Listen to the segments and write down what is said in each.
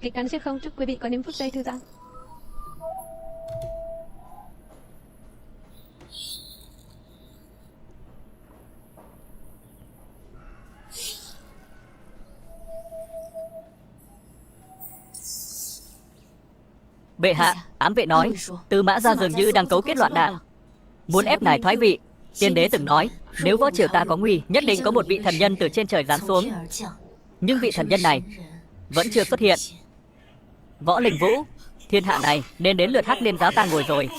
Kịch cắn sẽ không, chúc quý vị có những phút giây thư giãn. Bệ hạ, ám vệ nói Tư Mã gia dường như đang cấu kết loạn đảng, muốn ép ngài thoái vị. Tiên đế từng nói nếu võ triều ta có nguy, nhất định có một vị thần nhân từ trên trời giáng xuống. Nhưng vị thần nhân này vẫn chưa xuất hiện. Võ Linh Vũ, thiên hạ này nên đến lượt Hắc Liên giáo ta ngồi rồi.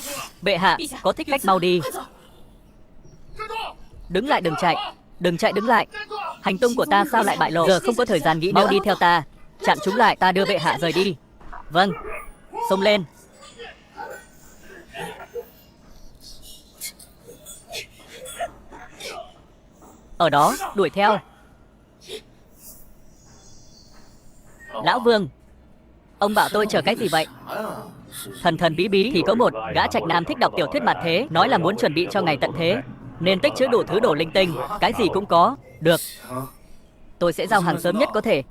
Bệ hạ, có thích khách mau đi. Đứng lại, đừng chạy. Đừng chạy, đứng lại. Hành tung của ta sao lại bại lộ? Giờ không có thời gian nghĩ nữa. Mau đi theo ta, chặn chúng lại, ta đưa bệ hạ rời đi. Vâng. Xông lên. Ở đó, đuổi theo. Lão Vương, ông bảo tôi chờ cái gì vậy? Thần thần bí bí thì có một gã trạch nam thích đọc tiểu thuyết mặt thế, nói là muốn chuẩn bị cho ngày tận thế, nên tích trữ đủ thứ đồ linh tinh, cái gì cũng có. Được, tôi sẽ giao hàng sớm nhất có thể.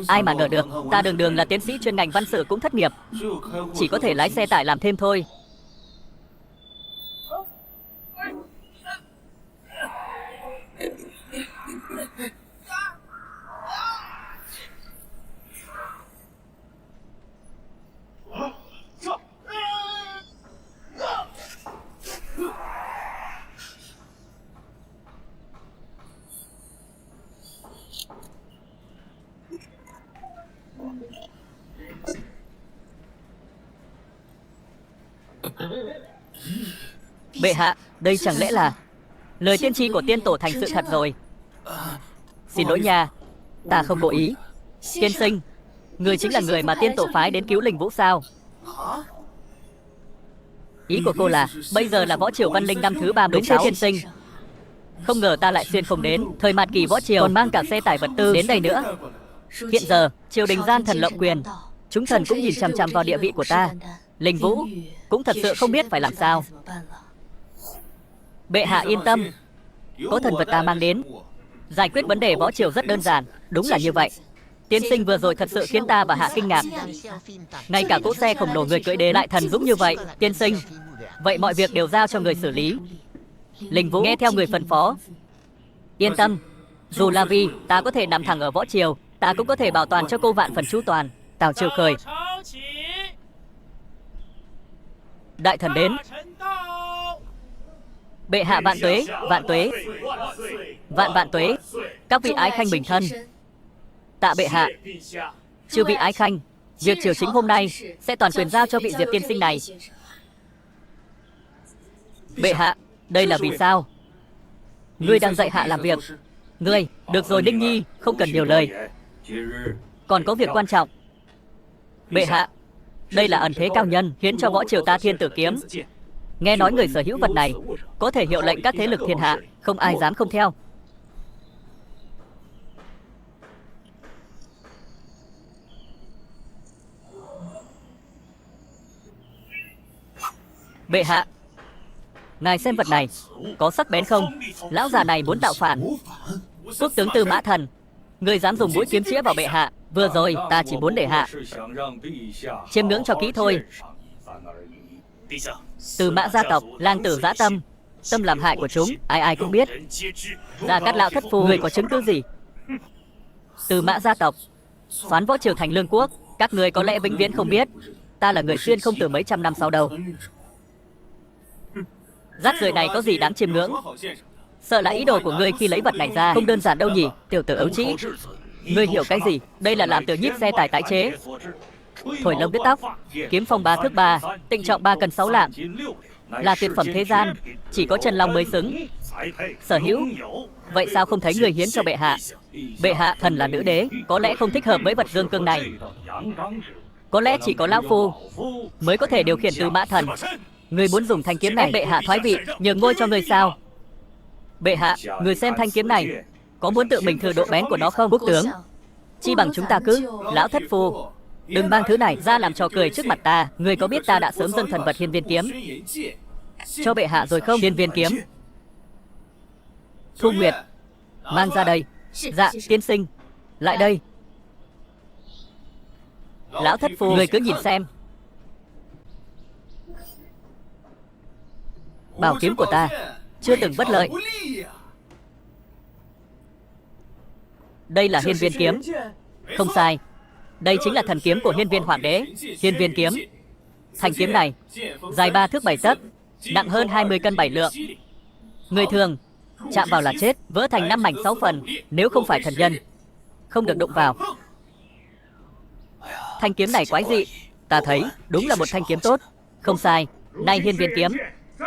Ai mà ngờ được, ta đường đường là tiến sĩ chuyên ngành văn sử cũng thất nghiệp, chỉ có thể lái xe tải làm thêm thôi. Bệ hạ, đây chẳng lẽ là lời tiên tri của tiên tổ thành sự thật rồi? Xin lỗi nha, ta không cố ý. Tiên sinh, người chính là người mà tiên tổ phái đến cứu Linh Vũ sao? Ý của cô là bây giờ là võ triều Văn Linh năm thứ 36. Đúng thế tiên sinh. Không ngờ ta lại xuyên không đến. Thời mạt kỳ võ triều còn mang cả xe tải vật tư đến đây nữa. Hiện giờ triều đình gian thần lộng quyền, chúng thần cũng nhìn chằm chằm vào địa vị của ta. Linh Vũ cũng thật sự không biết phải làm sao. Bệ hạ yên tâm, có thần vật ta mang đến, giải quyết vấn đề võ triều rất đơn giản. Đúng là như vậy. Tiên sinh vừa rồi thật sự khiến ta và hạ kinh ngạc. Ngay cả cỗ xe khổng lồ người cưỡi đế lại thần dũng như vậy. Tiên sinh, vậy mọi việc đều giao cho người xử lý. Linh Vũ nghe theo người phân phó. Yên tâm, dù là vì ta có thể nằm thẳng ở võ triều, ta cũng có thể bảo toàn cho cô vạn phần chu toàn. Tào Triều khởi. Đại thần đến. Bệ hạ vạn tuế, vạn tuế, vạn vạn tuế. Các vị ái khanh bình thân. Tạ bệ hạ. Chư vị ái khanh, việc triều chính hôm nay sẽ toàn quyền giao cho vị Diệp tiên sinh này. Bệ hạ, đây là vì sao? Ngươi đang dạy hạ làm việc. Ngươi, được rồi Linh Nhi, không cần nhiều lời. Còn có việc quan trọng. Bệ hạ, đây là ẩn thế cao nhân hiến cho võ triều ta thiên tử kiếm. Nghe nói người sở hữu vật này có thể hiệu lệnh các thế lực thiên hạ, không ai dám không theo. Bệ hạ, ngài xem vật này có sắc bén không? Lão già này muốn tạo phản. Quốc tướng Tư Mã Thần, người dám dùng mũi kiếm chĩa vào bệ hạ. Vừa rồi ta chỉ muốn để hạ chiêm ngưỡng cho kỹ thôi. Tư Mã gia tộc lang tử dã tâm, tâm làm hại của chúng ai ai cũng biết. Gia Cát Lão thất phu, người có chứng cứ gì? Tư Mã gia tộc phán võ triều thành lương quốc, các người có lẽ vĩnh viễn không biết. Ta là người xuyên không từ mấy trăm năm sau đâu. Rác rưởi này có gì đáng chiêm ngưỡng? Sợ là ý đồ của ngươi khi lấy vật này ra không đơn giản đâu nhỉ, tiểu tử ấu trĩ. Ngươi hiểu cái gì? Đây là làm từ nhíp xe tải tái chế, thổi lông đứt tóc, kiếm phong 3 thước 3, tịnh trọng 3 cân 6 lạng, là tuyệt phẩm thế gian, chỉ có Trần Long mới xứng sở hữu. Vậy sao không thấy người hiến cho bệ hạ? Bệ hạ, thần là nữ đế, có lẽ không thích hợp với vật dương cương này. Có lẽ chỉ có lão phu mới có thể điều khiển Tư Mã Thần. Người muốn dùng thanh kiếm này bệ hạ thoái vị, nhường ngôi cho người sao? Bệ hạ, người xem thanh kiếm này, có muốn tự mình thử độ bén của nó không? Quốc tướng, chi bằng chúng ta cứ lão thất phu, đừng mang thứ này ra làm trò cười trước mặt ta. Người có biết ta đã sớm dâng thần vật Hiên Viên kiếm cho bệ hạ rồi không? Hiên Viên kiếm. Thu Nguyệt, mang ra đây. Dạ, tiên sinh, lại đây. Lão thất phu, người cứ nhìn xem. Bảo kiếm của ta chưa từng bất lợi. Đây là hiên viên kiếm. Không sai. Đây chính là thần kiếm của hiên viên hoàng đế. Hiên viên kiếm. Thanh kiếm này dài 3 thước 7 tấc, nặng hơn 20 cân 7 lượng. Người thường chạm vào là chết, vỡ thành 5 mảnh 6 phần. Nếu không phải thần nhân, không được đụng vào. Thanh kiếm này quái dị. Ta thấy đúng là một thanh kiếm tốt. Không sai. Nay hiên viên kiếm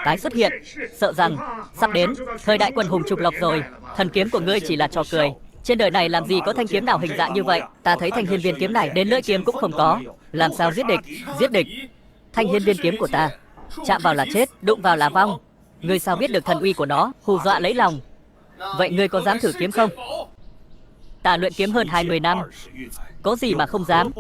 tái xuất hiện, sợ rằng sắp đến thời đại quần hùng trục lộc rồi. Thần kiếm của ngươi chỉ là trò cười. Trên đời này làm gì có thanh kiếm nào hình dạng như vậy. Ta thấy thanh hiên viên kiếm này đến lưỡi kiếm cũng không có. Làm sao giết địch? Giết địch. Thanh hiên viên kiếm của ta chạm vào là chết, đụng vào là vong. Ngươi sao biết được thần uy của nó? Hù dọa lấy lòng. Vậy ngươi có dám thử kiếm không? Ta luyện kiếm hơn 20 năm, có gì mà không dám.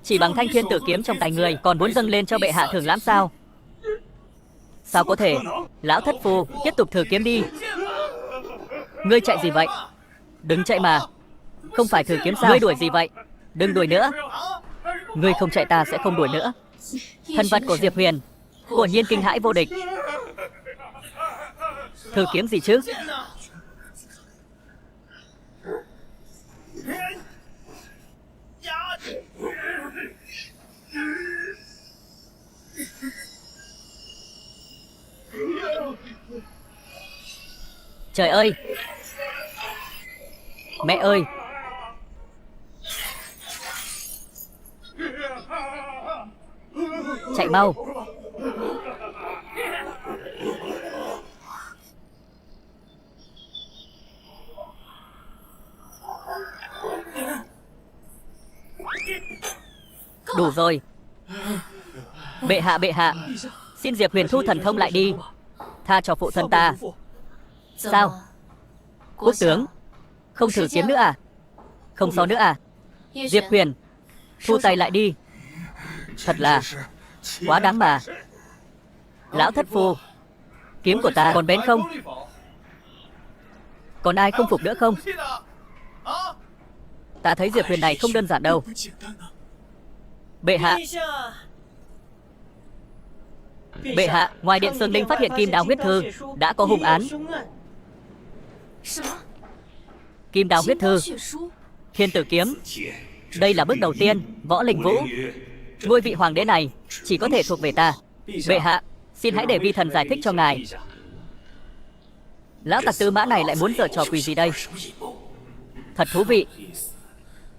Chỉ bằng thanh thiên tử kiếm trong tay người còn muốn dâng lên cho bệ hạ thưởng lãm sao? Sao có thể? Lão thất phu, tiếp tục thử kiếm đi. Ngươi chạy gì vậy? Đừng chạy mà. Không phải thử kiếm sao? Ngươi đuổi gì vậy? Đừng đuổi nữa. Ngươi không chạy ta sẽ không đuổi nữa. Thân vật của Diệp Huyền quả nhiên kinh hãi vô địch. Thử kiếm gì chứ? Trời ơi! Mẹ ơi! Chạy mau! Đủ rồi! Bệ hạ! Xin Diệp Huyền thu thần thông lại đi. Tha cho phụ thân ta. Sao? Quốc tướng, không thử kiếm nữa à? Không so nữa à? Diệp Huyền, thu tay lại đi. Thật là quá đáng mà. Lão thất phu, kiếm của ta còn bén không? Còn ai không phục nữa không? Ta thấy Diệp Huyền này không đơn giản đâu. Bệ hạ! Bệ hạ, ngoài điện Sơn Linh phát hiện kim đào huyết thư, đã có hung án. Kim đào huyết thư, thiên tử kiếm. Đây là bước đầu tiên. Võ Linh Vũ, ngôi vị hoàng đế này chỉ có thể thuộc về ta. Bệ hạ, xin hãy để vi thần giải thích cho ngài. Lão tặc Tư Mã này lại muốn giở trò quỷ gì đây? Thật thú vị.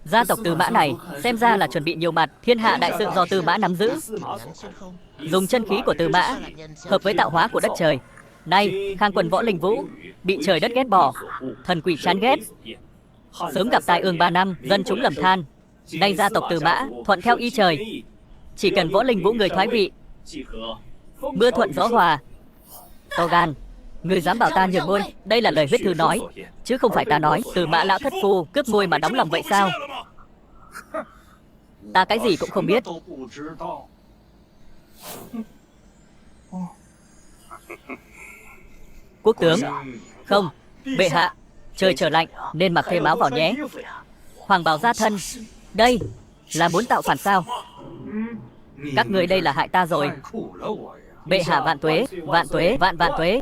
Gia tộc Tư Mã này xem ra là chuẩn bị nhiều mặt. Thiên hạ đại sự do Tư Mã nắm giữ. Dùng chân khí của Tư Mã hợp với tạo hóa của đất trời. Nay khang quần Võ Linh Vũ bị trời đất ghét bỏ, thần quỷ chán ghét. Sớm gặp tai ương 3 năm, dân chúng lầm than. Nay gia tộc Tư Mã thuận theo ý trời. Chỉ cần Võ Linh Vũ người thoái vị, mưa thuận gió hòa. To gan, người dám bảo ta nhường ngôi? Đây là lời huyết thư nói, chứ không phải ta nói. Tư Mã lão thất phu cướp ngôi mà đóng lòng vậy sao? Ta cái gì cũng không biết. Quốc tướng, không, bệ hạ, trời trở lạnh nên mặc thêm áo vào nhé. Hoàng bào gia thân, đây là muốn tạo phản sao? Các người đây là hại ta rồi. Bệ hạ vạn tuế, vạn tuế, vạn vạn tuế.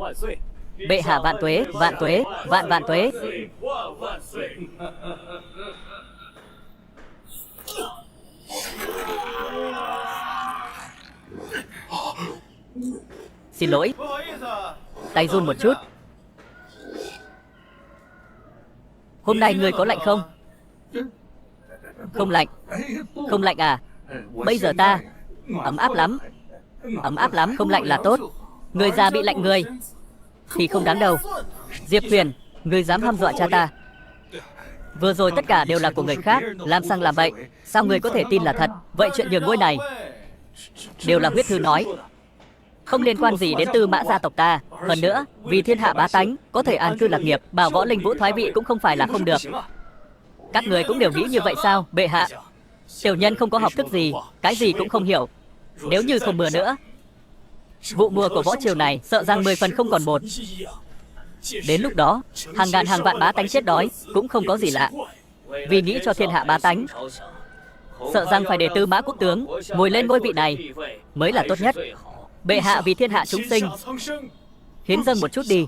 Bệ hạ vạn tuế, vạn tuế, vạn vạn tuế. Xin lỗi, tay run một chút. Hôm nay ngươi có lạnh không? Không lạnh. Không lạnh à? Bây giờ ta ấm áp lắm. Ấm áp lắm, không lạnh là tốt. Người già bị lạnh người thì không đáng đâu. Diệp Huyền, ngươi dám hăm dọa cha ta. Vừa rồi tất cả đều là của người khác, làm sang làm bậy. Sao ngươi có thể tin là thật? Vậy chuyện nhường ngôi này đều là huyết thư nói. không liên quan gì đến Tư Mã gia tộc ta. Hơn nữa, vì thiên hạ bá tánh có thể an cư lạc nghiệp, bảo Võ Linh Vũ thoái vị cũng không phải là không được. Các người cũng đều nghĩ như vậy sao, bệ hạ? Tiểu nhân không có học thức gì, cái gì cũng không hiểu. Nếu như không mưa nữa, vụ mùa của võ triều này sợ rằng 10 phần không còn một. Đến lúc đó, hàng ngàn hàng vạn bá tánh chết đói cũng không có gì lạ. Vì nghĩ cho thiên hạ bá tánh, sợ rằng phải để Tư Mã quốc tướng ngồi lên ngôi vị này mới là tốt nhất. Bệ hạ vì thiên hạ chúng sinh, hiến dâng một chút đi.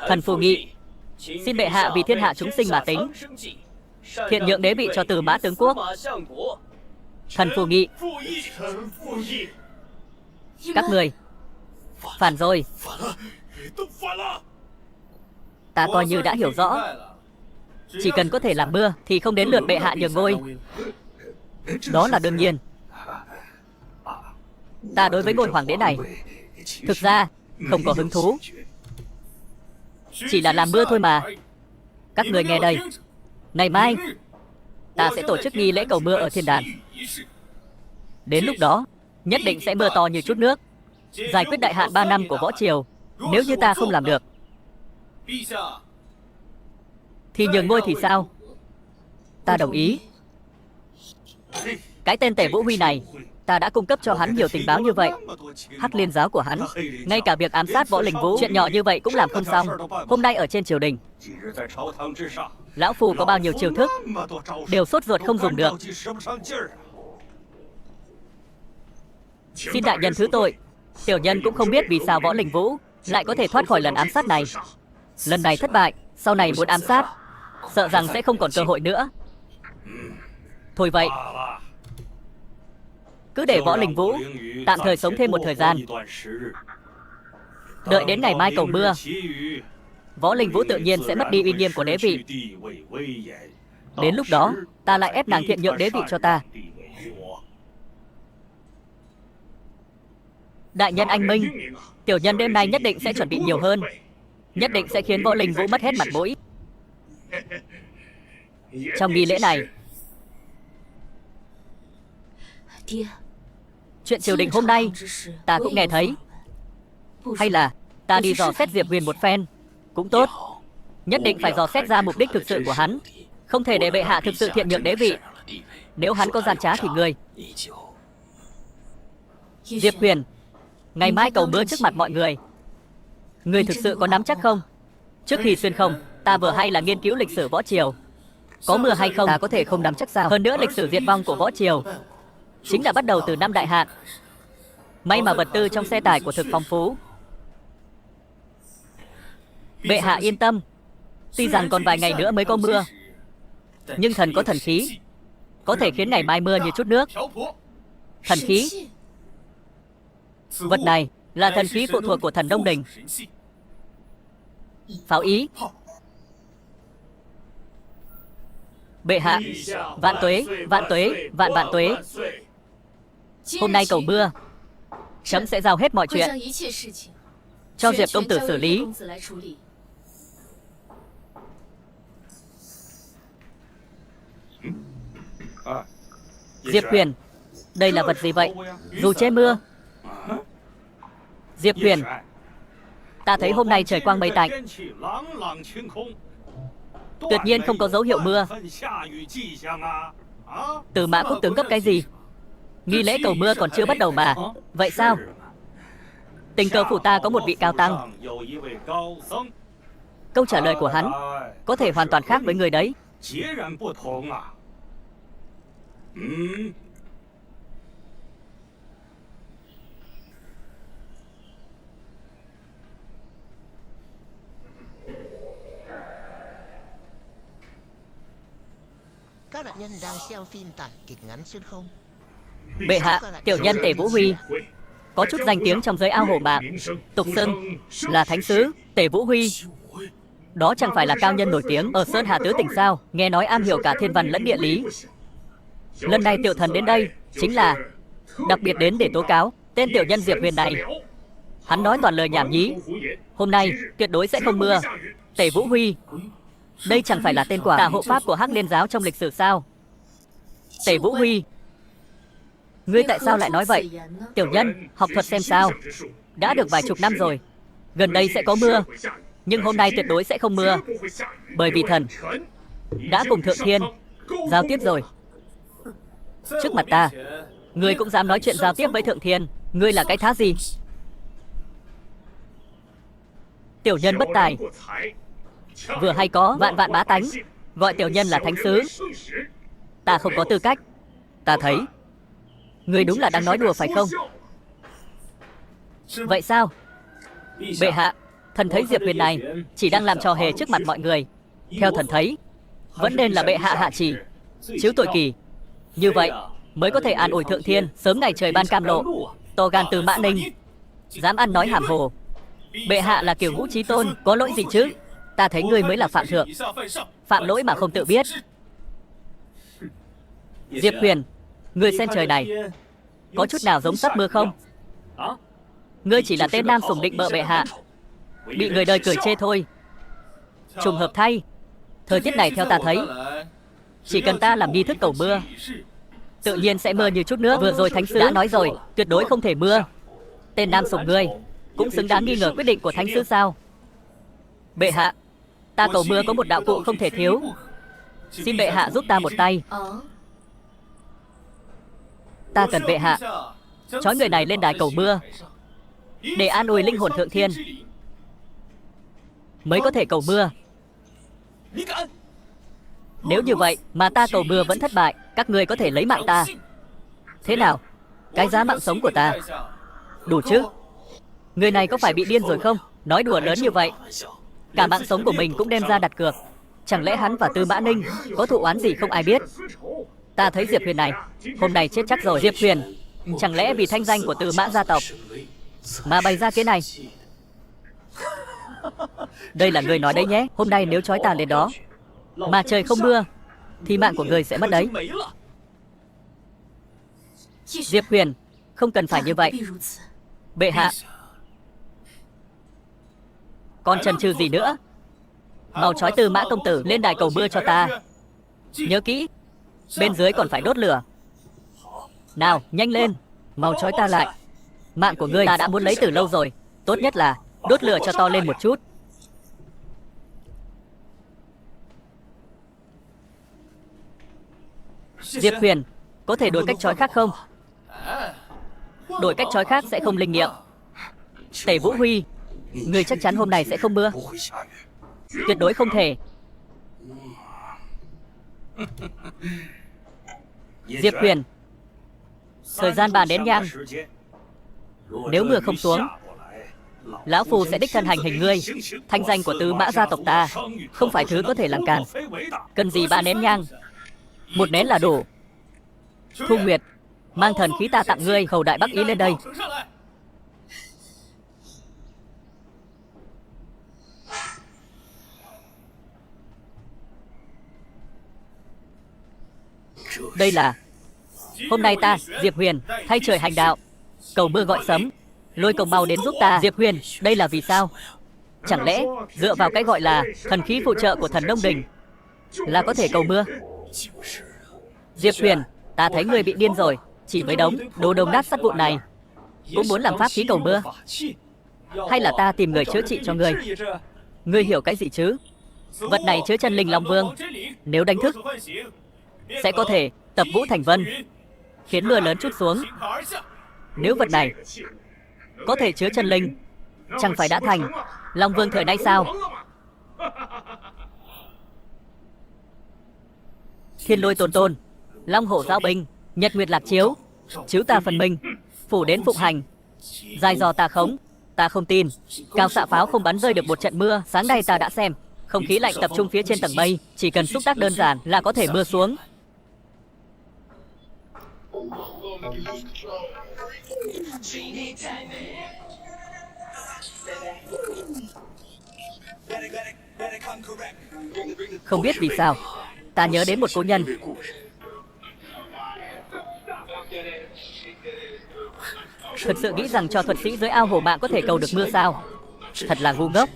Thần Phù Nghị xin bệ hạ vì thiên hạ chúng sinh mà tính, thiện nhượng đế vị cho Tư Mã tướng quốc. Thần Phù Nghị. Các người phản rồi. Ta coi như đã hiểu rõ, chỉ cần có thể làm mưa thì không đến lượt bệ hạ nhường ngôi. Đó là đương nhiên. Ta đối với ngôi hoàng đế này thực ra không có hứng thú, chỉ là làm mưa thôi mà. Các người nghe đây, ngày mai ta sẽ tổ chức nghi lễ cầu mưa ở thiên đàn. Đến lúc đó nhất định sẽ mưa to như chút nước, giải quyết đại hạn 3 năm của võ triều. Nếu như ta không làm được thì nhường ngôi thì sao? Ta đồng ý. Cái tên Tề Vũ Huy này, ta đã cung cấp cho hắn nhiều tình báo như vậy. Hắc Liên giáo của hắn, ngay cả việc ám sát Võ Linh Vũ, chuyện nhỏ như vậy cũng làm không xong. Hôm nay ở trên triều đình, lão phù có bao nhiêu chiêu thức đều sốt ruột không dùng được. Xin đại nhân thứ tội, tiểu nhân cũng không biết vì sao Võ Linh Vũ lại có thể thoát khỏi lần ám sát này. Lần này thất bại, sau này muốn ám sát, sợ rằng sẽ không còn cơ hội nữa. Thôi vậy, cứ để Võ Linh Vũ tạm thời sống thêm một thời gian. Đợi đến ngày mai cầu mưa, Võ Linh Vũ tự nhiên sẽ mất đi uy nghiêm của đế vị. Đến lúc đó, ta lại ép nàng thiện nhượng đế vị cho ta. Đại nhân anh minh, tiểu nhân đêm nay nhất định sẽ chuẩn bị nhiều hơn, nhất định sẽ khiến Võ Linh Vũ mất hết mặt mũi. Trong nghi lễ này, chuyện triều đình hôm nay ta cũng nghe thấy. Hay là ta đi dò xét Diệp Huyền một phen cũng tốt. Nhất định phải dò xét ra mục đích thực sự của hắn, không thể để bệ hạ thực sự thiện nhượng đế vị. Nếu hắn có gian trá thì ngươi. Diệp Huyền, ngày mai cầu mưa trước mặt mọi người, ngươi thực sự có nắm chắc không? Trước khi xuyên không, ta vừa hay là nghiên cứu lịch sử võ triều. Có mưa hay không ta có thể không nắm chắc sao? Hơn nữa lịch sử diệt vong của võ triều chính là bắt đầu từ năm đại hạn. May mà vật tư trong xe tải của thực phong phú. Bệ hạ yên tâm, tuy rằng còn vài ngày nữa mới có mưa, nhưng thần có thần khí, có thể khiến ngày mai mưa như chút nước. Thần khí, vật này là thần khí phụ thuộc của thần Đông Đình. Pháo ý. Bệ hạ, vạn tuế, vạn tuế, vạn vạn tuế. Hôm nay cầu mưa, chấm sẽ giao hết mọi chuyện cho Diệp công tử xử lý. Diệp Huyền, đây là vật gì vậy? Dù che mưa. Diệp Huyền, ta thấy hôm nay trời quang mây tạnh, tuyệt nhiên không có dấu hiệu mưa. Tư Mã quốc tướng cấp cái gì? Nghi lễ cầu mưa còn chưa bắt đầu mà. Vậy sao? Tình cờ phủ ta có một vị cao tăng. Câu trả lời của hắn có thể hoàn toàn khác với người đấy. Các nạn nhân đang xem phim tại kịch ngắn xuyên không. Bệ hạ, tiểu nhân Tề Vũ Huy có chút danh tiếng trong giới ao hồ mạng, tục xưng là thánh sứ Tề Vũ Huy. Đó chẳng phải là cao nhân nổi tiếng ở Sơn Hà Tứ Tỉnh sao? Nghe nói am hiểu cả thiên văn lẫn địa lý. Lần này tiểu thần đến đây chính là đặc biệt đến để tố cáo tên tiểu nhân Diệp Huyền này. Hắn nói toàn lời nhảm nhí. Hôm nay tuyệt đối sẽ không mưa. Tề Vũ Huy, đây chẳng phải là tên quả tả hộ pháp của Hắc Liên giáo trong lịch sử sao? Tề Vũ Huy, Ngươi tại sao lại nói vậy? Tiểu nhân, học thuật xem sao. Đã được vài chục năm rồi. Gần đây sẽ có mưa, nhưng hôm nay tuyệt đối sẽ không mưa. Bởi vì thần đã cùng Thượng Thiên giao tiếp rồi. Trước mặt ta, ngươi cũng dám nói chuyện giao tiếp với Thượng Thiên. Ngươi là cái thá gì? Tiểu nhân bất tài, vừa hay có vạn vạn bá tánh gọi tiểu nhân là thánh sứ. Ta không có tư cách. Ta thấy ngươi đúng là đang nói đùa phải không? Vậy sao? Bệ hạ, thần thấy Diệp Huyền này chỉ đang làm trò hề trước mặt mọi người. Theo thần thấy, vẫn nên là bệ hạ hạ chỉ, chiếu tội kỳ. Như vậy mới có thể an ủi Thượng Thiên sớm ngày trời ban cam lộ. To gan từ Mã Ninh, dám ăn nói hàm hồ. Bệ hạ là kiểu Vũ Chí Tôn, có lỗi gì chứ? Ta thấy ngươi mới là phạm thượng, phạm lỗi mà không tự biết. Diệp Huyền, ngươi xem trời này có chút nào giống sắp mưa không? Ngươi chỉ là tên nam sủng định bợ bệ hạ, bị người đời cười chê thôi. Trùng hợp thay, thời tiết này theo ta thấy, chỉ cần ta làm nghi thức cầu mưa, tự nhiên sẽ mưa như chút nước. Vừa rồi thánh sứ đã nói rồi, tuyệt đối không thể mưa. Tên nam sủng ngươi cũng xứng đáng nghi ngờ quyết định của thánh sứ sao? Bệ hạ, ta cầu mưa có một đạo cụ không thể thiếu. Xin bệ hạ giúp ta một tay. Ta cần bệ hạ trói người này lên đài cầu mưa, để an ủi linh hồn Thượng Thiên, mới có thể cầu mưa. Nếu như vậy mà ta cầu mưa vẫn thất bại, các ngươi có thể lấy mạng ta. Thế nào? Cái giá mạng sống của ta đủ chứ? Người này có phải bị điên rồi không? Nói đùa lớn như vậy, cả mạng sống của mình cũng đem ra đặt cược. Chẳng lẽ hắn và Tư Mã Ninh có thù oán gì không ai biết? Ta thấy Diệp Huyền này hôm nay chết chắc rồi. Diệp Huyền, chẳng lẽ vì thanh danh của Tư Mã gia tộc mà bày ra cái này? Đây là người nói đấy nhé. Hôm nay nếu trói ta lên đó mà trời không mưa thì mạng của người sẽ mất đấy. Diệp Huyền, không cần phải như vậy. Bệ hạ, còn chần chừ gì nữa? Mau trói Tư Mã công tử lên đài cầu mưa cho ta. Nhớ kỹ, bên dưới còn phải đốt lửa. Nào, nhanh lên, mau trói ta lại. Mạng của ngươi ta đã muốn lấy từ lâu rồi. Tốt nhất là đốt lửa cho to lên một chút. Diệp Huyền, có thể đổi cách trói khác không? Đổi cách trói khác sẽ không linh nghiệm. Tề Vũ Huy, người chắc chắn hôm nay sẽ không mưa. Tuyệt đối không thể. Diệp Huyền, thời gian bàn đến nhang. Nếu mưa không xuống, lão phu sẽ đích thân hành hình ngươi. Thanh danh của Tư Mã gia tộc ta không phải thứ có thể làm cản. Cần gì ba nén nhang? Một nén là đủ. Thu Nguyệt, mang thần khí ta tặng ngươi hầu đại Bắc Ý lên đây. Đây là hôm nay ta, Diệp Huyền, thay trời hành đạo, cầu mưa gọi sấm, lôi cầu mau đến giúp ta. Diệp Huyền, đây là vì sao? Chẳng lẽ dựa vào cái gọi là thần khí phụ trợ của thần Đông Đình là có thể cầu mưa? Diệp Huyền, ta thấy ngươi bị điên rồi. Chỉ với đống đồ đồng nát sắt vụn này cũng muốn làm pháp khí cầu mưa? Hay là ta tìm người chữa trị cho ngươi? Ngươi hiểu cái gì chứ? Vật này chứa chân linh Long Vương, nếu đánh thức sẽ có thể tập vũ thành vân, khiến mưa lớn trút xuống. Nếu vật này có thể chứa chân linh, chẳng phải đã thành Long Vương thời nay sao? Thiên lôi tôn tôn, long hổ giao binh, nhật nguyệt lạc chiếu, chiếu ta phần minh, phủ đến phụng hành. Dài dò ta khống, ta không tin. Cao xạ pháo không bắn rơi được một trận mưa. Sáng nay ta đã xem, không khí lạnh tập trung phía trên tầng mây, chỉ cần xúc tác đơn giản là có thể mưa xuống. Không biết vì sao, ta nhớ đến một cô nhân. Thật sự nghĩ rằng cho thuật sĩ dưới ao hổ mạng có thể cầu được mưa sao? Thật là ngu ngốc.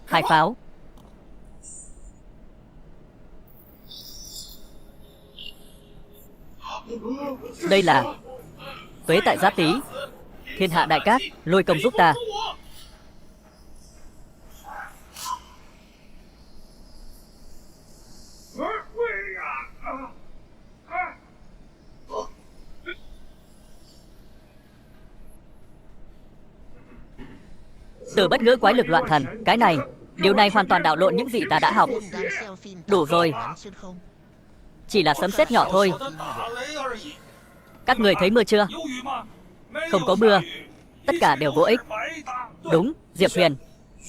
Hải pháo. Đây là tuế tại Giáp Tý. Thiên hạ đại cát, Lôi Công giúp ta. Từ bất ngữ quái lực loạn thần. Cái này, điều này hoàn toàn đảo lộn những gì ta đã học. Đủ rồi. Chỉ là sấm sét nhỏ thôi. Các người thấy mưa chưa? Không có mưa. Tất cả đều vô ích. Đúng, Diệp Huyền.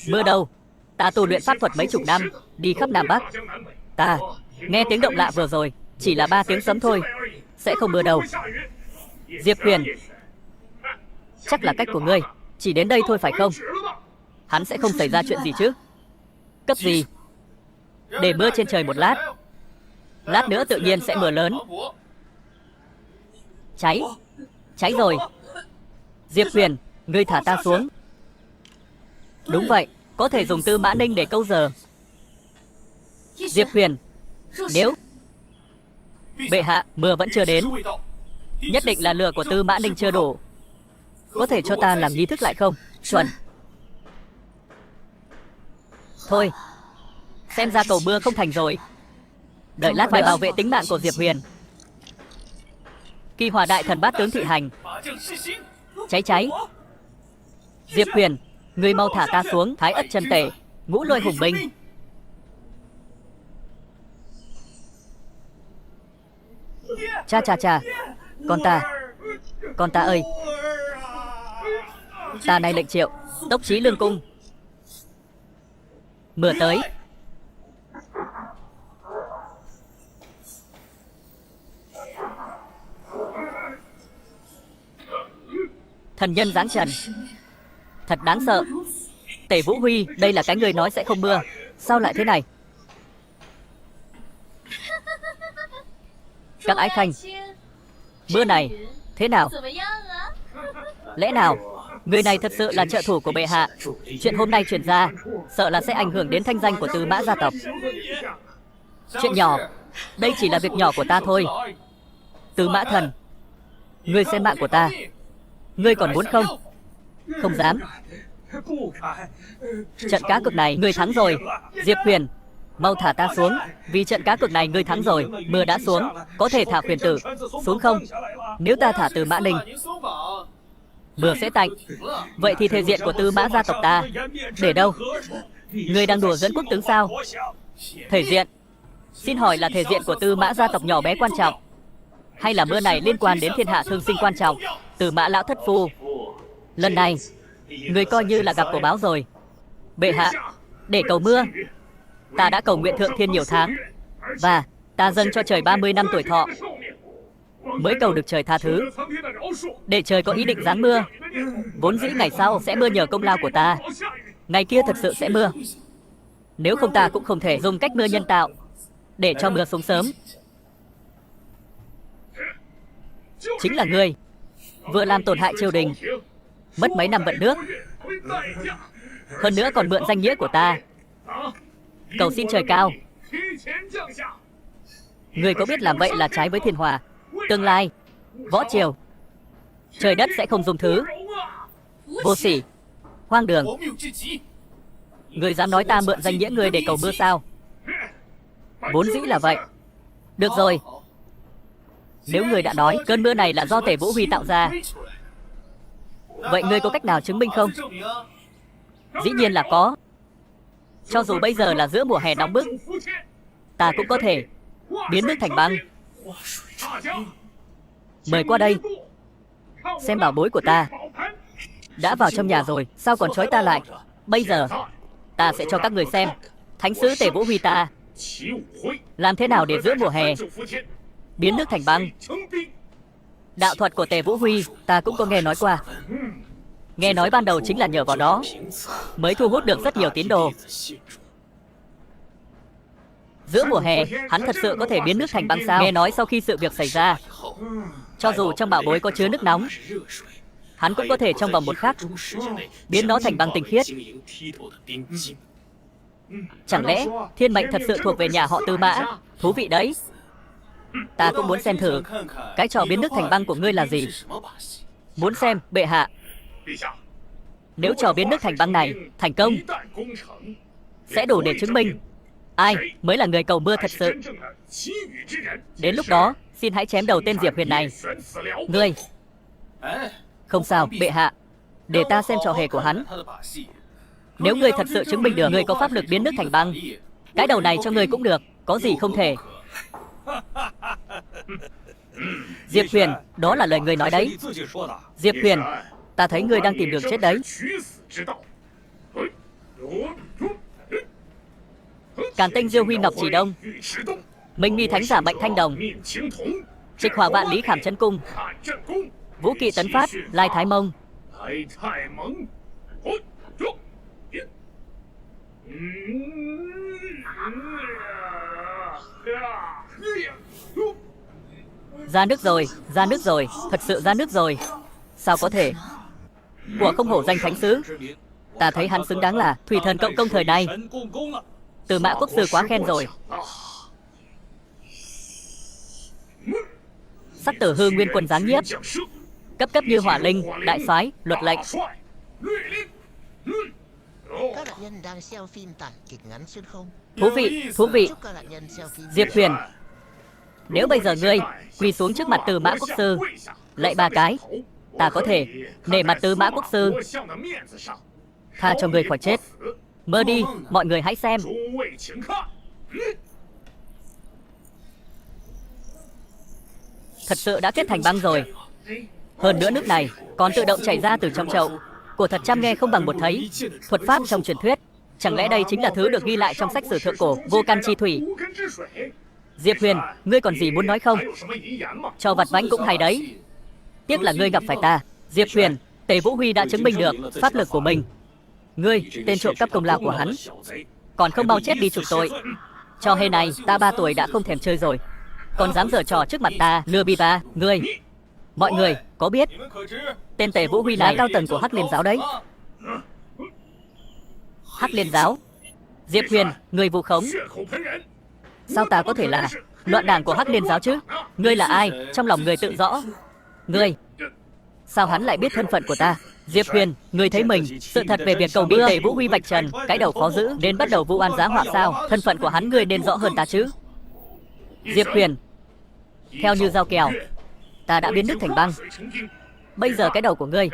Mưa đâu? Ta tu luyện pháp thuật mấy chục năm, đi khắp Nam Bắc. Ta nghe tiếng động lạ vừa rồi, chỉ là 3 tiếng sấm thôi, sẽ không mưa đâu. Diệp Huyền, chắc là cách của ngươi chỉ đến đây thôi phải không? Hắn sẽ không xảy ra chuyện gì chứ? Cấp gì? Để mưa trên trời một lát. Lát nữa tự nhiên sẽ mưa lớn. Cháy. Cháy rồi. Diệp Huyền, ngươi thả ta xuống. Đúng vậy, có thể dùng Tư Mã Ninh để câu giờ. Diệp Huyền, nếu bệ hạ, mưa vẫn chưa đến, nhất định là lửa của Tư Mã Ninh chưa đủ. Có thể cho ta làm nghi thức lại không? Chuẩn. Thôi, xem ra cầu mưa không thành rồi. Đợi lát phải bảo vệ tính mạng của Diệp Huyền. Kỳ Hỏa Đại Thần Bát Tướng thị hành. Cháy cháy. Diệp Huyền, ngươi mau thả ta xuống. Thái Ất Chân Tể, Ngũ Lôi Hùng Binh. Cha cha cha. Con ta ơi. Ta này lệnh triệu, tốc chí lương cung. Mưa tới. Thần nhân giáng trần. Thật đáng sợ. Tề Vũ Huy, đây là cái người nói sẽ không mưa. Sao lại thế này? Các ái khanh, mưa này thế nào? Lẽ nào người này thật sự là trợ thủ của bệ hạ? Chuyện hôm nay truyền ra, sợ là sẽ ảnh hưởng đến thanh danh của Tư Mã gia tộc. Chuyện nhỏ, đây chỉ là việc nhỏ của ta thôi. Tư Mã Thần, ngươi xem mạng của ta, ngươi còn muốn không? Không dám. Trận cá cược này ngươi thắng rồi. Diệp Huyền, mau thả ta xuống. Vì trận cá cược này ngươi thắng rồi. Mưa đã xuống, có thể thả Huyền tử xuống không? Nếu ta thả Tư Mã Ninh, mưa sẽ tạnh. Vậy thì thể diện của Tư Mã gia tộc ta để đâu? Ngươi đang đùa dẫn quốc tướng sao? Thể diện? Xin hỏi là thể diện của Tư Mã gia tộc nhỏ bé quan trọng, hay là mưa này liên quan đến thiên hạ thương sinh quan trọng? Tư Mã lão thất phu, lần này người coi như là gặp cổ báo rồi. Bệ hạ, để cầu mưa, ta đã cầu nguyện thượng thiên nhiều tháng, và ta dâng cho trời 30 năm tuổi thọ, mới cầu được trời tha thứ, để trời có ý định giáng mưa. Vốn dĩ ngày sau sẽ mưa nhờ công lao của ta, ngày kia thật sự sẽ mưa. Nếu không ta cũng không thể dùng cách mưa nhân tạo để cho mưa xuống sớm. Chính là ngươi vừa làm tổn hại triều đình, mất mấy năm vận nước, hơn nữa còn mượn danh nghĩa của ta cầu xin trời cao. Ngươi có biết làm vậy là trái với thiên hòa? Tương lai võ triều, trời đất sẽ không dung thứ. Vô sỉ, hoang đường. Ngươi dám nói ta mượn danh nghĩa ngươi để cầu mưa sao? Vốn dĩ là vậy. Được rồi, nếu ngươi đã nói cơn mưa này là do Tề Vũ Huy tạo ra, vậy ngươi có cách nào chứng minh không? Dĩ nhiên là có. Cho dù bây giờ là giữa mùa hè nóng bức, ta cũng có thể biến nước thành băng. Mời qua đây xem bảo bối của ta. Đã vào trong nhà rồi, sao còn trói ta lại? Bây giờ ta sẽ cho các người xem thánh sứ Tề Vũ Huy ta làm thế nào để giữa mùa hè biến nước thành băng. Đạo thuật của Tề Vũ Huy ta cũng có nghe nói qua. Nghe nói ban đầu chính là nhờ vào đó mới thu hút được rất nhiều tín đồ. Giữa mùa hè, hắn thật sự có thể biến nước thành băng sao? Nghe nói sau khi sự việc xảy ra, cho dù trong bảo bối có chứa nước nóng, hắn cũng có thể trong vòng 1 khắc biến nó thành băng tinh khiết. Chẳng lẽ thiên mệnh thật sự thuộc về nhà họ Tư Mã? Thú vị đấy. Ta cũng muốn xem thử cái trò biến nước thành băng của ngươi là gì. Muốn xem, bệ hạ. Nếu trò biến nước thành băng này thành công, sẽ đủ để chứng minh ai mới là người cầu mưa thật sự. Đến lúc đó, xin hãy chém đầu tên Diệp Huyền này. Ngươi. Không sao, bệ hạ. Để ta xem trò hề của hắn. Nếu ngươi thật sự chứng minh được ngươi có pháp lực biến nước thành băng, cái đầu này cho ngươi cũng được, có gì không thể. Diệp Huyền, đó là lời ngươi nói đấy. Diệp Huyền, ta thấy ngươi đang tìm đường chết đấy. Càn Tinh Diêu Huy Ngọc Chỉ Đông, Minh Mi Thánh Giả Mạnh Thanh Đồng, Trịch Hỏa Vạn Lý Khảm Chân Cung, Vũ Kỵ Tấn Phát Lai Thái Mông. Ra nước rồi, ra nước rồi, thật sự ra nước rồi. Sao có thể? Của không hổ danh thánh sứ. Ta thấy hắn xứng đáng là thủy thần cộng công thời nay. Từ Mã Quốc sư quá khen rồi. Sắc Tử Hư Nguyên Quân giáng nhiếp, cấp cấp như hỏa linh, đại soái, luật lệnh. Các nạn nhân đang xem phim tản kịch ngắn xuyên không. Thú vị, thú vị. Chúc các nạn nhân xem phim. Diệp Huyền, nếu bây giờ ngươi quỳ xuống trước mặt Từ Mã Quốc sư lạy 3 cái, ta có thể nể mặt Từ Mã Quốc sư tha cho ngươi khỏi chết. Mơ đi, mọi người hãy xem. Thật sự đã kết thành băng rồi. Hơn nữa nước này còn tự động chảy ra từ trong chậu. Của thật trăm nghe không bằng một thấy. Thuật pháp trong truyền thuyết, chẳng lẽ đây chính là thứ được ghi lại trong sách sử thượng cổ Vô Căn Chi Thủy? Diệp Huyền, ngươi còn gì muốn nói không? Cho vặt vãnh cũng hay đấy. Tiếc là ngươi gặp phải ta. Diệp Huyền, Tề Vũ Huy đã chứng minh được pháp lực của mình. Ngươi, tên trộm cắp công lao của hắn, còn không mau chết đi chuộc tội. Trò hề này ta 3 tuổi đã không thèm chơi rồi, còn dám giở trò trước mặt ta, lừa bịp ta. Ngươi, mọi người có biết tên Tề Vũ Huy là cao tầng của Hắc Liên giáo đấy. Hắc Liên giáo? Diệp Huyền, người vu khống. Sao ta có thể là loạn đảng của Hắc Liên giáo chứ? Ngươi là ai? Trong lòng người tự rõ. Ngươi, sao hắn lại biết thân phận của ta? Diệp Huyền, ngươi thấy mình sự thật về việc cầu mưa Tề Vũ Huy vạch trần, cái đầu khó giữ nên bắt đầu vu oan giá họa sao? Thân phận của hắn ngươi nên rõ hơn ta chứ. Diệp Huyền, theo như giao kèo, ta đã biến nước thành băng. Bây giờ cái đầu của ngươi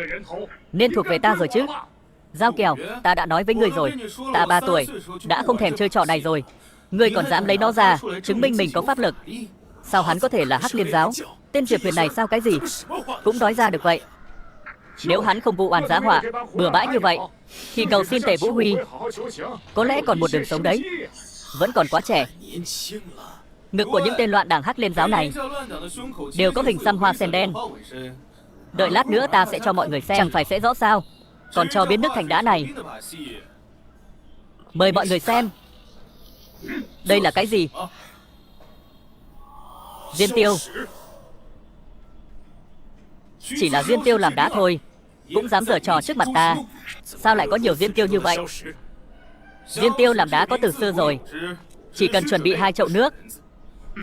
nên thuộc về ta rồi chứ. Giao kèo, ta đã nói với ngươi rồi. Ta 3 tuổi đã không thèm chơi trò này rồi. Ngươi còn dám lấy nó ra chứng minh mình có pháp lực. Sao hắn có thể là Hắc Liên giáo? Tên Diệp Huyền này sao cái gì cũng nói ra được vậy. Nếu hắn không vu oan giá họa bừa bãi như vậy thì cầu xin Tề Vũ Huy có lẽ còn một đường sống đấy. Vẫn còn quá trẻ. Ngực của những tên loạn đảng Hắc Liên giáo này đều có hình xăm hoa sen đen. Đợi lát nữa ta sẽ cho mọi người xem, chẳng phải sẽ rõ sao? Còn cho biến nước thành đá này, mời mọi người xem. Đây là cái gì? Diên tiêu. Chỉ là diên tiêu làm đá thôi, cũng dám giở trò trước mặt ta. Sao lại có nhiều diên tiêu như vậy? Diên tiêu làm đá có từ xưa rồi. Chỉ cần chuẩn bị 2 chậu nước,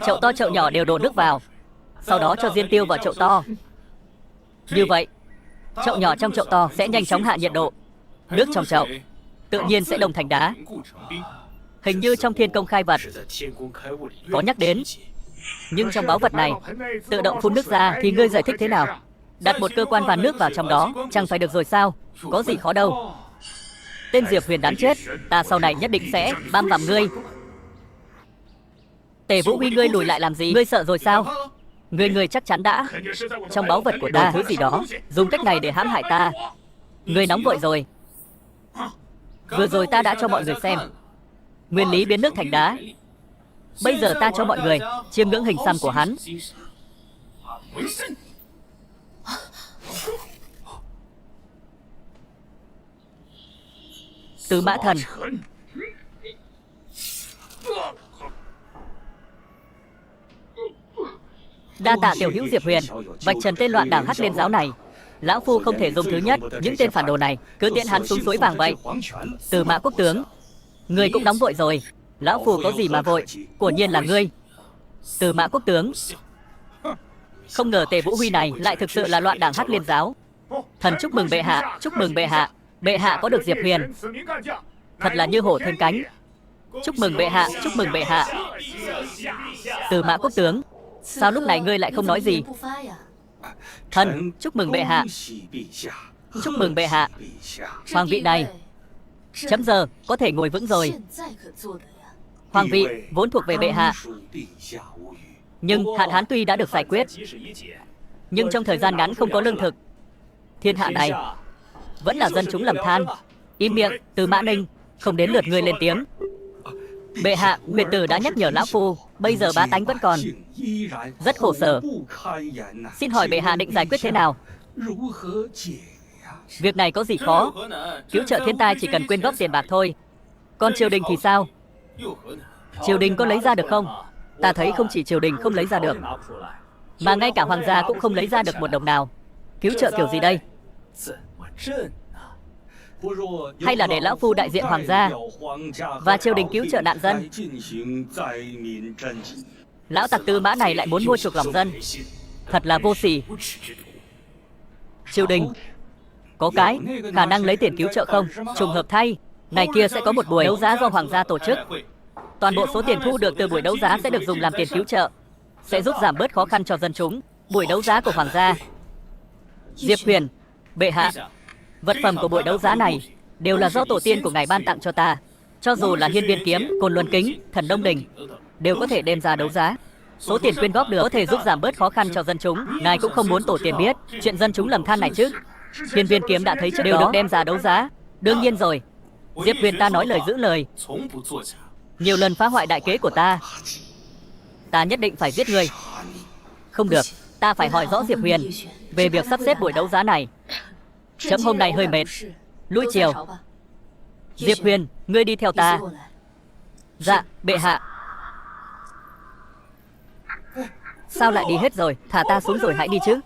chậu to chậu nhỏ đều đổ nước vào, sau đó cho diên tiêu vào chậu to. Như vậy, chậu nhỏ trong chậu to sẽ nhanh chóng hạ nhiệt độ. Nước trong chậu tự nhiên sẽ đồng thành đá. Hình như trong Thiên Công Khai Vật có nhắc đến. Nhưng trong báu vật này tự động phun nước ra thì ngươi giải thích thế nào? Đặt một cơ quan van nước vào trong đó chẳng phải được rồi sao? Có gì khó đâu. Tên Diệp Huyền đáng chết, ta sau này nhất định sẽ băm vằm ngươi. Tề Vũ Huy, ngươi lùi lại làm gì? Ngươi sợ rồi sao? Ngươi chắc chắn đã trong báu vật của ta thứ gì đó dùng cách này để hãm hại ta. Ngươi nóng vội rồi. Vừa rồi ta đã cho mọi người xem nguyên lý biến nước thành đá. Bây giờ ta cho mọi người chiêm ngưỡng hình xăm của hắn. Tứ Mã Thần. Đa tạ tiểu hữu Diệp Huyền vạch trần tên loạn đảng Hắc Liên giáo này. Lão phu không thể dùng thứ nhất những tên phản đồ này, cứ tiễn hắn xuống suối vàng vậy. Từ Mã quốc tướng, ngươi cũng nóng vội rồi. Lão phu có gì mà vội, quả nhiên là ngươi. Từ Mã quốc tướng. Không ngờ Tề Vũ Huy này lại thực sự là loạn đảng Hắc Liên giáo. Thần chúc mừng bệ hạ, chúc mừng bệ hạ. Bệ hạ có được Diệp Huyền, thật là như hổ thêm cánh. Chúc mừng bệ hạ, chúc mừng bệ hạ. Từ Mã quốc tướng, sao lúc này ngươi lại không nói gì? Thần, chúc mừng bệ hạ. Chúc mừng bệ hạ. Hoàng vị này, chấm giờ có thể ngồi vững rồi. Hoàng vị vốn thuộc về bệ hạ, nhưng hạn hán tuy đã được giải quyết, nhưng trong thời gian ngắn không có lương thực. Thiên hạ này vẫn là dân chúng lầm than. Im miệng, Từ Mã Ninh, không đến lượt ngươi lên tiếng. Bệ hạ, Nguyệt Tử đã nhắc nhở lão phu, bây giờ bá tánh vẫn còn rất khổ sở. Xin hỏi bệ hạ định giải quyết thế nào? Việc này có gì khó? Cứu trợ thiên tai chỉ cần quyên góp tiền bạc thôi. Còn triều đình thì sao? Triều đình có lấy ra được không? Ta thấy không chỉ triều đình không lấy ra được, mà ngay cả hoàng gia cũng không lấy ra được một đồng nào. Cứu trợ kiểu gì đây? Hay là để lão phu đại diện hoàng gia và triều đình cứu trợ nạn dân? Lão tặc Tư Mã này lại muốn mua chuộc lòng dân, thật là vô sỉ. Triều đình có cái khả năng lấy tiền cứu trợ không? Trùng hợp thay, ngày kia sẽ có một buổi đấu giá do hoàng gia tổ chức. Toàn bộ số tiền thu được từ buổi đấu giá sẽ được dùng làm tiền cứu trợ, sẽ giúp giảm bớt khó khăn cho dân chúng. Buổi đấu giá của hoàng gia. Diệp Huyền, bệ hạ, vật phẩm của buổi đấu giá này đều là do tổ tiên của ngài ban tặng cho ta. Cho dù là Hiên Viên kiếm, Côn Luân kính, Thần Đông đình đều có thể đem ra đấu giá. Số tiền quyên góp được có thể giúp giảm bớt khó khăn cho dân chúng. Ngài cũng không muốn tổ tiên biết chuyện dân chúng lầm than này chứ? Hiên Viên kiếm đã thấy trước đều được đem ra đấu giá. Đương nhiên rồi. Diệp Huyền ta nói lời giữ lời, nhiều lần phá hoại đại kế của ta. Ta nhất định phải giết ngươi. Không được, ta phải hỏi rõ Diệp Huyền về việc sắp xếp buổi đấu giá này. Chấm hôm nay hơi mệt, lui chiều. Diệp Huyền, ngươi đi theo ta. Dạ, bệ hạ. Sao lại đi hết rồi? Thả ta xuống rồi hãy đi chứ.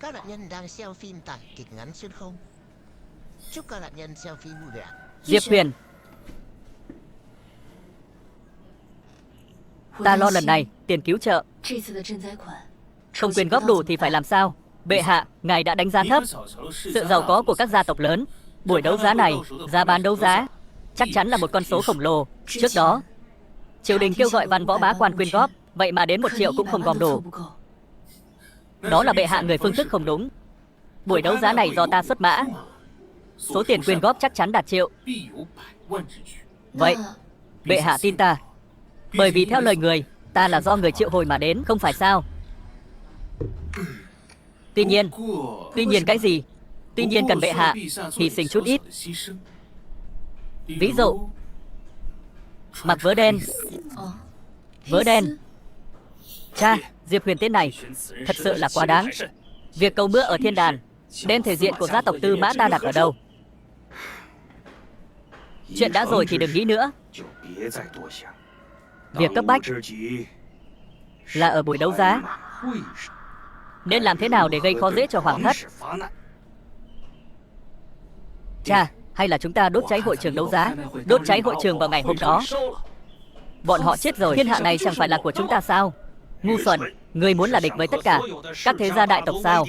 Các nạn nhân đang xem phim tại kịch ngắn xuyên không. Chúc các nạn nhân xem phim vui vẻ. Diệp Huyền, ta lo lần này tiền cứu trợ không quyên góp đủ thì phải làm sao? Bệ hạ, ngài đã đánh giá thấp sự giàu có của các gia tộc lớn. Buổi đấu giá này, giá bán đấu giá chắc chắn là một con số khổng lồ. Trước đó, triều đình kêu gọi văn võ bá quan quyên góp, vậy mà đến 1 triệu cũng không gom đủ. Đó là bệ hạ người phương thức không đúng. Buổi đấu giá này do ta xuất mã, số tiền quyên góp chắc chắn đạt triệu. Vậy, bệ hạ tin ta, bởi vì theo lời người, ta là do người triệu hồi mà đến, không phải sao? Tuy nhiên cái gì? Tuy nhiên cần bệ hạ hy sinh chút ít. Ví dụ, mặc vớ đen. Vớ đen. Cha, Diệp Huyền tên này thật sự là quá đáng. Việc cầu mưa ở thiên đàn, đem thể diện của gia tộc Tư Mã ta đặt ở đâu? Chuyện đã rồi thì đừng nghĩ nữa. Việc cấp bách là ở buổi đấu giá. Nên làm thế nào để gây khó dễ cho hoàng thất? Cha, hay là chúng ta đốt cháy hội trường đấu giá? Đốt cháy hội trường vào ngày hôm đó. Bọn họ chết rồi, thiên hạ này chẳng phải là của chúng ta sao? Ngu xuẩn, ngươi muốn là địch với tất cả các thế gia đại tộc sao?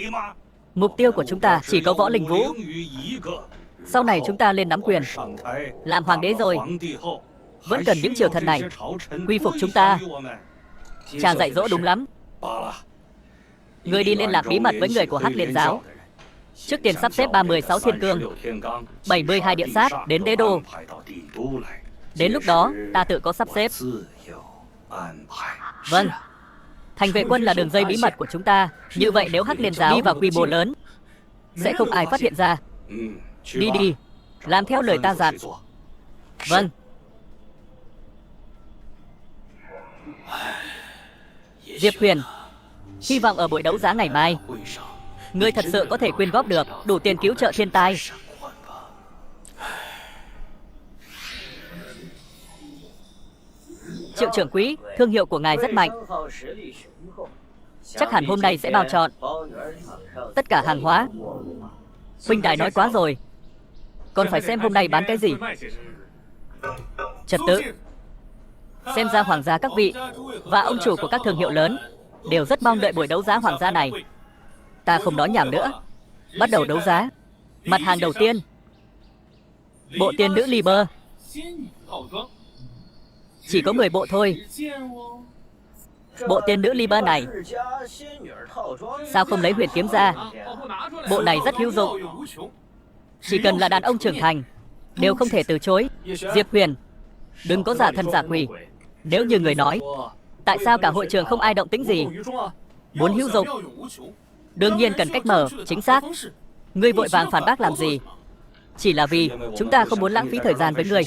Mục tiêu của chúng ta chỉ có Võ Linh Vũ. Sau này chúng ta lên nắm quyền, làm hoàng đế rồi, vẫn cần những triều thần này quy phục chúng ta. Cha dạy dỗ đúng lắm. Ngươi đi liên lạc bí mật với người của Hắc Liên giáo. Trước tiên sắp xếp 36 thiên cương, 72 địa sát đến đế đô. Đến lúc đó ta tự có sắp xếp. Vâng. Thành vệ quân là đường dây bí mật của chúng ta. Như vậy nếu Hắc Liên giáo đi vào quy mô lớn, sẽ không ai phát hiện ra. Đi đi, làm theo lời ta dặn. Vâng. Diệp Huyền, hy vọng ở buổi đấu giá ngày mai, ngươi thật sự có thể quyên góp được đủ tiền cứu trợ thiên tai. Triệu trưởng quỹ, thương hiệu của ngài rất mạnh. Chắc hẳn hôm nay sẽ bao trọn tất cả hàng hóa. Huynh đài nói quá rồi. Còn phải xem hôm nay bán cái gì. Trật tự. Xem ra hoàng gia các vị và ông chủ của các thương hiệu lớn đều rất mong đợi buổi đấu giá hoàng gia này. Ta không nói nhảm nữa. Bắt đầu đấu giá. Mặt hàng đầu tiên, bộ tiên nữ Liber. Chỉ có 10 bộ thôi. Bộ tiên nữ Liber này, sao không lấy huyền kiếm ra? Bộ này rất hữu dụng. Chỉ cần là đàn ông trưởng thành đều không thể từ chối. Diệp Huyền, đừng có giả thần giả quỷ. Nếu như người nói, tại sao cả hội trường không ai động tĩnh gì? Muốn hữu dụng, đương nhiên cần cách mở, chính xác. Ngươi vội vàng phản bác làm gì? Chỉ là vì chúng ta không muốn lãng phí thời gian với ngươi.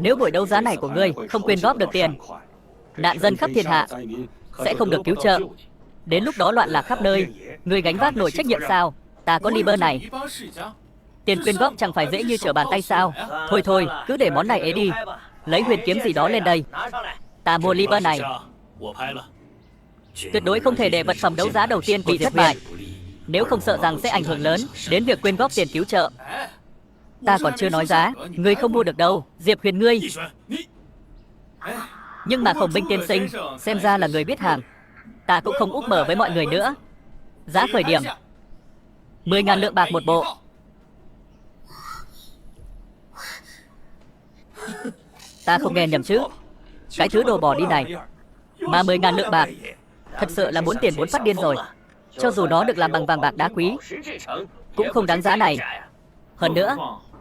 Nếu buổi đấu giá này của ngươi không quyên góp được tiền, nạn dân khắp thiên hạ sẽ không được cứu trợ. Đến lúc đó loạn lạc khắp nơi, ngươi gánh vác nổi trách nhiệm sao? Ta có Liber này. Tiền quyên góp chẳng phải dễ như trở bàn tay sao? Thôi thôi, cứ để món này ấy đi. Lấy huyền kiếm gì đó lên đây. Ta mua Liber này. Tuyệt đối không thể để vật phẩm đấu giá đầu tiên bị thất bại. Nếu không sợ rằng sẽ ảnh hưởng lớn đến việc quyên góp tiền cứu trợ. Ta còn chưa nói giá, ngươi không mua được đâu. Diệp Huyền ngươi. Nhưng mà Khổng Minh tiên sinh xem ra là người biết hàng. Ta cũng không úp mở với mọi người nữa. Giá khởi điểm 10.000 lượng bạc một bộ. Ta không nghe nhầm chứ? Cái thứ đồ bỏ đi này mà 10.000 lượng bạc, thật sự là muốn tiền muốn phát điên rồi. Cho dù nó được làm bằng vàng bạc đá quý cũng không đáng giá này. Hơn nữa,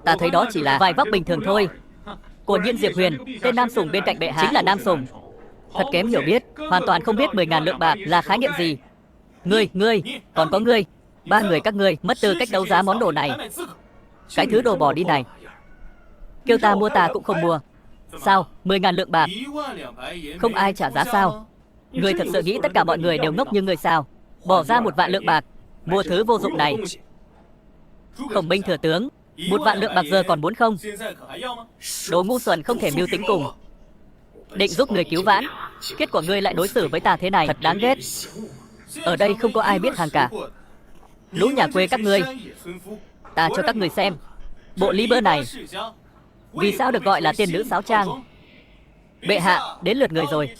ta thấy đó chỉ là vài vóc bình thường thôi. Quả nhiên Diệp Huyền, tên nam sủng bên cạnh bệ hạ chính là nam sủng. Thật kém hiểu biết, hoàn toàn không biết 10.000 lượng bạc là khái niệm gì. Ngươi, còn có ngươi, ba người các ngươi mất tư cách đấu giá món đồ này. Cái thứ đồ bỏ đi này, kêu ta mua ta cũng không mua. Sao, 10.000 lượng bạc không ai trả giá sao? Ngươi thật sự nghĩ tất cả mọi người đều ngốc như ngươi sao? Bỏ ra 1.000 lượng bạc mua thứ vô dụng này. Khổng Minh thừa tướng, 1.000 lượng bạc giờ còn muốn không? Đồ ngu xuẩn không thể mưu tính cùng. Định giúp người cứu vãn, kết quả ngươi lại đối xử với ta thế này, thật đáng ghét. Ở đây không có ai biết hàng cả. Lũ nhà quê các ngươi, ta cho các người xem bộ Liber này. Vì sao được gọi là tiên nữ sáo trang? Bệ hạ, đến lượt người rồi.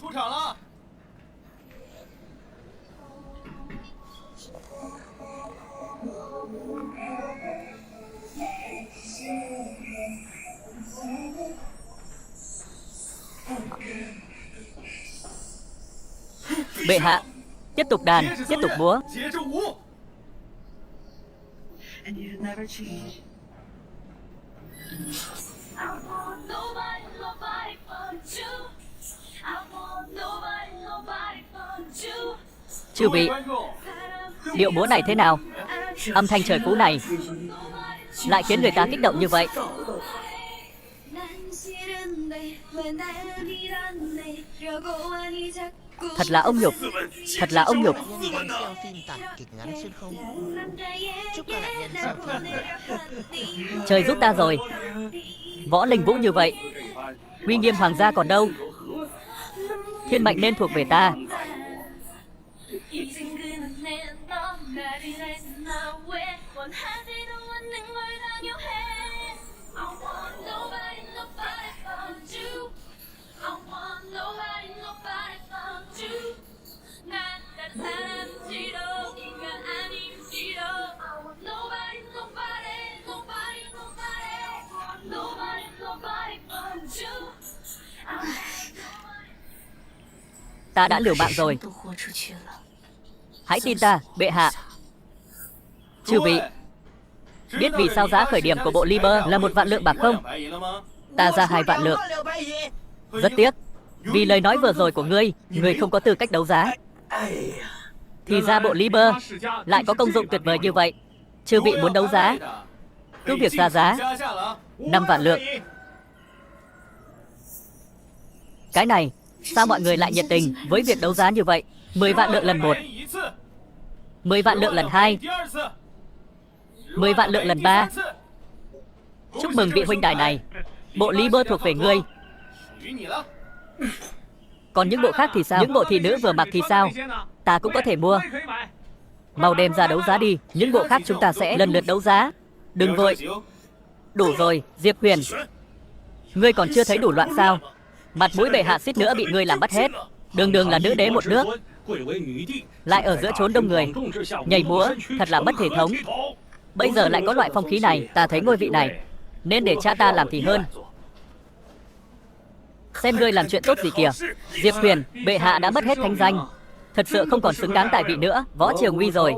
Bệ hạ, tiếp tục đàn, tiếp tục múa. Chư vị, điệu múa này thế nào? Âm thanh trời phú này lại khiến người ta kích động như vậy. Thật là ông nhục. Thật là ông nhục. Nhân đang xem phim tại kịch ngắn xuyên không. Chúc các nạn nhân xem phim. Trời giúp ta rồi. Võ linh vũ như vậy, uy nghiêm hoàng gia còn đâu? Thiên mệnh nên thuộc về ta. Ta đã liều mạng rồi. Hãy tin ta, bệ hạ. Chư vị, biết vì sao giá khởi điểm của bộ Liber là 1.000 lượng bạc không? Ta ra 2.000 lượng. Rất tiếc, vì lời nói vừa rồi của ngươi, ngươi không có tư cách đấu giá. Thì ra bộ Liber lại có công dụng tuyệt vời như vậy. Chư vị muốn đấu giá, cứ việc ra giá 5.000 lượng. Cái này, sao mọi người lại nhiệt tình với việc đấu giá như vậy? 10.000 lượng lần 1, 10.000 lượng lần 2, 10.000 lượng lần 3. Chúc mừng vị huynh đài này, bộ Liber thuộc về ngươi. Còn những bộ khác thì sao? Những bộ thị nữ vừa mặc thì sao? Ta cũng có thể mua. Mau đem ra đấu giá đi. Những bộ khác chúng ta sẽ lần lượt đấu giá. Đừng vội. Đủ rồi, Diệp Huyền. Ngươi còn chưa thấy đủ loạn sao? Mặt mũi bệ hạ suýt nữa bị ngươi làm mất hết. Đường đường là nữ đế một nước, lại ở giữa chốn đông người nhảy múa, thật là mất thể thống. Bây giờ lại có loại phong khí này, ta thấy ngôi vị này nên để cha ta làm thì hơn. Xem ngươi làm chuyện tốt gì kìa. Diệp Huyền, bệ hạ đã mất hết thanh danh, thật sự không còn xứng đáng tại vị nữa. Võ Triều nguy rồi.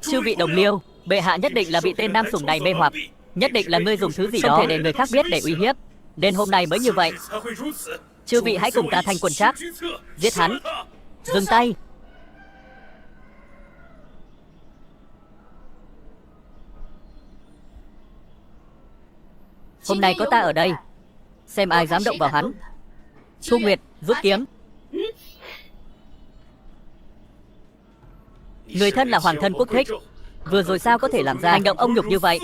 Chư vị đồng liêu, bệ hạ nhất định là bị tên nam sủng này mê hoặc, nhất định là ngươi dùng thứ gì đó không thể để người khác biết để uy hiếp, nên hôm nay mới như vậy. Chư vị hãy cùng ta thanh quân trác, giết hắn. Dừng tay. Hôm nay có ta ở đây, xem ai dám động vào hắn. Thu Nguyệt, rút kiếm. Người thân là hoàng thân quốc thích, vừa rồi sao có thể làm ra hành động ông nhục như vậy?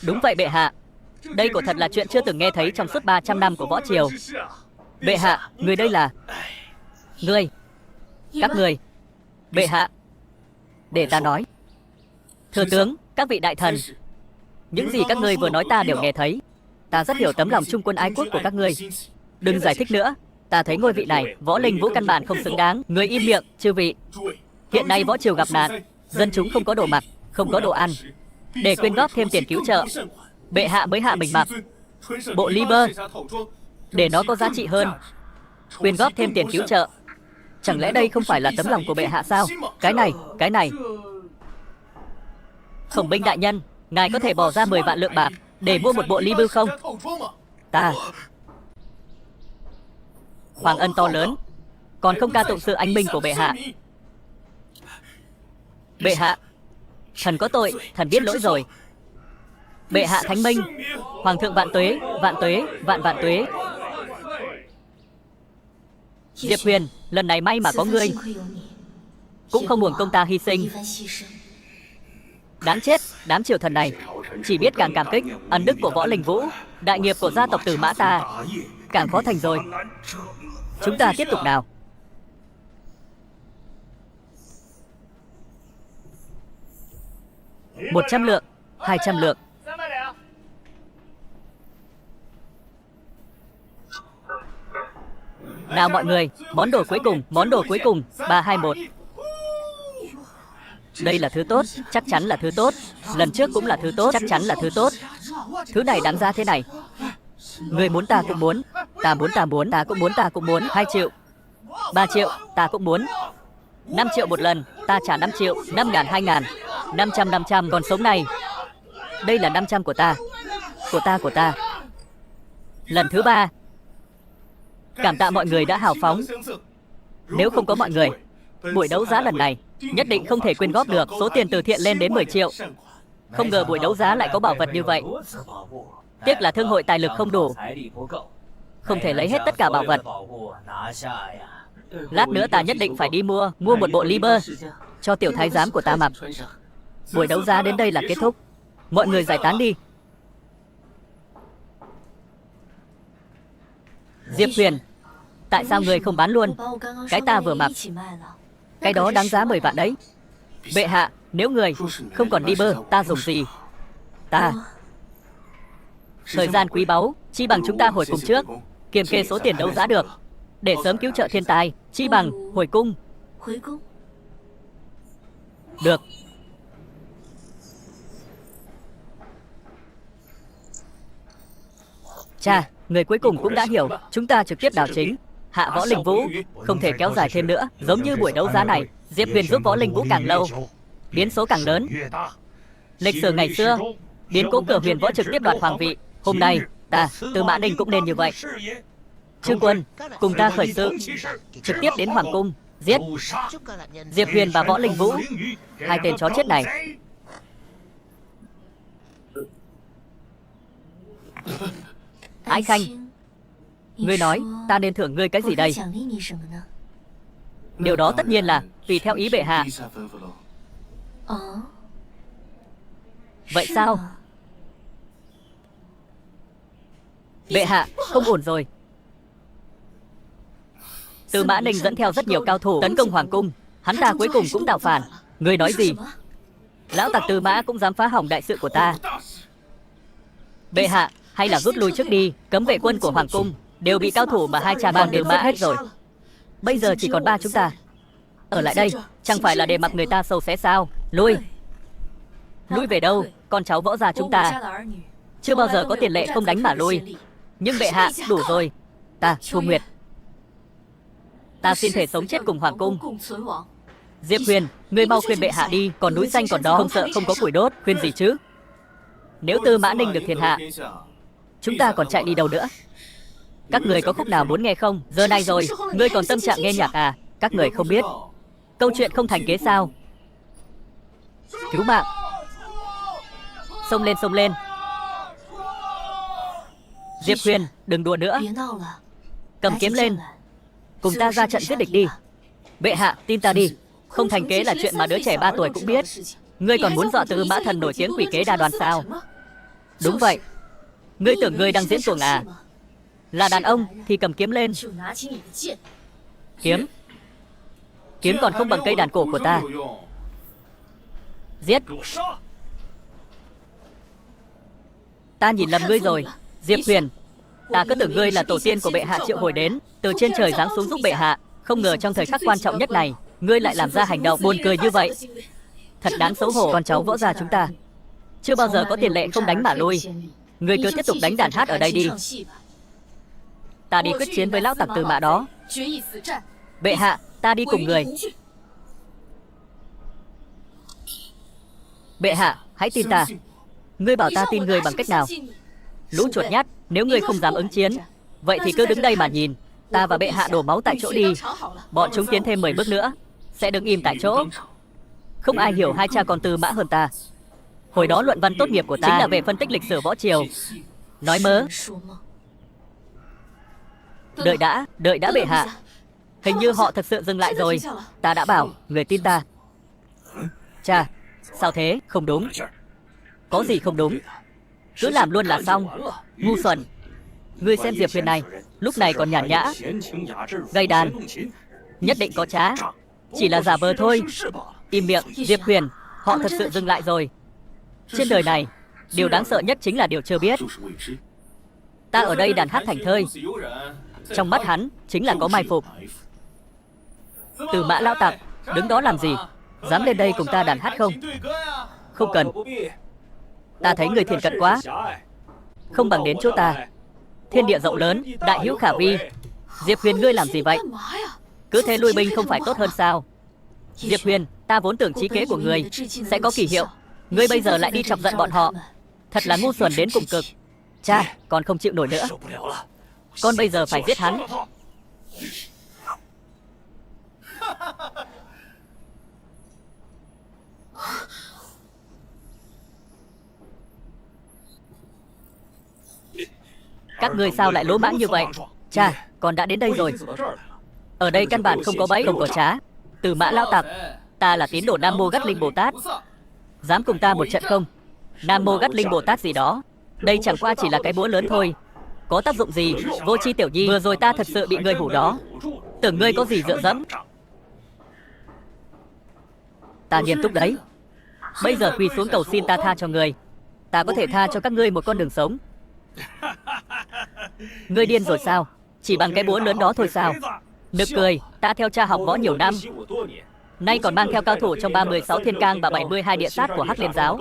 Đúng vậy bệ hạ, đây quả thật là chuyện chưa từng nghe thấy trong suốt 300 năm của Võ Triều. Bệ hạ, người đây là... Ngươi, các người. Bệ hạ, để ta nói. Thừa tướng, các vị đại thần, những gì các ngươi vừa nói ta đều nghe thấy. Ta rất hiểu tấm lòng trung quân ái quốc của các ngươi. Đừng giải thích nữa. Ta thấy ngôi vị này, Võ Linh Vũ căn bản không xứng đáng. Người im miệng, chư vị. Hiện nay Võ Triều gặp nạn, dân chúng không có đồ mặc, không có đồ ăn, để quyên góp thêm tiền cứu trợ, bệ hạ mới hạ mình mặc bộ liber, để nó có giá trị hơn. Quyên góp thêm tiền cứu trợ, chẳng lẽ đây không phải là tấm lòng của bệ hạ sao? Cái này. Khổng binh đại nhân, ngài có thể bỏ ra 10 vạn lượng bạc để mua một bộ liber không? Ta hoàng ân to lớn, còn không ca tụng sự anh minh của bệ hạ. Bệ hạ, thần có tội, thần biết lỗi rồi. Bệ hạ thánh minh, hoàng thượng vạn tuế, vạn tuế, vạn tuế. Diệp Huyền, lần này may mà có ngươi, cũng không uổng công ta hy sinh. Đáng chết, đám triều thần này chỉ biết càng cảm kích ân đức của Võ Linh Vũ, đại nghiệp của gia tộc Từ Mã ta càng khó thành rồi. Chúng ta tiếp tục nào. Một 100 lượng, 200 lượng. Nào mọi người, món đồ cuối cùng, 3, 2, 1. Đây là thứ tốt, chắc chắn là thứ tốt. Lần trước cũng là thứ tốt, chắc chắn là thứ tốt. Thứ này đáng giá thế này. Người muốn ta cũng muốn, ta muốn, ta cũng muốn. 2 triệu, 3 triệu, ta cũng muốn. 5 triệu một lần, ta trả 5 triệu, 5.000, 2.000, 500. Còn sống này, đây là 500 của ta. Của ta. Lần thứ 3. Cảm tạ mọi người đã hào phóng. Nếu không có mọi người, buổi đấu giá lần này nhất định không thể quyên góp được số tiền từ thiện lên đến 10 triệu. Không ngờ buổi đấu giá lại có bảo vật như vậy. Tiếc là thương hội tài lực không đủ, không thể lấy hết tất cả bảo vật. Lát nữa ta nhất định phải đi mua một bộ liber cho tiểu thái giám của ta mặc. Buổi đấu giá đến đây là kết thúc. Mọi người giải tán đi. Diệp Huyền, tại sao người không bán luôn cái ta vừa mặc? Cái đó đáng giá 10 vạn đấy. Bệ hạ, nếu người không còn liber, ta dùng gì? Thời gian quý báu, chi bằng chúng ta hồi cung trước, kiềm kê số tiền đấu giá được, để sớm cứu trợ thiên tai. Chi bằng hồi cung. Được. Cha, người cuối cùng cũng đã hiểu. Chúng ta trực tiếp đảo chính, hạ Võ Linh Vũ, không thể kéo dài thêm nữa. Giống như buổi đấu giá này, Diệp Huyền giúp Võ Linh Vũ càng lâu, biến số càng lớn. Lịch sử ngày xưa, biến cố Cờ Huyền Võ trực tiếp đoạt hoàng vị. Hôm nay, ta, Từ Mã Ninh cũng nên như vậy. Chư quân, cùng ta khởi sự, trực tiếp đến hoàng cung, giết Diệp Huyền và Võ Linh Vũ, hai tên chó chết này. Ái Khanh, ngươi nói ta nên thưởng ngươi cái gì đây? Điều đó tất nhiên là tùy theo ý bệ hạ. Vậy sao? Bệ hạ, không ổn rồi. Từ Mã Ninh dẫn theo rất nhiều cao thủ tấn công hoàng cung, hắn ta cuối cùng cũng tạo phản. Ngươi nói gì? Lão tặc Từ Mã cũng dám phá hỏng đại sự của ta. Bệ hạ, hay là rút lui trước đi. Cấm vệ quân của hoàng cung đều bị cao thủ mà hai cha con đều mã hết rồi. Bây giờ chỉ còn ba chúng ta. Ở lại đây chẳng phải là để mặc người ta sâu xé sao? Lui. Lui về đâu? Con cháu võ gia chúng ta chưa bao giờ có tiền lệ không đánh mà lui. Nhưng bệ hạ, đủ rồi. Ta, Thu Nguyệt, ta xin thể sống chết cùng hoàng cung. Diệp Huyền, ngươi mau khuyên bệ hạ đi. Còn núi xanh còn đó, không sợ không có củi đốt. Khuyên gì chứ? Nếu Tư Mã Ninh được thiên hạ, chúng ta còn chạy đi đâu nữa? Các người có khúc nào muốn nghe không? Giờ này rồi, ngươi còn tâm trạng nghe nhạc à? Các người không biết câu chuyện không thành kế sao? Cứu mạng! Xông lên, xông lên! Diệp Huyền, đừng đùa nữa. Cầm kiếm lên, cùng ta ra trận giết địch đi. Bệ hạ, tin ta đi. Không thành kế là chuyện mà đứa trẻ 3 tuổi cũng biết. Ngươi còn muốn dọa Tư Mã Thần nổi tiếng quỷ kế đa đoan sao? Đúng vậy. Ngươi tưởng ngươi đang diễn tuồng à? Là đàn ông thì cầm kiếm lên. Kiếm? Kiếm còn không bằng cây đàn cổ của ta. Giết! Ta nhìn lầm ngươi rồi. Diệp Huyền, ta cứ tưởng ngươi là tổ tiên của bệ hạ triệu hồi đến từ trên trời giáng xuống giúp bệ hạ. Không ngờ trong thời khắc quan trọng nhất này, ngươi lại làm ra hành động buồn cười như vậy. Thật đáng xấu hổ. Con cháu võ gia chúng ta chưa bao giờ có tiền lệ không đánh mà lui. Ngươi cứ tiếp tục đánh đàn hát ở đây đi. Ta đi quyết chiến với lão tặc Tư Mã đó. Bệ hạ, ta đi cùng người. Bệ hạ, hãy tin ta. Ngươi bảo ta tin ngươi bằng cách nào? Lũ chuột nhát, nếu ngươi không dám ứng chiến, vậy thì cứ đứng đây mà nhìn. Ta và bệ hạ đổ máu tại chỗ đi. Bọn chúng tiến thêm 10 bước nữa sẽ đứng im tại chỗ. Không ai hiểu hai cha con Tư Mã hơn ta. Hồi đó luận văn tốt nghiệp của ta chính là về phân tích lịch sử võ triều. Nói mớ. Đợi đã bệ hạ. Hình như họ thật sự dừng lại rồi. Ta đã bảo, người tin ta. Cha, sao thế? Không đúng. Có gì không đúng? Cứ làm luôn là xong. Ngu xuẩn. Ngươi xem Diệp Huyền này, lúc này còn nhàn nhã gây đàn. Nhất định có trá. Chỉ là giả vờ thôi. Im miệng, Diệp Huyền. Họ thật sự dừng lại rồi. Trên đời này, điều đáng sợ nhất chính là điều chưa biết. Ta ở đây đàn hát thành thơi. Trong mắt hắn chính là có mai phục. Tư Mã lão tặc, đứng đó làm gì? Dám lên đây cùng ta đàn hát không? Không cần. Ta thấy người thiền cận quá. Không bằng đến chỗ ta. Thiên địa rộng lớn, đại hữu khả vi. Diệp Huyền, ngươi làm gì vậy? Cứ thế lui binh không phải tốt hơn sao? Diệp Huyền, ta vốn tưởng trí kế của ngươi sẽ có kỳ hiệu. Ngươi bây giờ lại đi chọc giận bọn họ. Thật là ngu xuẩn đến cùng cực. Cha, con không chịu nổi nữa. Con bây giờ phải giết hắn. Các ngươi sao lại lỗ mãng như vậy? Cha, con đã đến đây rồi. Ở đây căn bản không có bẫy, không có trá. Tư Mã lão tặc, ta là tín đồ Nam Mô Gắt Linh Bồ Tát. Dám cùng ta một trận không? Nam Mô Gắt Linh Bồ Tát gì đó. Đây chẳng qua chỉ là cái búa lớn thôi. Có tác dụng gì? Vô tri tiểu nhi, vừa rồi ta thật sự bị ngươi hủ đó. Tưởng ngươi có gì dựa dẫm. Ta nghiêm túc đấy. Bây giờ quỳ xuống cầu xin ta tha cho ngươi. Ta có thể tha cho các ngươi một con đường sống. Ngươi điên rồi sao? Chỉ bằng cái búa lớn đó thôi sao? Nực cười, ta theo cha học võ nhiều năm, nay còn mang theo cao thủ trong 36 thiên cang và 72 địa sát của Hắc Liên giáo.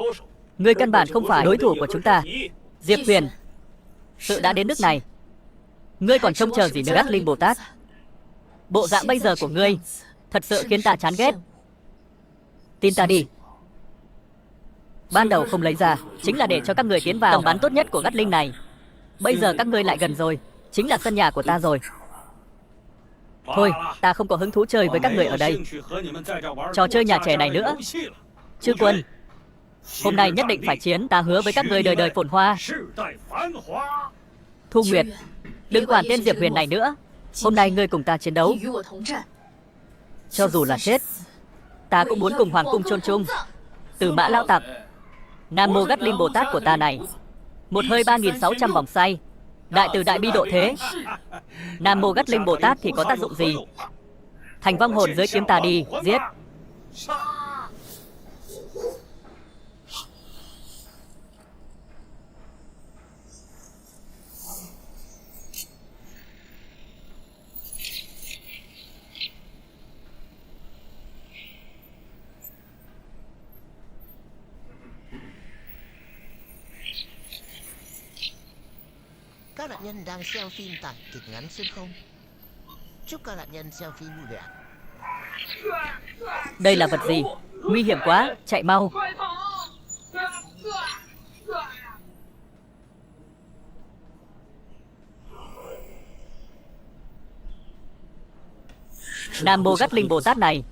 Ngươi căn bản không phải đối thủ của chúng ta. Diệp Huyền, sự đã đến nước này, ngươi còn trông chờ gì nữa? Gắt Linh Bồ Tát, bộ dạng bây giờ của ngươi thật sự khiến ta chán ghét. Tin ta đi. Ban đầu không lấy ra chính là để cho các người tiến vào tầm bắn tốt nhất của Gắt Linh này. Bây giờ các ngươi lại gần rồi, chính là sân nhà của ta rồi. Thôi, ta không có hứng thú chơi với các người ở đây. Trò chơi nhà trẻ này nữa. Chư quân, hôm nay nhất định phải chiến. Ta hứa với các người đời đời phồn hoa. Thu Nguyệt, đừng quản tên Diệp Huyền này nữa. Hôm nay ngươi cùng ta chiến đấu. Cho dù là chết, ta cũng muốn cùng hoàng cung chôn chung. Tư Mã lão tặc, Nam Mô Gắt Linh Bồ Tát của ta này, một hơi 3600 vòng xoay, đại từ đại bi độ thế. Nam Mô Gắt Linh Bồ Tát thì có tác dụng gì? Thành vong hồn dưới kiếm ta đi, giết. Các nạn nhân đang xem phim tại kịch ngắn xuyên không. Chúc các nạn nhân xem phim vui vẻ. Đây là vật gì? Nguy hiểm quá, chạy mau. Nam Mô Gắt Linh Bồ Tát này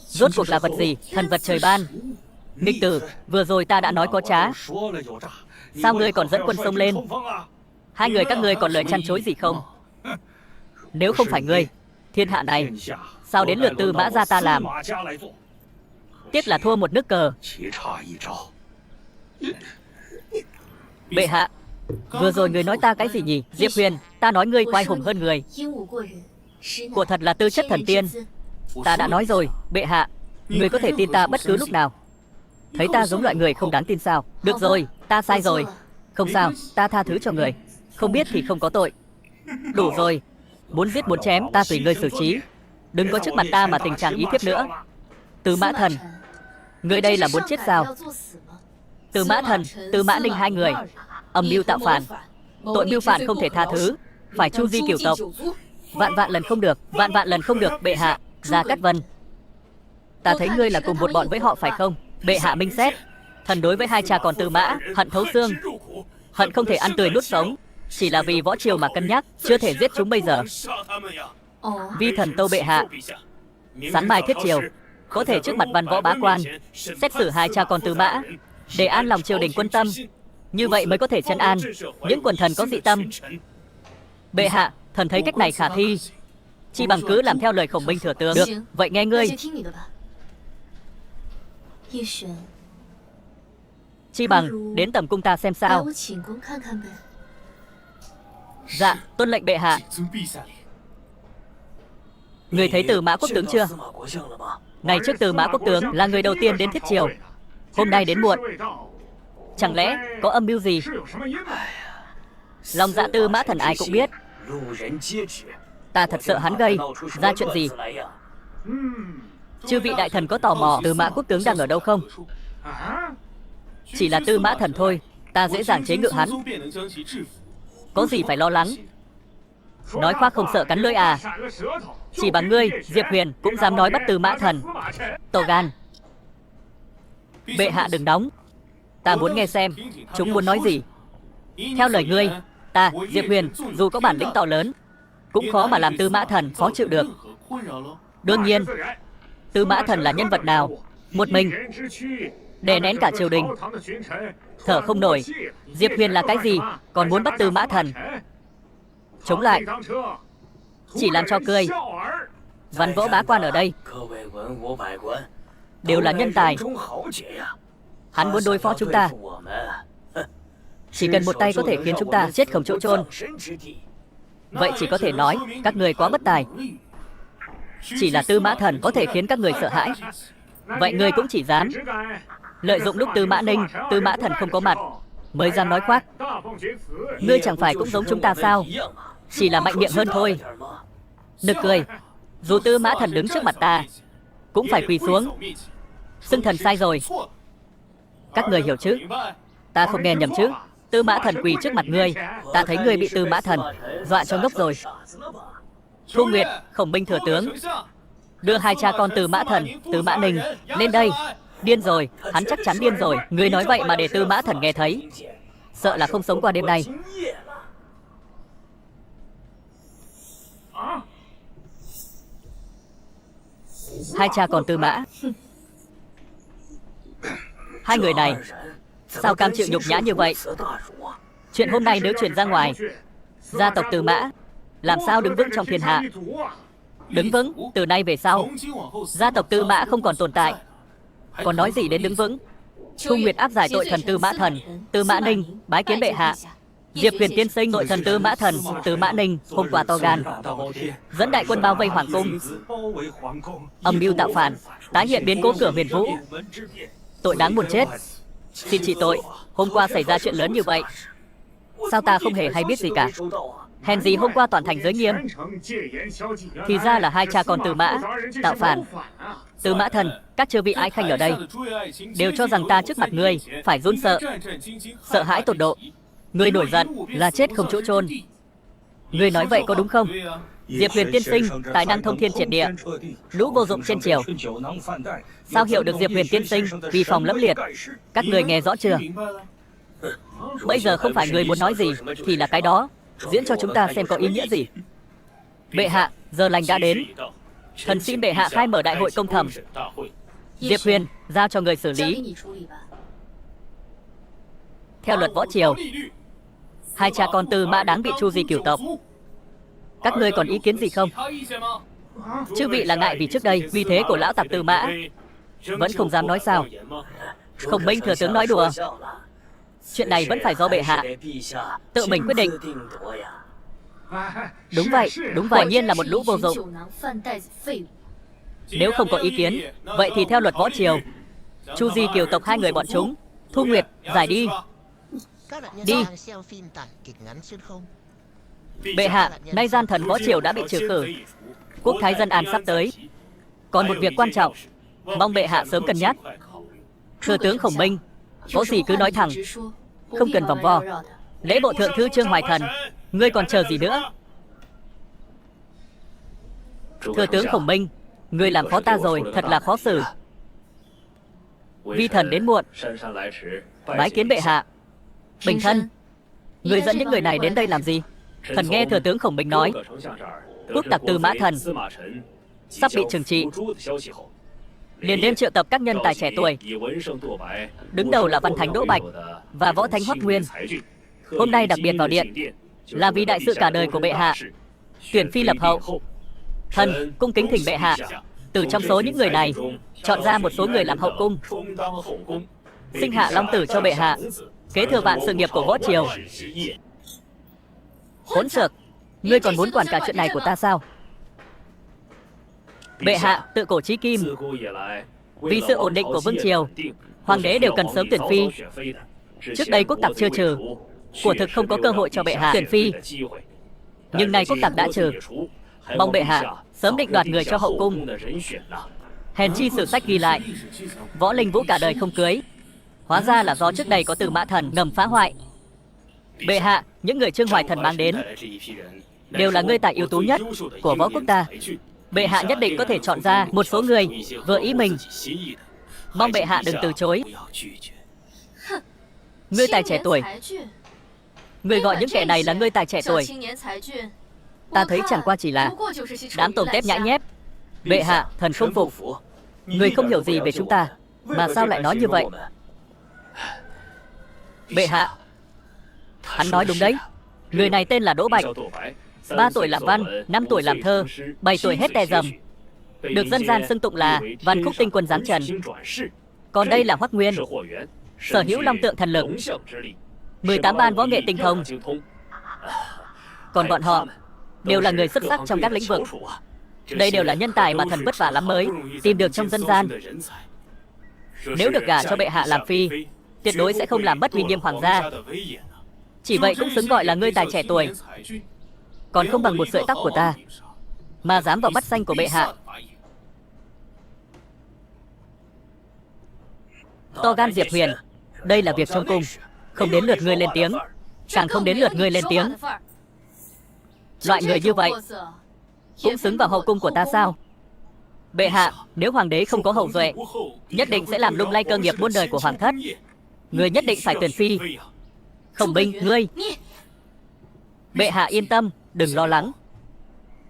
rốt cuộc là vật gì? Thần vật trời ban. Nghịch tử, vừa rồi ta đã nói có trá. Sao ngươi còn dẫn quân sông lên? Hai người các ngươi còn lời chăn chối gì không? Nếu không phải ngươi, thiên hạ này sao đến lượt Tư Mã gia ta làm? Tiếc là thua một nước cờ. Bệ hạ, vừa rồi người nói ta cái gì nhỉ? Diệp Huyền, ta nói ngươi oai hùng hơn người. Của thật là tư chất thần tiên. Ta đã nói rồi, bệ hạ, người có thể tin ta bất cứ lúc nào. Thấy ta giống loại người không đáng tin sao? Được rồi, ta sai rồi. Không sao, ta tha thứ cho người. Không biết thì không có tội. Đủ rồi. Muốn giết muốn chém, ta tùy ngươi xử trí. Đừng có trước mặt ta mà tình trạng ý thiếp nữa. Tư Mã Thần, ngươi đây là muốn chết sao? Tư Mã Thần, Tư Mã Ninh hai người âm mưu tạo phản. Tội mưu phản không thể tha thứ, phải chu di cửu tộc. Vạn vạn lần không được, vạn vạn lần không được, bệ hạ. Gia Cát Vân, ta thấy ngươi là cùng một bọn với họ phải không? Bệ hạ minh xét. Thần đối với hai cha con Tư Mã hận thấu xương, hận không thể ăn tươi nuốt sống. Chỉ là vì võ triều mà cân nhắc, chưa thể giết chúng bây giờ. Vi thần tâu bệ hạ, sáng mai thiết triều có thể trước mặt văn võ bá quan xét xử hai cha con Tư Mã, để an lòng triều đình quân tâm. Như vậy mới có thể trấn an những quần thần có dị tâm. Bệ hạ, thần thấy cách này khả thi, chi bằng cứ làm theo lời Khổng Minh thừa tướng. Được, vậy nghe ngươi. Chi bằng đến tầm cung ta xem sao. Dạ, tuân lệnh bệ hạ. Người thấy Tư Mã quốc tướng chưa? Ngày trước Tư Mã quốc tướng là người đầu tiên đến thiết triều, hôm nay đến muộn. Chẳng lẽ có âm mưu gì? Lòng dạ Tư Mã Thần ai cũng biết. Ta thật sợ hắn gây ra chuyện gì. Chư vị đại thần có tò mò Tư Mã quốc tướng đang ở đâu không? Chỉ là Tư Mã Thần thôi, ta dễ dàng chế ngự hắn. Có gì phải lo lắng? Nói khoác không sợ cắn lưỡi à? Chỉ bằng ngươi, Diệp Huyền cũng dám nói bắt Tư Mã Thần. To gan. Bệ hạ đừng nóng, ta muốn nghe xem chúng muốn nói gì. Theo lời ngươi, ta, Diệp Huyền, dù có bản lĩnh to lớn, cũng khó mà làm Tư Mã Thần khó chịu được. Đương nhiên, Tư Mã Thần là nhân vật nào? Một mình đè nén cả triều đình, thở không nổi. Diệp Huyền là cái gì, còn muốn bắt Tư Mã Thần? Chống lại chỉ làm cho cười. Văn võ bá quan ở đây đều là nhân tài. Hắn muốn đối phó chúng ta, chỉ cần một tay có thể khiến chúng ta chết không chỗ chôn. Vậy chỉ có thể nói các người quá bất tài. Chỉ là Tư Mã Thần có thể khiến các người sợ hãi. Vậy người cũng chỉ dám lợi dụng lúc Tư Mã Ninh, Tư Mã Thần không có mặt mới dám nói khoác. Ngươi chẳng phải cũng giống chúng ta sao? Chỉ là mạnh miệng hơn thôi. Nực cười. Dù Tư Mã Thần đứng trước mặt ta cũng phải quỳ xuống xưng thần sai rồi. Các người hiểu chứ? Ta không nghe nhầm chứ? Tư Mã Thần quỳ trước mặt ngươi, ta thấy ngươi bị Tư Mã Thần dọa cho ngốc rồi. Thu Nguyệt, Khổng Minh thừa tướng, đưa hai cha con Tư Mã Thần, Tư Mã Ninh lên đây. Điên rồi, hắn chắc chắn điên rồi. Ngươi nói vậy mà để Tư Mã Thần nghe thấy, sợ là không sống qua đêm nay. Hai cha con Tư Mã, hai người này sao cam chịu nhục nhã như vậy? Chuyện hôm nay nếu truyền ra ngoài, gia tộc Tư Mã làm sao đứng vững trong thiên hạ? Đứng vững, từ nay về sau gia tộc Tư Mã không còn tồn tại. Còn nói gì đến đứng vững? Thu Nguyệt áp giải tội thần Tư Mã Thần, Tư Mã Ninh bái kiến bệ hạ. Diệp Huyền tiên sinh nội thần Tư Mã Thần, Tư Mã Ninh hôm qua to gan dẫn đại quân bao vây hoàng cung, âm mưu tạo phản, tái hiện biến cố cửa Huyền Vũ. Tội đáng buồn chết. Xin trị tội. Hôm qua xảy ra chuyện lớn như vậy, sao ta không hề hay biết gì cả? Hèn gì hôm qua toàn thành giới nghiêm. Thì ra là hai cha con Tư Mã tạo phản. Tư Mã Thần, các chư vị ái khanh ở đây đều cho rằng ta trước mặt ngươi phải run sợ, sợ hãi tột độ. Ngươi nổi giận là chết không chỗ chôn. Ngươi nói vậy có đúng không? Diệp Huyền tiên sinh, tài năng thông thiên triệt địa, lũ vô dụng trên triều. Sao hiểu được Diệp Huyền tiên sinh vì phòng lẫm liệt? Các người nghe rõ chưa? Bây giờ không phải người muốn nói gì thì là cái đó. Diễn cho chúng ta xem có ý nghĩa gì. Bệ hạ, giờ lành đã đến. Thần xin bệ hạ khai mở đại hội công thẩm. Diệp Huyền, giao cho người xử lý. Theo luật võ triều, hai cha con Tư Mã đáng bị Chu Di cửu tộc. Các ngươi còn ý kiến gì không? Chư vị là ngại vì trước đây uy thế của lão tặc Tư Mã, vẫn không dám nói sao? Khổng Minh thừa tướng nói đùa. Chuyện này vẫn phải do bệ hạ tự mình quyết định. Đúng vậy, quả nhiên là một lũ vô dụng. Nếu không có ý kiến, vậy thì theo luật võ triều, Chu Di kiều tộc hai người bọn chúng, Thu Nguyệt, giải đi. Đi. Bệ hạ, nay gian thần võ triều đã bị trừ khử, quốc thái dân an sắp tới. Còn một việc quan trọng, mong bệ hạ sớm cân nhắc. Thừa tướng Khổng Minh, có gì cứ nói thẳng, không cần vòng vo. Lễ bộ thượng thư Trương Hoài Thần, ngươi còn chờ gì nữa? Thừa tướng Khổng Minh, ngươi làm khó ta rồi, thật là khó xử. Vi thần đến muộn, bái kiến bệ hạ. Bình thân, ngươi dẫn những người này đến đây làm gì? Thần nghe thừa tướng Khổng Minh nói, quốc tặc Tư Mã Thần sắp bị trừng trị, liền đêm triệu tập các nhân tài trẻ tuổi, đứng đầu là Văn Thành Đỗ Bạch và Võ Thánh Hoắc Nguyên. Hôm nay đặc biệt vào điện là vì đại sự cả đời của bệ hạ, tuyển phi lập hậu. Thần cung kính thỉnh bệ hạ từ trong số những người này chọn ra một số người làm hậu cung, sinh hạ long tử cho bệ hạ, kế thừa vạn sự nghiệp của võ triều. Hỗn xược, ngươi còn muốn quản cả chuyện này của ta sao? Bệ hạ tự cổ chí kim, vì sự ổn định của vương triều, hoàng đế đều cần sớm tuyển phi. Trước đây quốc tặc chưa trừ, của thực không có cơ hội cho bệ hạ tuyển phi. Nhưng nay quốc tặc đã trừ, mong bệ hạ sớm định đoạt người cho hậu cung. Hèn chi sử sách ghi lại, Võ Linh Vũ cả đời không cưới, hóa ra là do trước đây có Tư Mã Thần ngầm phá hoại. Bệ hạ, những người Trương Hoài Thần mang đến đều là người tài ưu tú nhất của võ quốc ta. Bệ hạ nhất định có thể chọn ra một số người vừa ý mình, mong bệ hạ đừng từ chối. Ngươi tài trẻ tuổi, ngươi gọi những kẻ này là ngươi tài trẻ tuổi, ta thấy chẳng qua chỉ là đám tôm tép nhãi nhép. Bệ hạ, thần không phục. Ngươi không hiểu gì về chúng ta, mà sao lại nói như vậy? Bệ hạ, hắn nói đúng đấy. Người này tên là Đỗ Bạch, 3 tuổi làm văn, 5 tuổi làm thơ, 7 tuổi hết đè dầm, được dân gian xưng tụng là Văn Khúc Tinh Quân Giáng Trần. Còn đây là Hoắc Nguyên, sở hữu long tượng thần lực, 18 ban võ nghệ tinh thông. Còn bọn họ đều là người xuất sắc trong các lĩnh vực. Đây đều là nhân tài mà thần vất vả lắm mới tìm được trong dân gian. Nếu được gả cho bệ hạ làm phi, tuyệt đối sẽ không làm mất uy nghiêm hoàng gia. Chỉ vậy cũng xứng gọi là ngươi tài trẻ tuổi. Còn không bằng một sợi tóc của ta mà dám vào mắt xanh của bệ hạ. To gan Diệp Huyền, đây là việc trong cung, không đến lượt ngươi lên tiếng, càng không đến lượt ngươi lên tiếng. Loại người như vậy cũng xứng vào hậu cung của ta sao? Bệ hạ, nếu hoàng đế không có hậu duệ, nhất định sẽ làm lung lay cơ nghiệp muôn đời của hoàng thất. Ngươi nhất định phải tuyển phi. Khổng Minh, ngươi. Bệ hạ yên tâm, đừng lo lắng.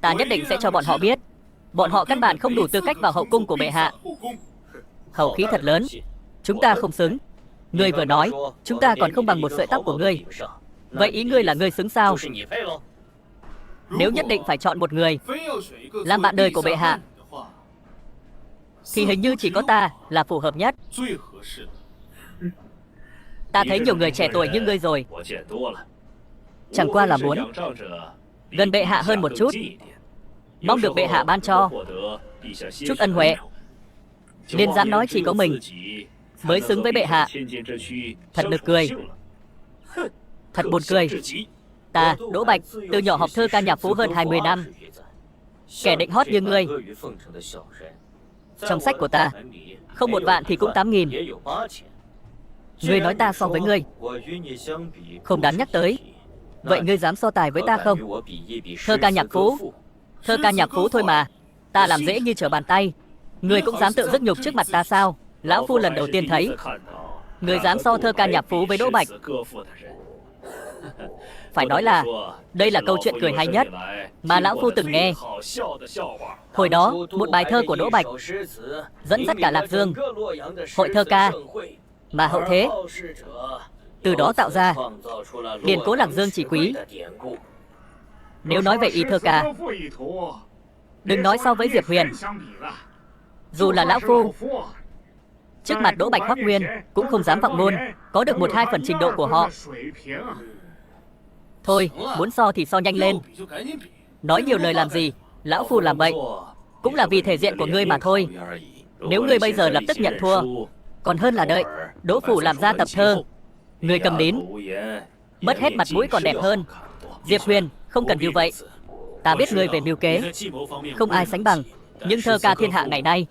Ta nhất định sẽ cho bọn họ biết, bọn họ căn bản không đủ tư cách vào hậu cung của bệ hạ. Khẩu khí thật lớn, chúng ta không xứng. Ngươi vừa nói, chúng ta còn không bằng một sợi tóc của ngươi. Vậy ý ngươi là ngươi xứng sao? Nếu nhất định phải chọn một người làm bạn đời của bệ hạ, thì hình như chỉ có ta là phù hợp nhất. Ta thấy nhiều người trẻ tuổi như ngươi rồi, chẳng qua là muốn gần bệ hạ hơn một chút, mong được bệ hạ ban cho chút ân huệ, nên dám nói chỉ có mình mới xứng với bệ hạ. Thật nực cười, thật buồn cười. Ta, Đỗ Bạch, từ nhỏ học thơ ca nhạc phú hơn 20 năm, kẻ định hót như ngươi. Trong sách của ta, không 1 vạn thì cũng 8.000. Ngươi nói ta so với ngươi không đáng nhắc tới. Vậy ngươi dám so tài với ta không? Thơ ca nhạc phú. Thơ ca nhạc phú thôi mà. Ta làm dễ như trở bàn tay. Ngươi cũng dám tự dứt nhục trước mặt ta sao? Lão phu lần đầu tiên thấy ngươi dám so thơ ca nhạc phú với Đỗ Bạch. Phải nói là đây là câu chuyện cười hay nhất mà lão phu từng nghe. Hồi đó, một bài thơ của Đỗ Bạch dẫn dắt cả Lạc Dương, hội thơ ca mà hậu thế, từ đó tạo ra điển cố Lạc Dương Chỉ Quý. Nếu nói về ý thơ ca, đừng nói so với Diệp Huyền. Dù là lão phu, trước mặt Đỗ Bạch, Hoắc Nguyên cũng không dám vọng ngôn có được 1-2 phần trình độ của họ. Thôi, muốn so thì so nhanh lên. Nói nhiều lời làm gì? Lão phu làm vậy cũng là vì thể diện của ngươi mà thôi. Nếu ngươi bây giờ lập tức nhận thua, còn hơn là đợi Đỗ phủ làm ra tập thơ, ngươi cầm nín, mất hết mặt mũi còn đẹp hơn. Diệp Huyền, không cần như vậy. Ta biết ngươi về mưu kế, không ai sánh bằng. Nhưng thơ ca thiên hạ ngày nay,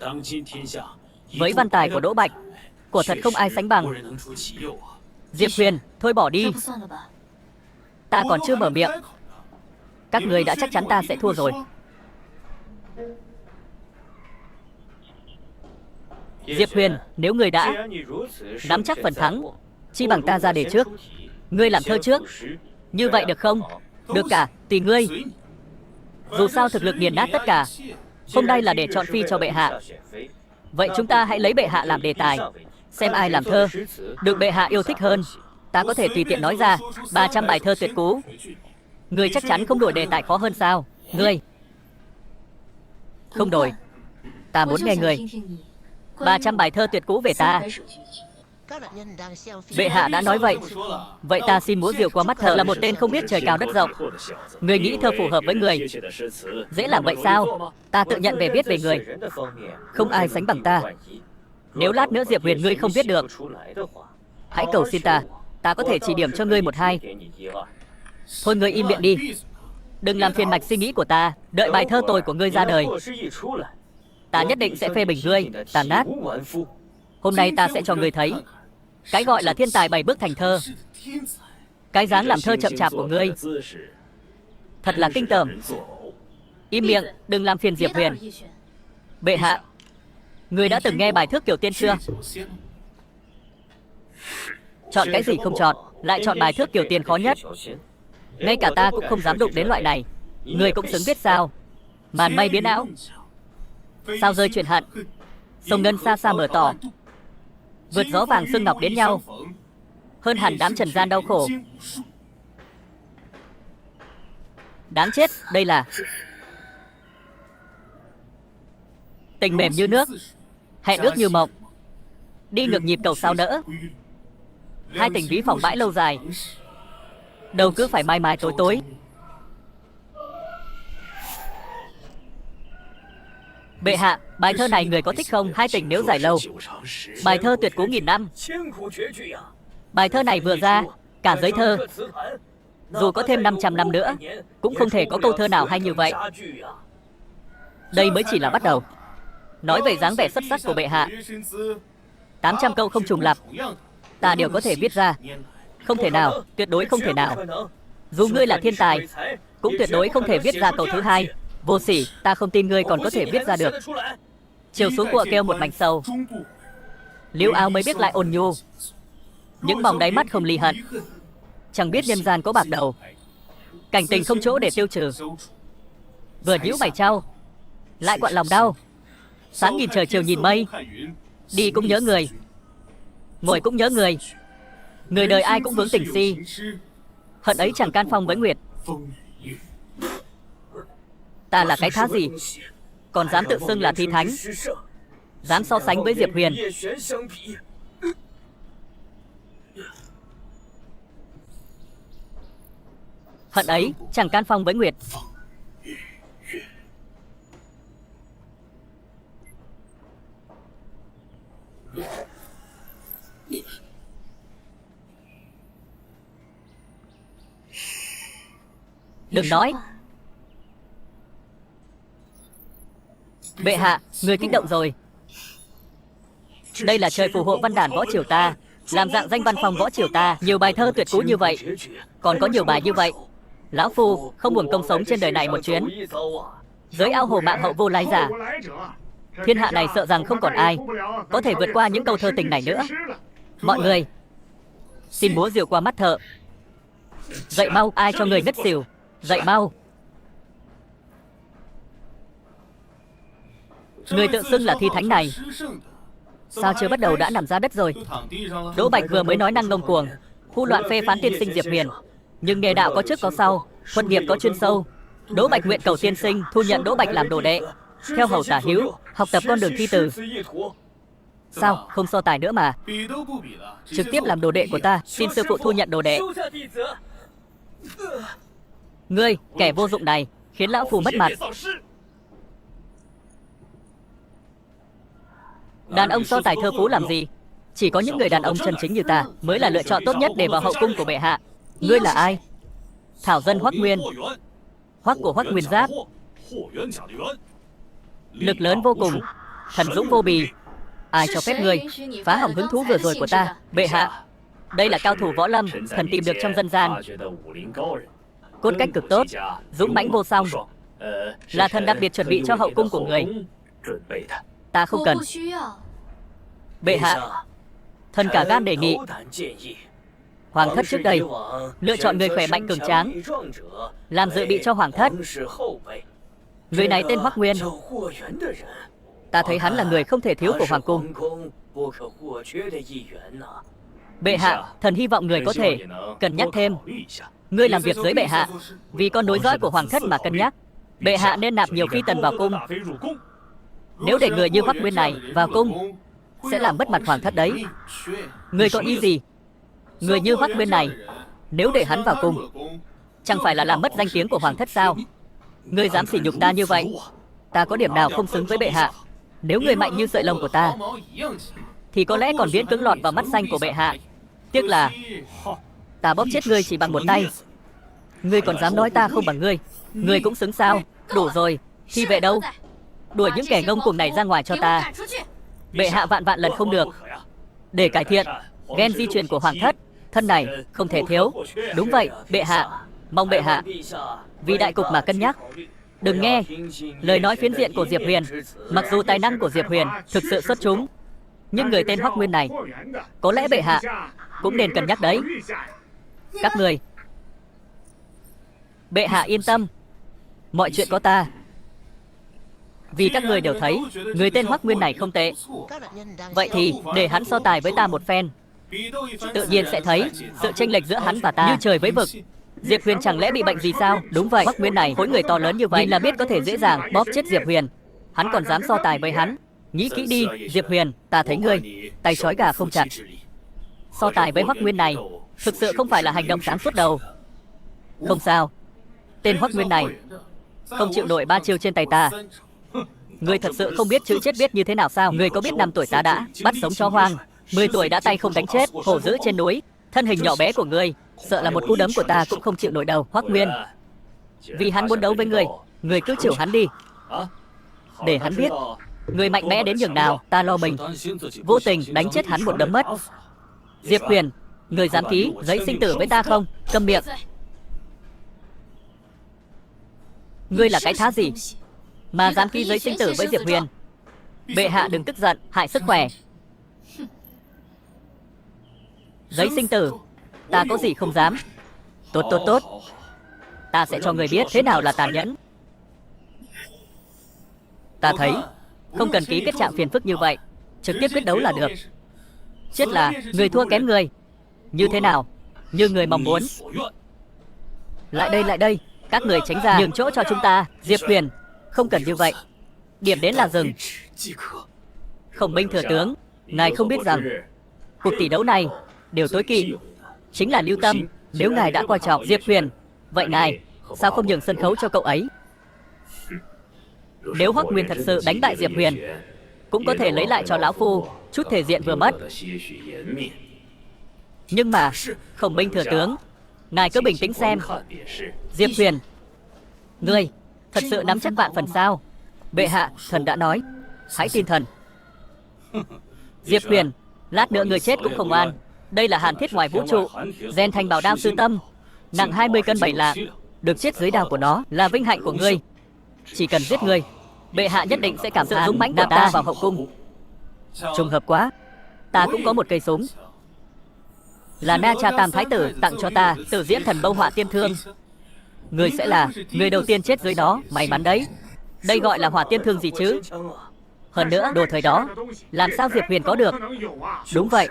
với văn tài của Đỗ Bạch, của thật không ai sánh bằng. Diệp Huyền, thôi bỏ đi. Ta còn chưa mở miệng, các ngươi đã chắc chắn ta sẽ thua rồi. Diệp Huyền, nếu ngươi đã nắm chắc phần thắng, chi bằng ta ra đề trước, ngươi làm thơ trước. Như vậy được không? Được cả, tùy ngươi. Dù sao thực lực nghiền nát tất cả. Hôm nay là để chọn phi cho bệ hạ. Vậy chúng ta hãy lấy bệ hạ làm đề tài, xem ai làm thơ được bệ hạ yêu thích hơn. Ta có thể tùy tiện nói ra 300 bài thơ tuyệt cú. Ngươi chắc chắn không đổi đề tài khó hơn sao? Ngươi không đổi. Ta muốn nghe ngươi 300 bài thơ tuyệt cú về ta. Bệ hạ đã nói vậy. Vậy ta xin múa diều qua mắt thợ là một tên không biết trời cao đất rộng. Ngươi nghĩ thơ phù hợp với người dễ làm vậy sao? Ta tự nhận về viết về người, không ai sánh bằng ta. Nếu lát nữa Diệp Huyền ngươi không viết được, hãy cầu xin ta, ta có thể chỉ điểm cho ngươi 1-2. Thôi ngươi im miệng đi, đừng làm phiền mạch suy nghĩ của ta. Đợi bài thơ tồi của ngươi ra đời, ta nhất định sẽ phê bình ngươi tàn nát. Hôm nay ta sẽ cho ngươi thấy cái gọi là thiên tài 7 bước thành thơ. Cái dáng làm thơ chậm chạp của ngươi thật là kinh tởm. Im miệng, đừng làm phiền Diệp Huyền. Bệ hạ, ngươi đã từng nghe bài thước Kiều Tiên chưa? Chọn cái gì không chọn, lại chọn bài thước Kiều Tiên khó nhất. Ngay cả ta cũng không dám đụng đến loại này. Ngươi cũng xứng biết sao? Màn mây biến ảo, sao rơi chuyện hận, sông ngân xa xa mở tỏ, vượt gió vàng xương ngọc đến nhau, hơn hẳn đám trần gian đau khổ. Đáng chết, đây là tình mềm như nước, hẹn ước như mộng, đi ngược nhịp cầu sao nỡ. Hai tình ví phỏng bãi lâu dài, đâu cứ phải mai mai tối tối. Bệ hạ, bài thơ này người có thích không? Hai tình nếu dài lâu, bài thơ tuyệt cú nghìn năm. Bài thơ này vừa ra, cả giới thơ, dù có thêm 500 năm nữa, cũng không thể có câu thơ nào hay như vậy. Đây mới chỉ là bắt đầu. Nói về dáng vẻ xuất sắc của bệ hạ, 800 câu không trùng lặp, ta đều có thể viết ra. Không thể nào, tuyệt đối không thể nào. Dù ngươi là thiên tài, cũng tuyệt đối không thể viết ra câu thứ hai. Vô sỉ, ta không tin ngươi còn có thể viết ra được. Chiều xuống cua kêu một mảnh sầu, liễu áo mới biết lại ôn nhu. Những vòng đáy mắt không ly hận, chẳng biết nhân gian có bạc đầu. Cảnh tình không chỗ để tiêu trừ, vừa nhíu mày trao, lại quặn lòng đau. Sáng nhìn trời chiều nhìn mây, đi cũng nhớ người, ngồi cũng nhớ người. Người đời ai cũng vướng tình si, hận ấy chẳng can phong với nguyệt. Ta là cái thá gì, còn dám tự xưng là thi thánh, dám so sánh với Diệp Huyền. Hận ấy chẳng can phong với nguyệt. Đừng nói. Bệ hạ, người kích động rồi. Đây là trời phù hộ văn đàn võ triều ta, làm dạng danh văn phòng võ triều ta. Nhiều bài thơ tuyệt cú như vậy, còn có nhiều bài như vậy. Lão phu không buồn công sống trên đời này một chuyến. Giới ao hồ mạng hậu vô lái giả, thiên hạ này sợ rằng không còn ai có thể vượt qua những câu thơ tình này nữa. Mọi người, xin búa rượu qua mắt thợ. Dậy mau, ai cho người ngất xỉu. Dậy mau. Người tự xưng là thi thánh này, sao chưa bắt đầu đã nằm ra đất rồi? Đỗ Bạch vừa mới nói năng ngông cuồng, hu loạn phê phán tiên sinh Diệp Huyền. Nhưng nghề đạo có trước có sau, thuật nghiệp có chuyên sâu. Đỗ Bạch nguyện cầu tiên sinh thu nhận Đỗ Bạch làm đồ đệ, theo hầu tả hữu, học tập con đường thi từ. Sao không so tài nữa mà trực tiếp làm đồ đệ của ta? Xin sư phụ thu nhận đồ đệ. Ngươi, kẻ vô dụng này, khiến lão phù mất mặt. Đàn ông so tài thơ phú làm gì? Chỉ có những người đàn ông chân chính như ta mới là lựa chọn tốt nhất để vào hậu cung của bệ hạ. Ngươi là ai? Thảo dân Hoắc Nguyên, Hoắc của Hoắc Nguyên Giáp. Lực lớn vô cùng, thần dũng vô bì. Ai cho phép ngươi phá hỏng hứng thú vừa rồi của ta? Bệ hạ, đây là cao thủ võ lâm thần tìm được trong dân gian, cốt cách cực tốt, dũng mãnh vô song, là thần đặc biệt chuẩn bị cho hậu cung của người. Ta không cần. Bệ hạ, thần cả gan đề nghị. Hoàng thất trước đây lựa chọn người khỏe mạnh cường tráng làm dự bị cho hoàng thất. Người này tên Hoắc Nguyên. Ta thấy hắn là người không thể thiếu của hoàng cung. Bệ hạ, thần hy vọng người có thể cân nhắc thêm. Ngươi làm việc dưới bệ hạ, vì con nối dõi của hoàng thất mà cân nhắc. Bệ hạ nên nạp nhiều phi tần vào cung. Nếu để người như Hoắc Nguyên này vào cung, sẽ làm mất mặt hoàng thất đấy. Ngươi có ý gì? Người như Hoắc Nguyên này, nếu để hắn vào cung, chẳng phải là làm mất danh tiếng của hoàng thất sao? Ngươi dám sỉ nhục ta như vậy, ta có điểm nào không xứng với bệ hạ? Nếu người mạnh như sợi lông của ta, thì có lẽ còn viễn cứng lọt vào mắt xanh của bệ hạ. Tiếc là ta bóp chết ngươi chỉ bằng một tay. Ngươi còn dám nói ta không bằng ngươi? Ngươi cũng xứng sao? Đủ rồi, thi vệ đâu? Đuổi những kẻ ngông cuồng này ra ngoài cho ta. Bệ hạ vạn vạn lần không được. Để cải thiện gen di truyền của hoàng thất, thân này không thể thiếu. Đúng vậy, bệ hạ. Mong bệ hạ vì đại cục mà cân nhắc. Đừng nghe lời nói phiến diện của Diệp Huyền. Mặc dù tài năng của Diệp Huyền thực sự xuất chúng, nhưng người tên Hoắc Nguyên này, có lẽ bệ hạ cũng nên cân nhắc đấy. Các người, bệ hạ yên tâm, mọi chuyện có ta. Vì các người đều thấy người tên Hoắc Nguyên này không tệ, vậy thì để hắn so tài với ta một phen. Tự nhiên sẽ thấy sự chênh lệch giữa hắn và ta như trời với vực. Diệp Huyền chẳng lẽ bị bệnh gì sao? Đúng vậy, Hoắc Nguyên này khối người to lớn như vậy, nhìn là biết có thể dễ dàng bóp chết Diệp Huyền. Hắn còn dám so tài với hắn. Nghĩ kỹ đi, Diệp Huyền, ta thấy ngươi tay trói gà không chặt. So tài với Hoắc Nguyên này thực sự không phải là hành động sáng suốt đâu. Không sao, tên Hoắc Nguyên này không chịu nổi 3 chiêu trên tay ta. Ngươi thật sự không biết chữ chết biết như thế nào sao? Ngươi có biết 5 tuổi ta đã bắt sống chó hoang, 10 tuổi đã tay không đánh chết hổ dữ trên núi. Thân hình nhỏ bé của ngươi, sợ là một cú đấm của ta cũng không chịu nổi đâu. Hoắc Nguyên, vì hắn muốn đấu với ngươi, ngươi cứ chịu hắn đi. Để hắn biết ngươi mạnh mẽ đến nhường nào, ta lo mình vô tình đánh chết hắn một đấm mất. Diệp Huyền, ngươi dám ký giấy sinh tử với ta không? Câm miệng. Ngươi là cái thá gì mà dám ký giấy sinh tử với Diệp Huyền? Bệ hạ đừng tức giận, hại sức khỏe. Giấy sinh tử, ta có gì không dám. Tốt tốt tốt, ta sẽ cho người biết thế nào là tàn nhẫn. Ta thấy không cần ký kết trạng phiền phức như vậy, trực tiếp quyết đấu là được. Chết là người thua kém người. Như thế nào? Như người mong muốn. Lại đây, các người tránh ra, nhường chỗ cho chúng ta. Diệp Huyền, không cần như vậy. Điểm đến là dừng. Khổng Minh thừa tướng, ngài không biết rằng cuộc tỷ đấu này điều tối kỵ chính là Lưu Tâm. Nếu ngài đã coi trọng Diệp Huyền, vậy ngài sao không nhường sân khấu cho cậu ấy? Nếu Hoắc Nguyên thật sự đánh bại Diệp Huyền, cũng có thể lấy lại cho lão phu chút thể diện vừa mất. Nhưng mà Khổng Minh thừa tướng, ngài cứ bình tĩnh xem. Diệp Huyền, ngươi thật sự nắm chắc vạn phần sao? Bệ hạ, thần đã nói, hãy tin thần. Diệp Huyền, lát nữa ngươi chết cũng không an. Đây là hàn thiết ngoài vũ trụ, rèn thành bảo đao sư tâm, nặng 20 cân 7 lạng. Được chết dưới đao của nó là vinh hạnh của ngươi. Chỉ cần giết ngươi, bệ hạ nhất định sẽ cảm sự dũng mãnh nạp ta vào hậu cung. Trùng hợp quá, ta cũng có một cây súng, là Na Cha Tam Thái tử tặng cho ta từ diễn thần bâu họa tiên thương. Ngươi sẽ là người đầu tiên chết dưới đó, may mắn đấy. Đây gọi là hỏa tiên thương gì chứ? Hơn nữa, đồ thời đó, làm sao Diệp Huyền có được? Đúng vậy,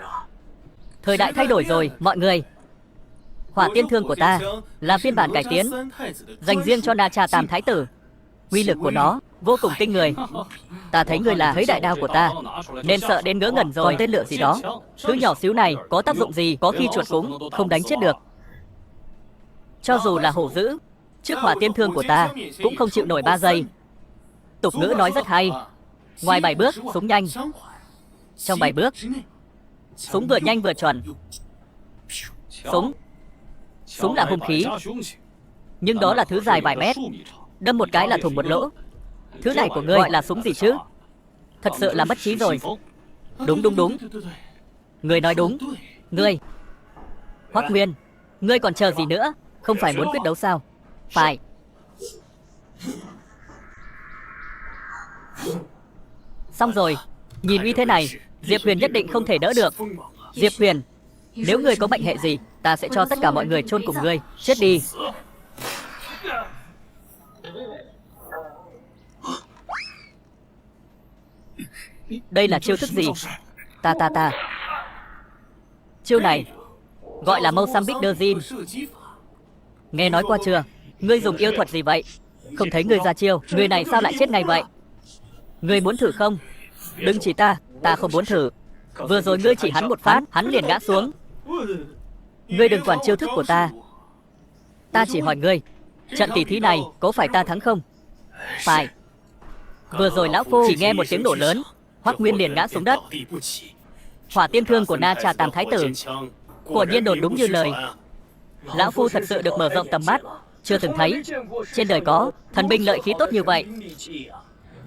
thời đại thay đổi rồi, mọi người. Hỏa tiên thương của ta là phiên bản cải tiến, dành riêng cho Na Cha Tam Thái tử. Uy lực của nó vô cùng kinh người. Ta thấy ngươi là thấy đại đao của ta, nên sợ đến ngớ ngẩn rồi. Còn tên lửa gì đó, thứ nhỏ xíu này có tác dụng gì? Có khi chuột cũng không đánh chết được. Cho dù là hổ dữ, trước hỏa tiên thương của ta cũng không chịu nổi 3 giây. Tục ngữ nói rất hay, ngoài 7 bước, súng nhanh. Trong 7 bước, súng vừa nhanh vừa chuẩn. Súng là hung khí, nhưng đó là thứ dài vài mét, đâm một cái là thủng một lỗ. Thứ này của ngươi gọi là súng gì chứ? Thật sự là mất trí rồi. Đúng. Ngươi nói đúng. Ngươi, Hoắc Nguyên, ngươi còn chờ gì nữa? Không phải muốn quyết đấu sao? Phải. Xong rồi, nhìn uy thế này, Diệp Huyền nhất định không thể đỡ được. Diệp Huyền, nếu ngươi có mệnh hệ gì, ta sẽ cho tất cả mọi người chôn cùng ngươi. Chết đi. Đây là chiêu thức gì? Ta. Chiêu này gọi là Mozambique de Jin. Nghe nói qua chưa? Ngươi dùng yêu thuật gì vậy? Không thấy ngươi ra chiêu, người này sao lại chết ngay vậy? Ngươi muốn thử không? Đừng chỉ ta không muốn thử. Vừa rồi ngươi chỉ hắn một phát, hắn liền ngã xuống. Ngươi đừng quản chiêu thức của ta. Ta chỉ hỏi ngươi, trận tỷ thí này có phải ta thắng không? Phải. Vừa rồi lão phu chỉ nghe một tiếng nổ lớn, Hoắc Nguyên liền ngã xuống đất. Hỏa tiên thương của Na Cha Tam Thái tử quả nhiên đồn đúng như lời. Lão phu thật sự được mở rộng tầm mắt, chưa từng thấy trên đời có thần binh lợi khí tốt như vậy.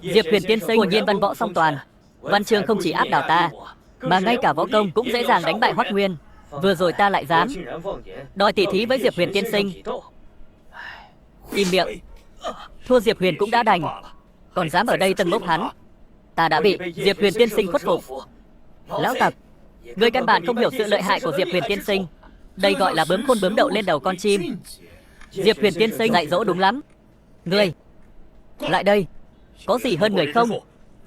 Diệp Huyền tiên sinh quả nhiên văn võ song toàn, văn chương không chỉ áp đảo ta, mà ngay cả võ công cũng dễ dàng đánh bại Hoắc Nguyên. Vừa rồi ta lại dám đòi tỷ thí với Diệp Huyền tiên sinh. Im miệng. Thua Diệp Huyền cũng đã đành, còn dám ở đây tâng bốc hắn. Ta đã bị Diệp Huyền tiên sinh khuất phục. Lão tặc, ngươi căn bản không hiểu sự lợi hại của Diệp Huyền tiên sinh. Đây gọi là bướm khôn bướm đậu lên đầu con chim. Diệp Huyền tiên sinh dạy dỗ đúng lắm. Ngươi lại đây, có gì hơn người không?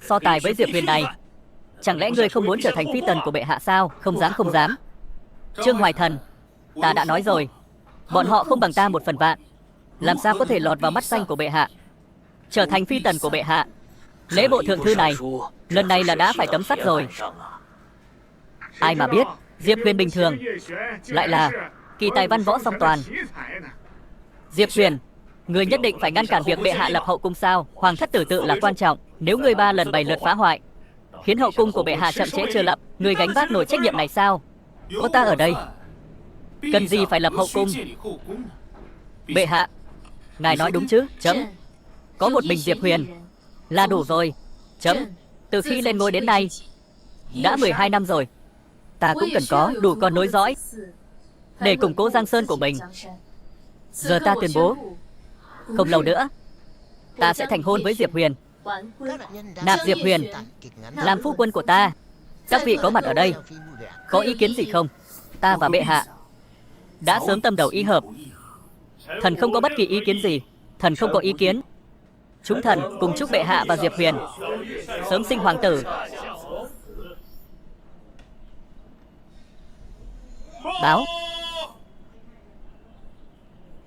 So tài với Diệp Huyền này, chẳng lẽ ngươi không muốn trở thành phi tần của bệ hạ sao? Không dám. Trương Hoài Thần, ta đã nói rồi, bọn họ không bằng ta 1/1000. Làm sao có thể lọt vào mắt xanh của bệ hạ, trở thành phi tần của bệ hạ? Lễ bộ thượng thư này, lần này là đã phải tấm sắt rồi. Ai mà biết, Diệp Huyền bình thường lại là kỳ tài văn võ song toàn. Diệp Huyền, ngươi nhất định phải ngăn cản việc bệ hạ lập hậu cung sao? Hoàng thất tử tự là quan trọng. Nếu ngươi 3 lần 7 lượt phá hoại, khiến hậu cung của bệ hạ chậm trễ chưa lập, ngươi gánh vác nổi trách nhiệm này sao? Có ta ở đây, cần gì phải lập hậu cung? Bệ hạ, ngài nói đúng chứ? Chấm. Có một mình Diệp Huyền là đủ rồi. Chấm. Từ khi lên ngôi đến nay đã 12 năm rồi, ta cũng cần có đủ con nối dõi để củng cố giang sơn của mình. Giờ ta tuyên bố, không lâu nữa ta sẽ thành hôn với Diệp Huyền, nạp Diệp Huyền làm phu quân của ta. Các vị có mặt ở đây, có ý kiến gì không? Ta và bệ hạ đã sớm tâm đầu ý hợp. Thần không có bất kỳ ý kiến gì. Thần không có ý kiến. Chúng thần cùng chúc bệ hạ và Diệp Huyền sớm sinh hoàng tử. Báo.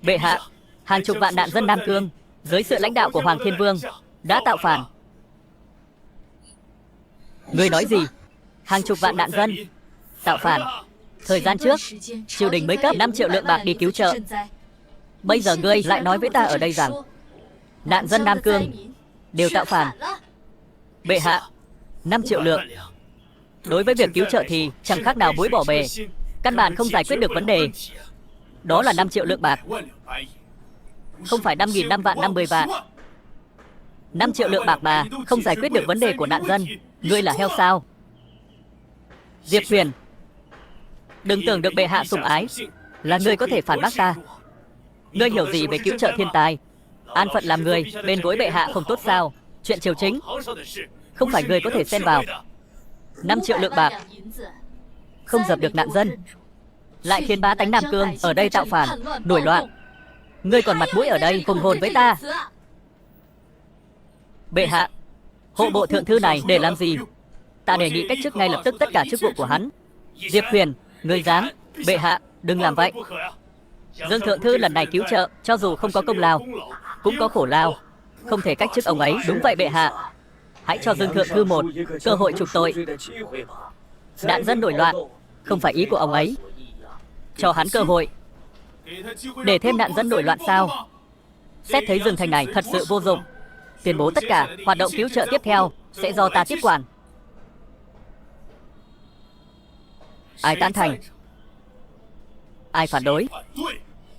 Bệ hạ, hàng chục vạn nạn dân Nam Cương dưới sự lãnh đạo của Hoàng Thiên Vương đã tạo phản. Ngươi nói gì? Hàng chục vạn nạn dân tạo phản? Thời gian trước, triều đình mới cấp 5 triệu lượng bạc đi cứu trợ. Bây giờ ngươi lại nói với ta ở đây rằng nạn dân Nam Cương đều tạo phản. Bệ hạ, 5 triệu lượng đối với việc cứu trợ thì chẳng khác nào muối bỏ bể, căn bản không giải quyết được vấn đề. Đó là 5 triệu lượng bạc, không phải 5.000 vạn 50 vạn. 5 triệu lượng bạc mà không giải quyết được vấn đề của nạn dân. Ngươi là heo sao? Diệp Huyền, Đừng tưởng được bệ hạ sủng ái là ngươi có thể phản bác ta. Ngươi hiểu gì về cứu trợ thiên tai? An phận làm người bên gối bệ hạ không tốt sao? Chuyện triều chính không phải ngươi có thể xen vào. 5 triệu lượng bạc không dập được nạn dân, lại khiến bá tánh Nam Cương ở đây tạo phản, nổi loạn. Ngươi còn mặt mũi ở đây hùng hồn với ta? Bệ hạ, hộ bộ thượng thư này để làm gì? Ta đề nghị cách chức ngay lập tức tất cả chức vụ của hắn. Diệp Huyền, ngươi dám? Bệ hạ, đừng làm vậy. Dương thượng thư lần này cứu trợ, cho dù không có công lao, cũng có khổ lao, không thể cách chức ông ấy. Đúng vậy bệ hạ. Hãy cho Dương thượng thư một cơ hội chuộc tội. Nạn dân nổi loạn, không phải ý của ông ấy. Cho hắn cơ hội để thêm nạn dân nổi loạn sao? Xét thấy rừng thành này thật sự vô dụng, tuyên bố tất cả hoạt động cứu trợ tiếp theo sẽ do ta tiếp quản. Ai tán thành? Ai phản đối?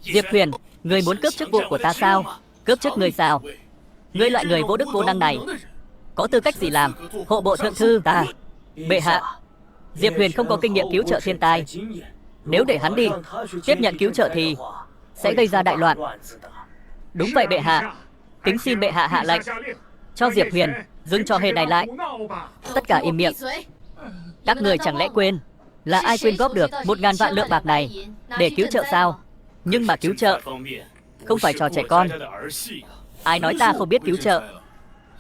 Diệp Huyền, ngươi muốn cướp chức vụ của ta sao? Cướp chức ngươi sao? Ngươi loại người vô đức vô năng này có tư cách gì làm hộ bộ thượng thư ta? Bệ hạ, Diệp Huyền không có kinh nghiệm cứu trợ thiên tai. Nếu để hắn đi tiếp nhận cứu trợ thì sẽ gây ra đại loạn. Đúng vậy bệ hạ. Kính xin bệ hạ hạ lệnh cho Diệp Huyền dừng trò hề này lại. Tất cả im miệng. Các người chẳng lẽ quên là ai quyên góp được 1.000 vạn lượng bạc này để cứu trợ sao? Nhưng mà cứu trợ không phải trò trẻ con. Ai nói ta không biết cứu trợ?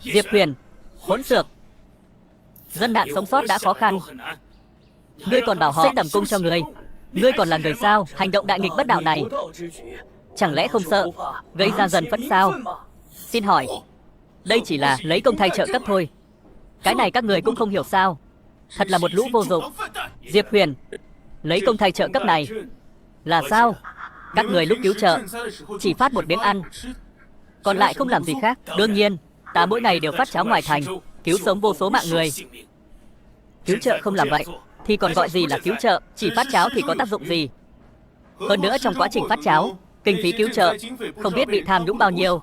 Diệp Huyền, hỗn xược. Dân nạn sống sót đã khó khăn, ngươi còn bảo họ xây tẩm cung cho ngươi. Ngươi còn là người sao? Hành động đại nghịch bất đạo này chẳng lẽ không sợ gây ra dần phẫn sao? Xin hỏi, đây chỉ là lấy công thay trợ cấp thôi. Cái này các người cũng không hiểu sao? Thật là một lũ vô dụng. Diệp Huyền, lấy công thay trợ cấp này là sao? Các người lúc cứu trợ chỉ phát một miếng ăn, còn lại không làm gì khác. Đương nhiên, ta mỗi ngày đều phát cháo ngoài thành, cứu sống vô số mạng người. Cứu trợ không làm vậy thì còn gọi gì là cứu trợ? Chỉ phát cháo thì có tác dụng gì? Hơn nữa trong quá trình phát cháo, kinh phí cứu trợ không biết bị tham nhũng bao nhiêu.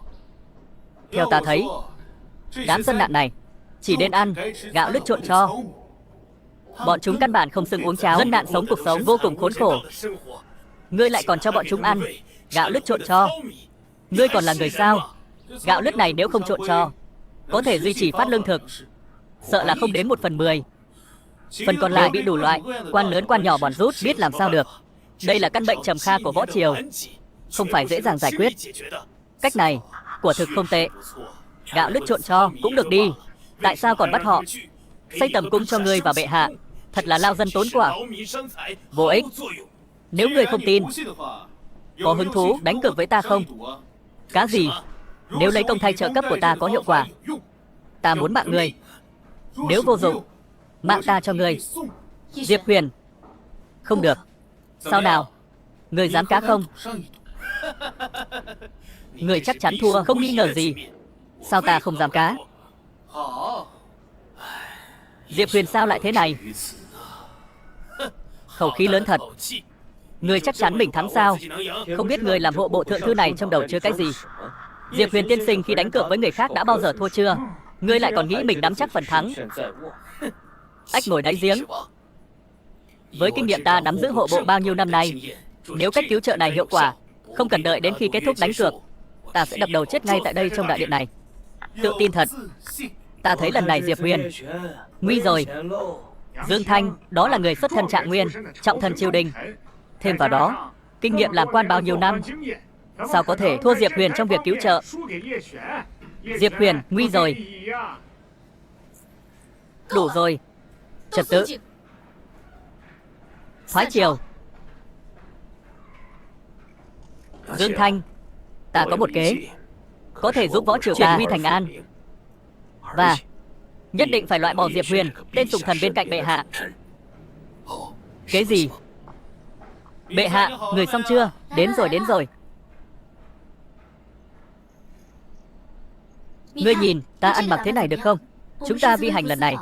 Theo ta thấy, đám dân nạn này chỉ nên ăn gạo lứt trộn cho. Bọn chúng căn bản không xứng uống cháo. Dân nạn sống cuộc sống vô cùng khốn khổ, ngươi lại còn cho bọn chúng ăn gạo lứt trộn cho. Ngươi còn là người sao? Gạo lứt này nếu không trộn cho, có thể duy trì phát lương thực, sợ là không đến 1/10. Phần còn lại bị đủ loại quan lớn quan nhỏ bòn rút, biết làm sao được. Đây là căn bệnh trầm kha của võ triều, không phải dễ dàng giải quyết. Cách này quả thực không tệ. Gạo lứt trộn cho cũng được đi. Tại sao còn bắt họ xây tẩm cung cho ngươi và bệ hạ? Thật là lao dân tốn quả, vô ích. Nếu ngươi không tin, có hứng thú đánh cược với ta không? Cá gì? Nếu lấy công thay trợ cấp của ta có hiệu quả, ta muốn mạng ngươi. Nếu vô dụng, mạng ta cho ngươi. Diệp Huyền, không được. Sao nào? Ngươi dám cá không? Ngươi chắc chắn thua, không nghi ngờ gì. Sao ta không dám cá? Diệp Huyền sao lại thế này? Khẩu khí lớn thật. Ngươi chắc chắn mình thắng sao? Không biết ngươi làm hộ bộ thượng thư này trong đầu chứa cái gì? Diệp Huyền tiên sinh khi đánh cược với người khác đã bao giờ thua chưa? Ngươi lại còn nghĩ mình nắm chắc phần thắng. Ách ngồi đáy giếng. Với kinh nghiệm ta nắm giữ hộ bộ bao nhiêu năm nay, nếu cách cứu trợ này hiệu quả, không cần đợi đến khi kết thúc đánh cược, ta sẽ đập đầu chết ngay tại đây trong đại điện này. Tự tin thật. Ta thấy lần này Diệp Huyền nguy rồi. Dương Thanh, đó là người xuất thân Trạng Nguyên, trọng thân triều đình. Thêm vào đó, kinh nghiệm làm quan bao nhiêu năm, sao có thể thua Diệp Huyền trong việc cứu trợ? Diệp Huyền nguy rồi. Đủ rồi. Trật tự. Phái triều. Dương Thanh, ta có một kế có thể giúp võ triều ta huy thành an, và nhất định phải loại bỏ Diệp Huyền, tên sùng thần bên cạnh bệ hạ. Kế gì? Bệ hạ, người xong chưa? Đến rồi, đến rồi. Ngươi nhìn, ta ăn mặc thế này được không? Chúng ta vi hành lần này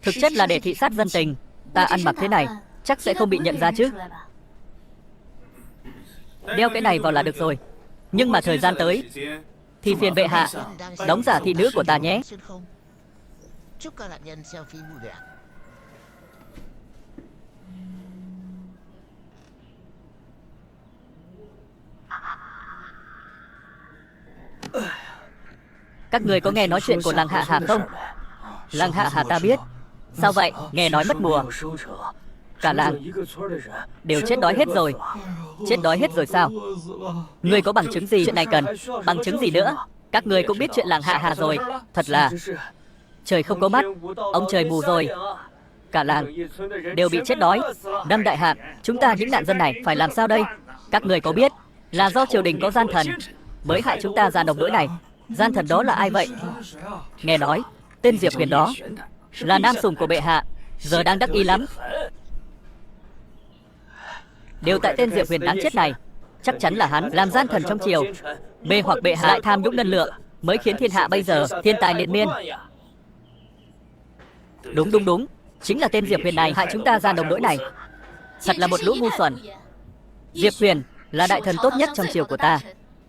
thực chất là để thị sát dân tình. Ta ăn mặc thế này chắc sẽ không bị nhận ra chứ? Đeo cái này vào là được rồi. Nhưng mà thời gian tới thì phiền bệ hạ đóng giả thị nữ của ta nhé. Chúc các nạn nhân selfie vui vẻ. Các người có nghe nói chuyện của Lăng Hạ Hà không? Lăng Hạ Hà ta biết. Sao vậy? Nghe nói mất mùa. Cả làng đều chết đói hết rồi. Chết đói hết rồi sao? Ngươi có bằng chứng gì? Chuyện này cần bằng chứng gì nữa? Các người cũng biết chuyện Lăng Hạ Hà rồi. Thật là trời không có mắt, ông trời mù rồi. Cả làng đều bị chết đói. Năm đại hạn, chúng ta những nạn dân này phải làm sao đây? Các người có biết là do triều đình có gian thần mới hại chúng ta ra nông nỗi này. Gian thần đó là ai vậy? Nghe nói tên Diệp Huyền đó là nam sủng của bệ hạ, giờ đang đắc ý lắm. Đều tại tên Diệp Huyền đáng chết này. Chắc chắn là hắn làm gian thần trong triều, mê hoặc bệ hạ lại tham nhũng ngân lượng, mới khiến thiên hạ bây giờ thiên tài liên miên. Đúng, chính là tên Diệp Huyền này hại chúng ta ra nông nỗi này. Thật là một lũ ngu xuẩn. Diệp Huyền là đại thần tốt nhất trong triều của ta.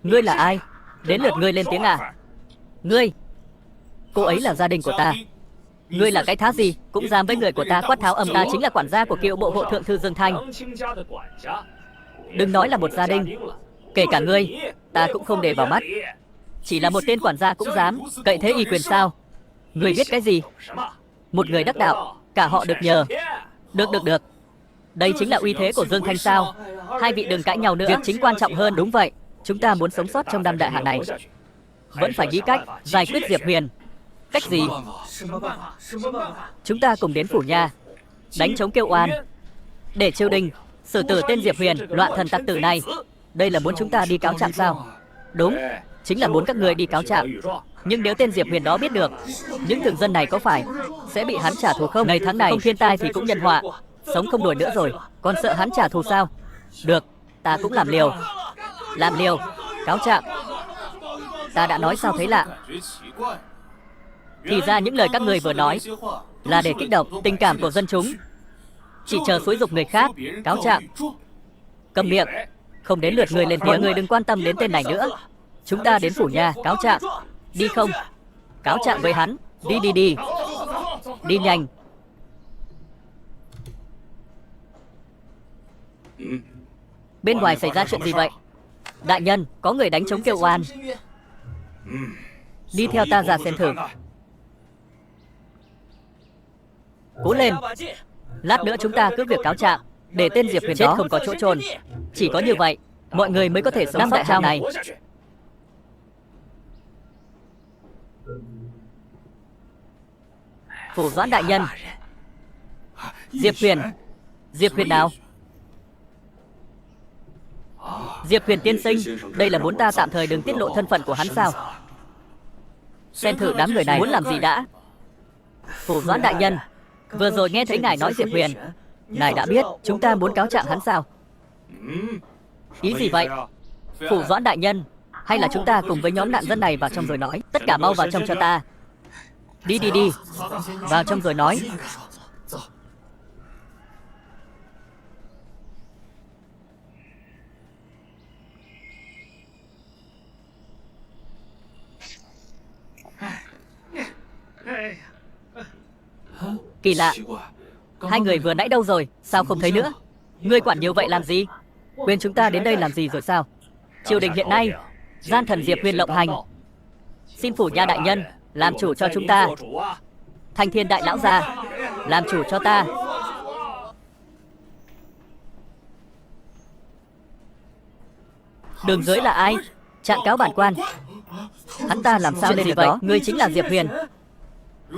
Ngươi là ai? Đến lượt ngươi lên tiếng à? Ngươi, cô ấy là gia đình của ta. Ngươi là cái thá gì cũng dám với người của ta quát tháo âm? Ta chính là quản gia của Kiệu Bộ Hộ Thượng thư Dương Thanh. Đừng nói là một gia đình, kể cả ngươi ta cũng không để vào mắt. Chỉ là một tên quản gia cũng dám cậy thế uy quyền sao? Ngươi biết cái gì? Một người đắc đạo, cả họ được nhờ. Được. Đây chính là uy thế của Dương Thanh sao? Hai vị đừng cãi nhau nữa. Việc chính quan trọng hơn. Đúng vậy, chúng ta muốn sống sót trong năm đại hạn này, vẫn phải nghĩ cách giải quyết Diệp Huyền. Cách gì? Chúng ta cùng đến phủ nha, đánh chống kêu oan, để triều đình xử tử tên Diệp Huyền loạn thần tặc tử này. Đây là muốn chúng ta đi cáo trạng sao? Đúng, chính là muốn các người đi cáo trạng. Nhưng nếu tên Diệp Huyền đó biết được, những thường dân này có phải sẽ bị hắn trả thù không? Ngày tháng này không thiên tai thì cũng nhân họa, sống không nổi nữa rồi, còn sợ hắn trả thù sao? Được, ta cũng làm liều, cáo trạng. Ta đã nói sao thấy lạ? Thì ra những lời các người vừa nói là để kích động tình cảm của dân chúng, chỉ chờ xúi giục người khác cáo trạng. Câm miệng, không đến lượt người lên tiếng. Mọi người đừng quan tâm đến tên này nữa. Chúng ta đến phủ nhà cáo trạng. Đi không? Cáo trạng với hắn. Đi. Đi nhanh. Bên ngoài xảy ra chuyện gì vậy? Đại nhân, có người đánh trống kêu oan. Đi theo ta ra xem thử. Cố lên. Lát nữa chúng ta cứ việc cáo trạng, để tên Diệp Huyền đó không có chỗ chôn. Chỉ có như vậy, mọi người mới có thể sống sót trong này. Phủ Doãn đại nhân. Diệp Huyền nào? Diệp Huyền tiên sinh, đây là muốn ta tạm thời đừng tiết lộ thân phận của hắn sao? Xem thử đám người này muốn làm gì đã. Phủ Doãn đại nhân, vừa rồi nghe thấy ngài nói Diệp Huyền, ngài đã biết chúng ta muốn cáo trạng hắn sao? Ý gì vậy? Phủ Doãn đại nhân, hay là chúng ta cùng với nhóm nạn dân này vào trong rồi nói? Tất cả mau vào trong cho ta. Đi. Vào trong rồi nói. Kỳ lạ, hai người vừa nãy đâu rồi? Sao không thấy nữa? Ngươi quản nhiều vậy làm gì? Quên chúng ta đến đây làm gì rồi sao? Triều đình hiện nay gian thần Diệp Huyền lộng hành, xin phủ nha đại nhân làm chủ cho chúng ta. Thanh Thiên đại lão gia, làm chủ cho ta. Đường dưới là ai? Trạng cáo bản quan. Hắn ta làm sao lên được vậy? Ngươi chính là Diệp Huyền.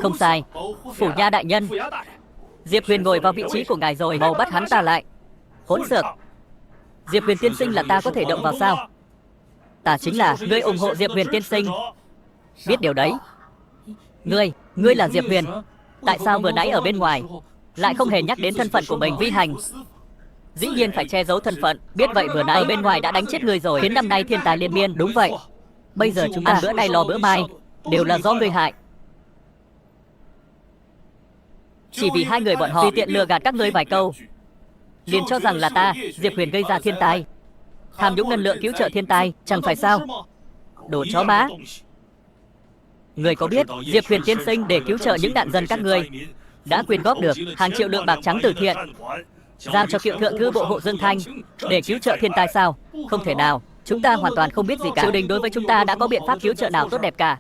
Không sai, phủ nha đại nhân. Diệp Huyền ngồi vào vị trí của ngài rồi, mau bắt hắn ta lại. Hỗn xược. Diệp Huyền tiên sinh là ta có thể động vào sao? Ta chính là ngươi ủng hộ Diệp Huyền tiên sinh. Biết điều đấy. Ngươi là Diệp Huyền. Tại sao vừa nãy ở bên ngoài lại không hề nhắc đến thân phận của mình? Vi hành, dĩ nhiên phải che giấu thân phận. Biết vậy vừa nãy ở bên ngoài đã đánh chết ngươi rồi, khiến năm nay thiên tài liên miên. Đúng vậy, bây giờ chúng ta ăn bữa nay lo bữa mai, đều là do ngươi hại. Chỉ vì hai người bọn họ tùy tiện lừa gạt các ngươi vài câu, liền cho rằng là ta, Diệp Huyền gây ra thiên tai, tham nhũng ngân lượng cứu trợ thiên tai, chẳng phải sao? Đồ chó má. Người có biết Diệp Huyền tiên sinh để cứu trợ những nạn dân các ngươi đã quyên góp được hàng triệu lượng bạc trắng từ thiện, giao cho Kiệu Thượng thư Bộ Hộ Dương Thanh để cứu trợ thiên tai sao? Không thể nào, chúng ta hoàn toàn không biết gì cả. Triều đình đối với chúng ta đã có biện pháp cứu trợ nào tốt đẹp cả.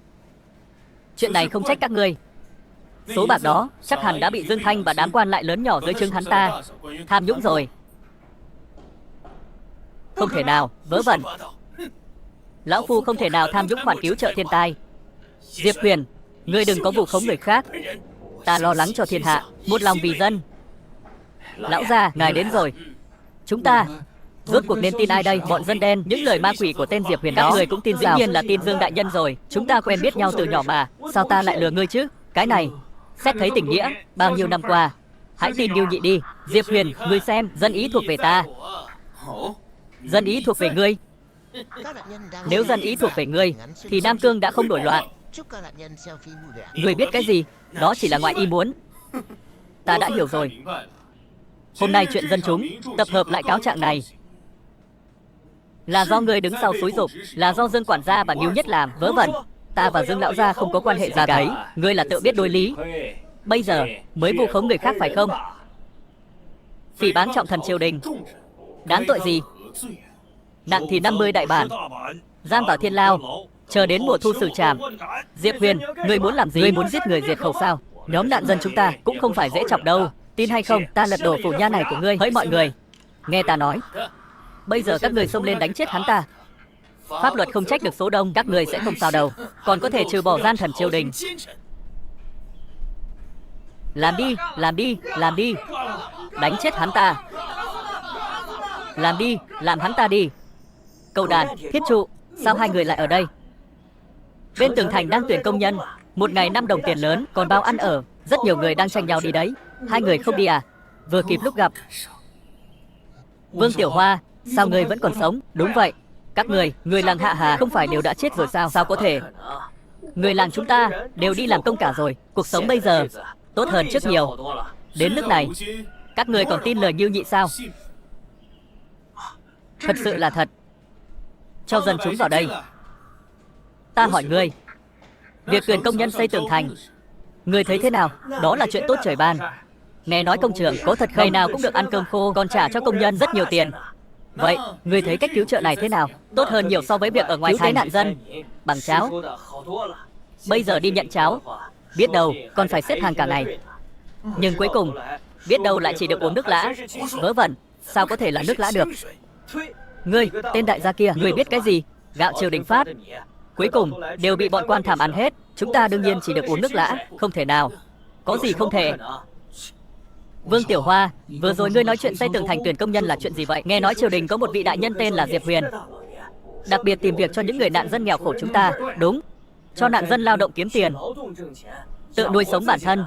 Chuyện này không trách các ngươi. Số bạc đó chắc hẳn đã bị Dương Thanh và đám quan lại lớn nhỏ dưới trướng hắn ta tham nhũng rồi. Không thể nào, vớ vẩn. Lão Phu không thể nào tham nhũng khoản cứu trợ thiên tai. Diệp Huyền, ngươi đừng có vu khống người khác. Ta lo lắng cho thiên hạ, một lòng vì dân. Lão gia, ngài đến rồi. Chúng ta rốt cuộc nên tin ai đây? Bọn dân đen, những lời ma quỷ của tên Diệp Huyền đó. Các người cũng tin sao? Dĩ nhiên là tin Dương đại nhân rồi. Chúng ta quen biết nhau từ nhỏ mà. Sao ta lại lừa ngươi chứ? Cái này, xét thấy tình nghĩa, bao nhiêu năm qua, hãy tin Lưu Nhị đi. Diệp Huyền, ngươi xem, dân ý thuộc về ta. Dân ý thuộc về ngươi. Nếu dân ý thuộc về ngươi, thì Nam Cương đã không nổi loạn. Ngươi biết cái gì? Đó chỉ là ngoại ý muốn. Ta đã hiểu rồi. Hôm nay chuyện dân chúng tập hợp lại cáo trạng này là do ngươi đứng sau xúi giục, là do Dương quản gia và Ngưu Nhất làm. Vớ vẩn. Ta và Dương lão gia không có quan hệ gì đấy. Ngươi là tự biết đối lý. Bây giờ mới vu khống người khác phải không? Phỉ báng trọng thần triều đình. Đáng tội gì? Nặng thì 50 đại bản, giam vào thiên lao, chờ đến mùa thu xử trảm. Diệp Huyền, ngươi muốn làm gì? Ngươi muốn giết người diệt khẩu sao? Nhóm nạn dân chúng ta cũng không phải dễ chọc đâu. Tin hay không, ta lật đổ phủ nha này của ngươi. Hỡi mọi người, nghe ta nói. Bây giờ các người xông lên đánh chết hắn ta. Pháp luật không trách được số đông, các người sẽ không sao đâu. Còn có thể trừ bỏ gian thần triều đình. Làm đi, làm đi, làm đi. Đánh chết hắn ta. Làm đi, làm hắn ta đi. Cầu đàn, thiết trụ, sao hai người lại ở đây? Bên tường thành đang tuyển công nhân, một ngày 5 đồng tiền lớn, còn bao ăn ở. Rất nhiều người đang tranh nhau đi đấy. Hai người không đi à? Vừa kịp lúc gặp. Vương Tiểu Hoa, sao người vẫn còn sống? Đúng vậy. Các người làng Hạ Hà không phải đều đã chết rồi sao? Sao có thể? Người làng chúng ta đều đi làm công cả rồi. Cuộc sống bây giờ tốt hơn trước nhiều. Đến nước này, các người còn tin lời Ngưu Nhị sao? Thật sự là thật. Cho dân chúng vào đây. Ta hỏi ngươi, việc tuyển công nhân xây tường thành, ngươi thấy thế nào? Đó là chuyện tốt trời ban. Nghe nói công trường có thật ngày nào cũng được ăn cơm khô, còn trả cho công nhân rất nhiều tiền. Vậy, ngươi thấy cách cứu trợ này thế nào? Tốt hơn nhiều so với việc ở ngoài thành nạn dân bằng cháo. Bây giờ đi nhận cháo, biết đâu còn phải xếp hàng cả ngày. Nhưng cuối cùng, biết đâu lại chỉ được uống nước lã. Vớ vẩn, sao có thể là nước lã được? Ngươi, tên đại gia kia, ngươi biết cái gì? Gạo triều đình phát, cuối cùng đều bị bọn quan thảm ăn hết. Chúng ta đương nhiên chỉ được uống nước lã. Không thể nào. Có gì không thể? Vương Tiểu Hoa, vừa rồi ngươi nói chuyện xây tường thành tuyển công nhân là chuyện gì vậy? Nghe nói triều đình có một vị đại nhân tên là Diệp Huyền, đặc biệt tìm việc cho những người nạn dân nghèo khổ chúng ta. Đúng, cho nạn dân lao động kiếm tiền, tự nuôi sống bản thân.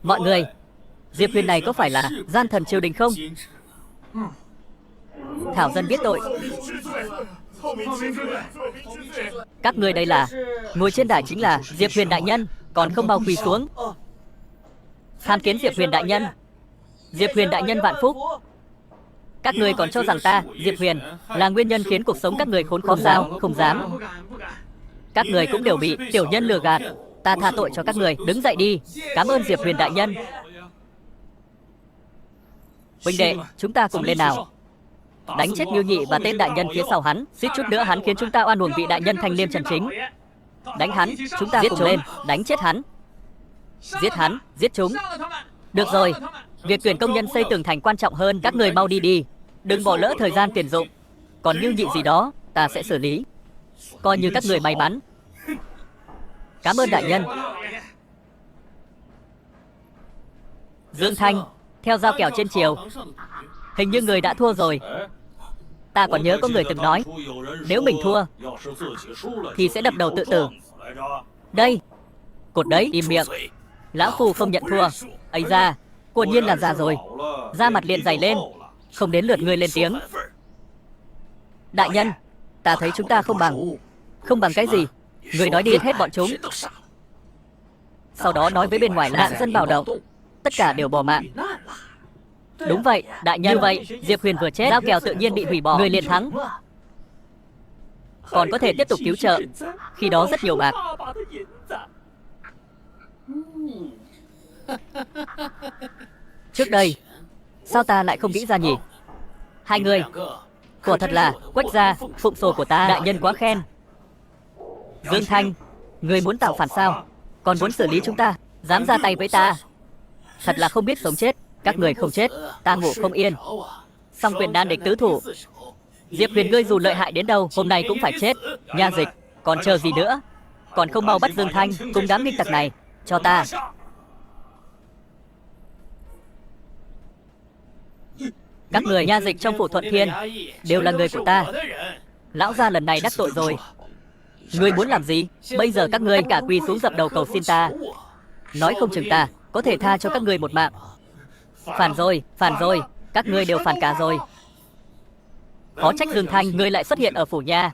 Mọi người, Diệp Huyền này có phải là gian thần triều đình không? Thảo dân biết tội. Các người đây là ngồi trên đài chính là Diệp Huyền đại nhân, còn không mau quỳ xuống tham kiến Diệp Huyền đại nhân. Diệp Huyền đại nhân vạn phúc. Các người còn cho rằng ta, Diệp Huyền, là nguyên nhân khiến cuộc sống các người khốn khó sao? Không dám. Các người cũng đều bị tiểu nhân lừa gạt. Ta tha tội cho các người. Đứng dậy đi. Cảm ơn Diệp Huyền đại nhân. Huynh đệ, chúng ta cùng lên nào. Đánh chết Ngưu Nhị và tên đại nhân phía sau hắn. Suýt chút nữa hắn khiến chúng ta oan uổng vị đại nhân thanh liêm Trần Chính. Đánh hắn, chúng ta cùng lên. Đánh chết hắn. Giết hắn, giết chúng. Được rồi, việc tuyển công nhân xây tường thành quan trọng hơn. Các người mau đi đi. Đừng bỏ lỡ thời gian tuyển dụng. Còn Ngưu Nhị gì đó, ta sẽ xử lý. Coi như các người may mắn. Cảm ơn đại nhân. Dương Thanh, theo dao kèo trên chiều, hình như người đã thua rồi. Ta còn nhớ có người từng nói, nếu mình thua thì sẽ đập đầu tự tử. Đây, cột đấy, im miệng. Lão Phu không nhận thua. Ây da, quả nhiên là già rồi. Da mặt liền dày lên. Không đến lượt ngươi lên tiếng. Đại nhân, ta thấy chúng ta không bằng. Không bằng cái gì? Người nói đi, giết hết bọn chúng. Sau đó nói với bên ngoài là nạn dân bạo động, tất cả đều bỏ mạng. Đúng vậy, đại nhân. Như vậy, Diệp Huyền vừa chết, giao kèo tự nhiên bị hủy bỏ. Người liền thắng. Còn có thể tiếp tục cứu trợ. Khi đó rất nhiều bạc. Trước đây, sao ta lại không nghĩ ra nhỉ? Hai người, quả thật là Quách gia, phụng sổ của ta. Đại nhân quá khen. Dương Thanh, Ngươi muốn tạo phản sao? Còn muốn xử lý chúng ta? Dám ra tay với ta? Thật là không biết sống chết. Các người không chết, ta ngủ không yên. Song quyền nan địch tứ thủ. Diệp Huyền ngươi dù lợi hại đến đâu, hôm nay cũng phải chết. Nha Dịch, còn chờ gì nữa? Còn không mau bắt Dương Thanh cùng đám nghịch tặc này cho ta. Các người nha dịch trong phủ Thuận Thiên đều là người của ta. Lão gia lần này đắc tội rồi. Ngươi muốn làm gì? Bây giờ các ngươi cả quỳ xuống dập đầu cầu xin ta. Nói không chừng ta có thể tha cho các ngươi một mạng. Phản rồi, các ngươi đều phản cả rồi. Khó trách Dương Thanh ngươi lại xuất hiện ở phủ nha.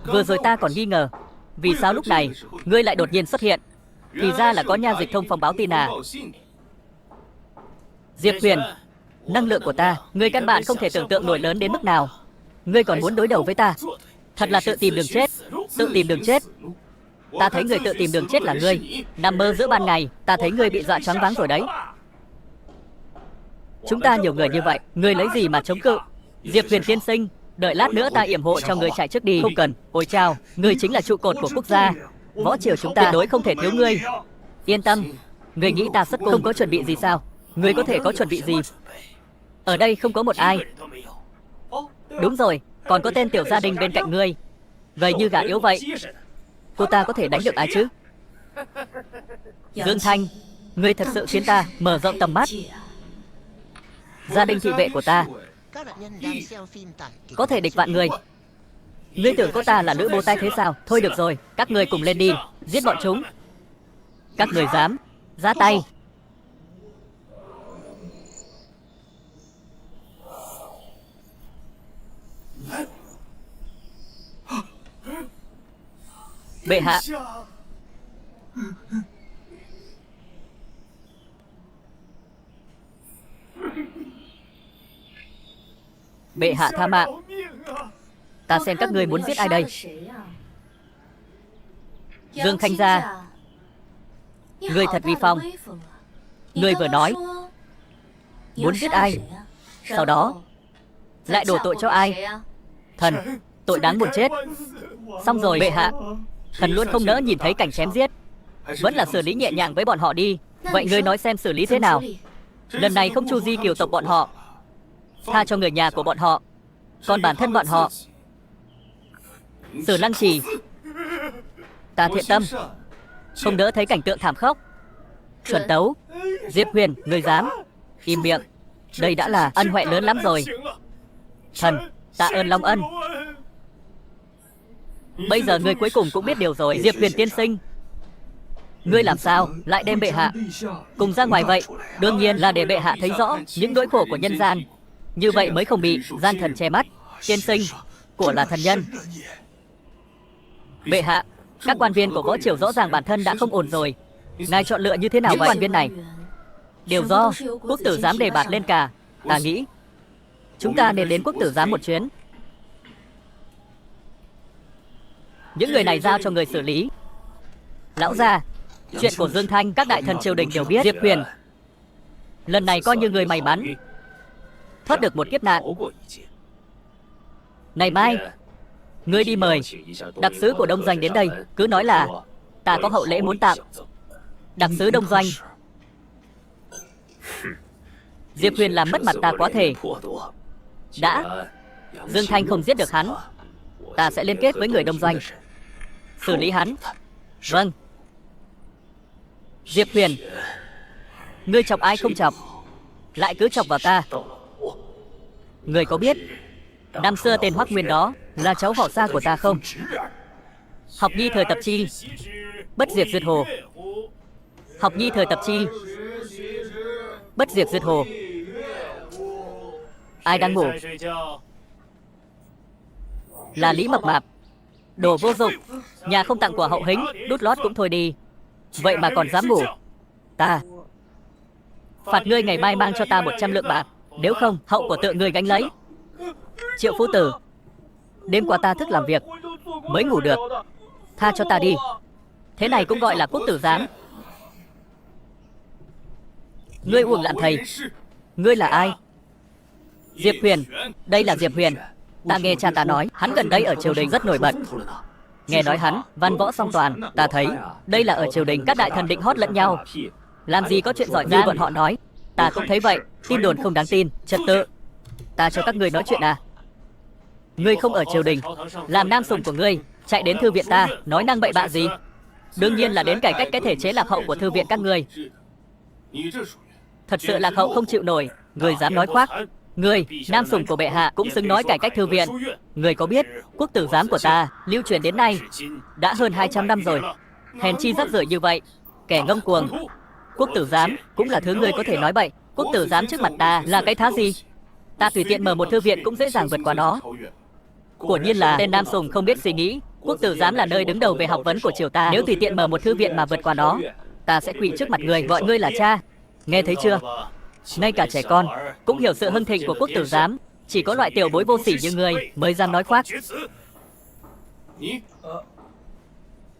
Vừa rồi ta còn nghi ngờ, vì sao lúc này ngươi lại đột nhiên xuất hiện? Thì ra là có nha dịch thông phòng báo tin à? Diệp Huyền, năng lượng của ta, ngươi căn bản không thể tưởng tượng nổi lớn đến mức nào. Ngươi còn muốn đối đầu với ta? Thật là tự tìm đường chết. Tự tìm đường chết. Ta thấy người tự tìm đường chết là ngươi. Nằm mơ giữa ban ngày, ta thấy ngươi bị dọa choáng váng rồi đấy. Chúng ta nhiều người như vậy, ngươi lấy gì mà chống cự? Diệp Huyền tiên sinh, đợi lát nữa ta yểm hộ cho ngươi chạy trước đi. Không cần. Ôi chao, ngươi chính là trụ cột của quốc gia. Võ triều chúng ta tuyệt đối không thể thiếu ngươi. Yên tâm. Ngươi nghĩ ta xuất cung không có chuẩn bị gì sao? Ngươi có thể có chuẩn bị gì? Ở đây không có một ai. Đúng rồi, còn có tên tiểu gia đình bên cạnh ngươi, gầy như gà yếu vậy. Cô ta có thể đánh được ai chứ? Dương Thanh, ngươi thật sự khiến ta mở rộng tầm mắt. Gia đình thị vệ của ta có thể địch vạn người. Ngươi tưởng cô ta là nữ bố tay thế sao? Thôi được rồi, các ngươi cùng lên đi, giết bọn chúng. Các người dám ra tay? Bệ hạ. Bệ hạ tha mạng. Ta xem các ngươi muốn giết ai đây? Dương Thanh gia, ngươi thật vi phong. Ngươi vừa nói muốn giết ai, sau đó lại đổ tội cho ai? Thần, tội đáng buồn chết. Xong rồi bệ hạ, thần luôn không nỡ nhìn thấy cảnh chém giết. Vẫn là xử lý nhẹ nhàng với bọn họ đi. Vậy ngươi nói xem xử lý thế nào? Lần này không chu di kiều tộc bọn họ, tha cho người nhà của bọn họ, còn bản thân bọn họ xử Lăng Trì. Ta thiện tâm, không đỡ thấy cảnh tượng thảm khốc. Chuẩn tấu. Diệp Huyền, ngươi dám? Im miệng. Đây đã là ân huệ lớn lắm rồi. Thần, tạ ơn Long ân. Bây giờ ngươi cuối cùng cũng biết điều rồi. Diệp Huyền tiên sinh, ngươi làm sao lại đem bệ hạ cùng ra ngoài vậy? Đương nhiên là để bệ hạ thấy rõ những nỗi khổ của nhân gian, như vậy mới không bị gian thần che mắt. Tiên sinh, của là thần nhân. Bệ hạ, các quan viên của võ triều rõ ràng bản thân đã không ổn rồi. Ngài chọn lựa như thế nào vậy? Những quan viên này đều do quốc tử giám đề bạt lên cả. Ta nghĩ chúng ta nên đến quốc tử giám một chuyến. Những người này giao cho người xử lý. Lão gia, chuyện của Dương Thanh các đại thần triều đình đều biết. Diệp Huyền, lần này coi như người may mắn thoát được một kiếp nạn. Ngày mai ngươi đi mời đặc sứ của Đông Doanh đến đây, cứ nói là ta có hậu lễ muốn tặng. Đặc sứ Đông Doanh. Diệp Huyền làm mất mặt ta quá thể. Đã, Dương Thanh không giết được hắn, ta sẽ liên kết với người Đông Doanh xử lý hắn. Vâng. Diệp Huyền, ngươi chọc ai không chọc, lại cứ chọc vào ta. Ngươi có biết năm xưa tên Hoắc Nguyên đó là cháu họ xa của ta không? Học nhi thời tập chi, bất diệt duyệt hồ. Học nhi thời tập chi, bất diệt duyệt hồ. Ai đang ngủ? Là Lý Mập Mạp. Đồ vô dụng, nhà không tặng quà hậu hĩnh, đút lót cũng thôi đi, vậy mà còn dám ngủ. Ta phạt ngươi ngày mai mang cho ta 100 lượng bạc, nếu không hậu của tự ngươi gánh lấy. Triệu Phu Tử, đêm qua ta thức làm việc mới ngủ được, tha cho ta đi. Thế này cũng gọi là quốc tử giám? Ngươi uổng lạn thầy. Ngươi là ai? Diệp Huyền, đây là Diệp Huyền. Ta nghe cha ta nói, hắn gần đây ở triều đình rất nổi bật. Nghe nói hắn văn võ song toàn, ta thấy đây là ở triều đình các đại thần định hót lẫn nhau. Làm gì có chuyện giỏi như bọn họ nói. Ta cũng thấy vậy, tin đồn không đáng tin, trật tự. Ta cho các ngươi nói chuyện à? Ngươi không ở triều đình, làm nam sủng của ngươi, chạy đến thư viện ta, nói năng bậy bạ gì? Đương nhiên là đến cải cách cái thể chế lạc hậu của thư viện các ngươi. Thật sự lạc hậu không chịu nổi, ngươi dám nói khoác. Ngươi, nam sủng của bệ hạ cũng xứng nói cải cách thư viện. Ngươi có biết, quốc tử giám của ta lưu truyền đến nay đã hơn 200 năm rồi. Hèn chi rắc rưởi như vậy, kẻ ngông cuồng. Quốc tử giám cũng là thứ ngươi có thể nói bậy. Quốc tử giám trước mặt ta là cái thá gì? Ta tùy tiện mở một thư viện cũng dễ dàng vượt qua nó. Quả nhiên là tên nam sủng không biết suy nghĩ. Quốc tử giám là nơi đứng đầu về học vấn của triều ta. Nếu tùy tiện mở một thư viện mà vượt qua nó, ta sẽ quỳ trước mặt người, gọi ngươi là cha. Nghe thấy chưa? Ngay cả trẻ con cũng hiểu sự hưng thịnh của quốc tử giám. Chỉ có loại tiểu bối vô sỉ như ngươi mới dám nói khoác.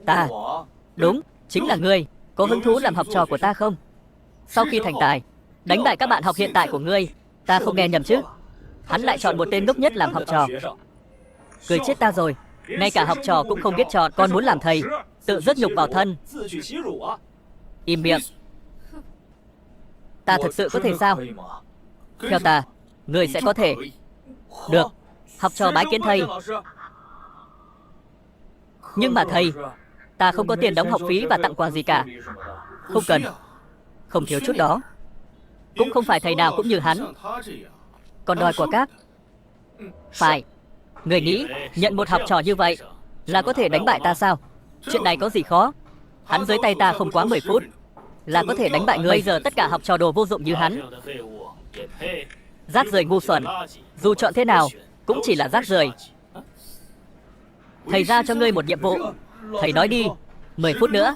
Ta, đúng, chính là ngươi. Có hứng thú làm học trò của ta không? Sau khi thành tài, đánh bại các bạn học hiện tại của ngươi. Ta không nghe nhầm chứ? Hắn lại chọn một tên ngốc nhất làm học trò. Cười chết ta rồi. Ngay cả học trò cũng không biết chọn, còn muốn làm thầy, tự rước nhục vào thân. Im miệng. Ta thật sự có thể sao? Theo ta, ngươi sẽ có thể. Được, học trò bái kiến thầy. Nhưng mà thầy, ta không có tiền đóng học phí và tặng quà gì cả. Không cần. Không thiếu chút đó. Cũng không phải thầy nào cũng như hắn. Còn đòi quà cáp. Phải. Người nghĩ nhận một học trò như vậy là có thể đánh bại ta sao? Chuyện này có gì khó? Hắn dưới tay ta không quá 10 phút là có thể đánh bại người. Bây giờ tất cả học trò đồ vô dụng như hắn, rác rưởi ngu xuẩn, dù chọn thế nào cũng chỉ là rác rưởi. Thầy ra cho ngươi một nhiệm vụ. Thầy nói đi, 10 phút nữa,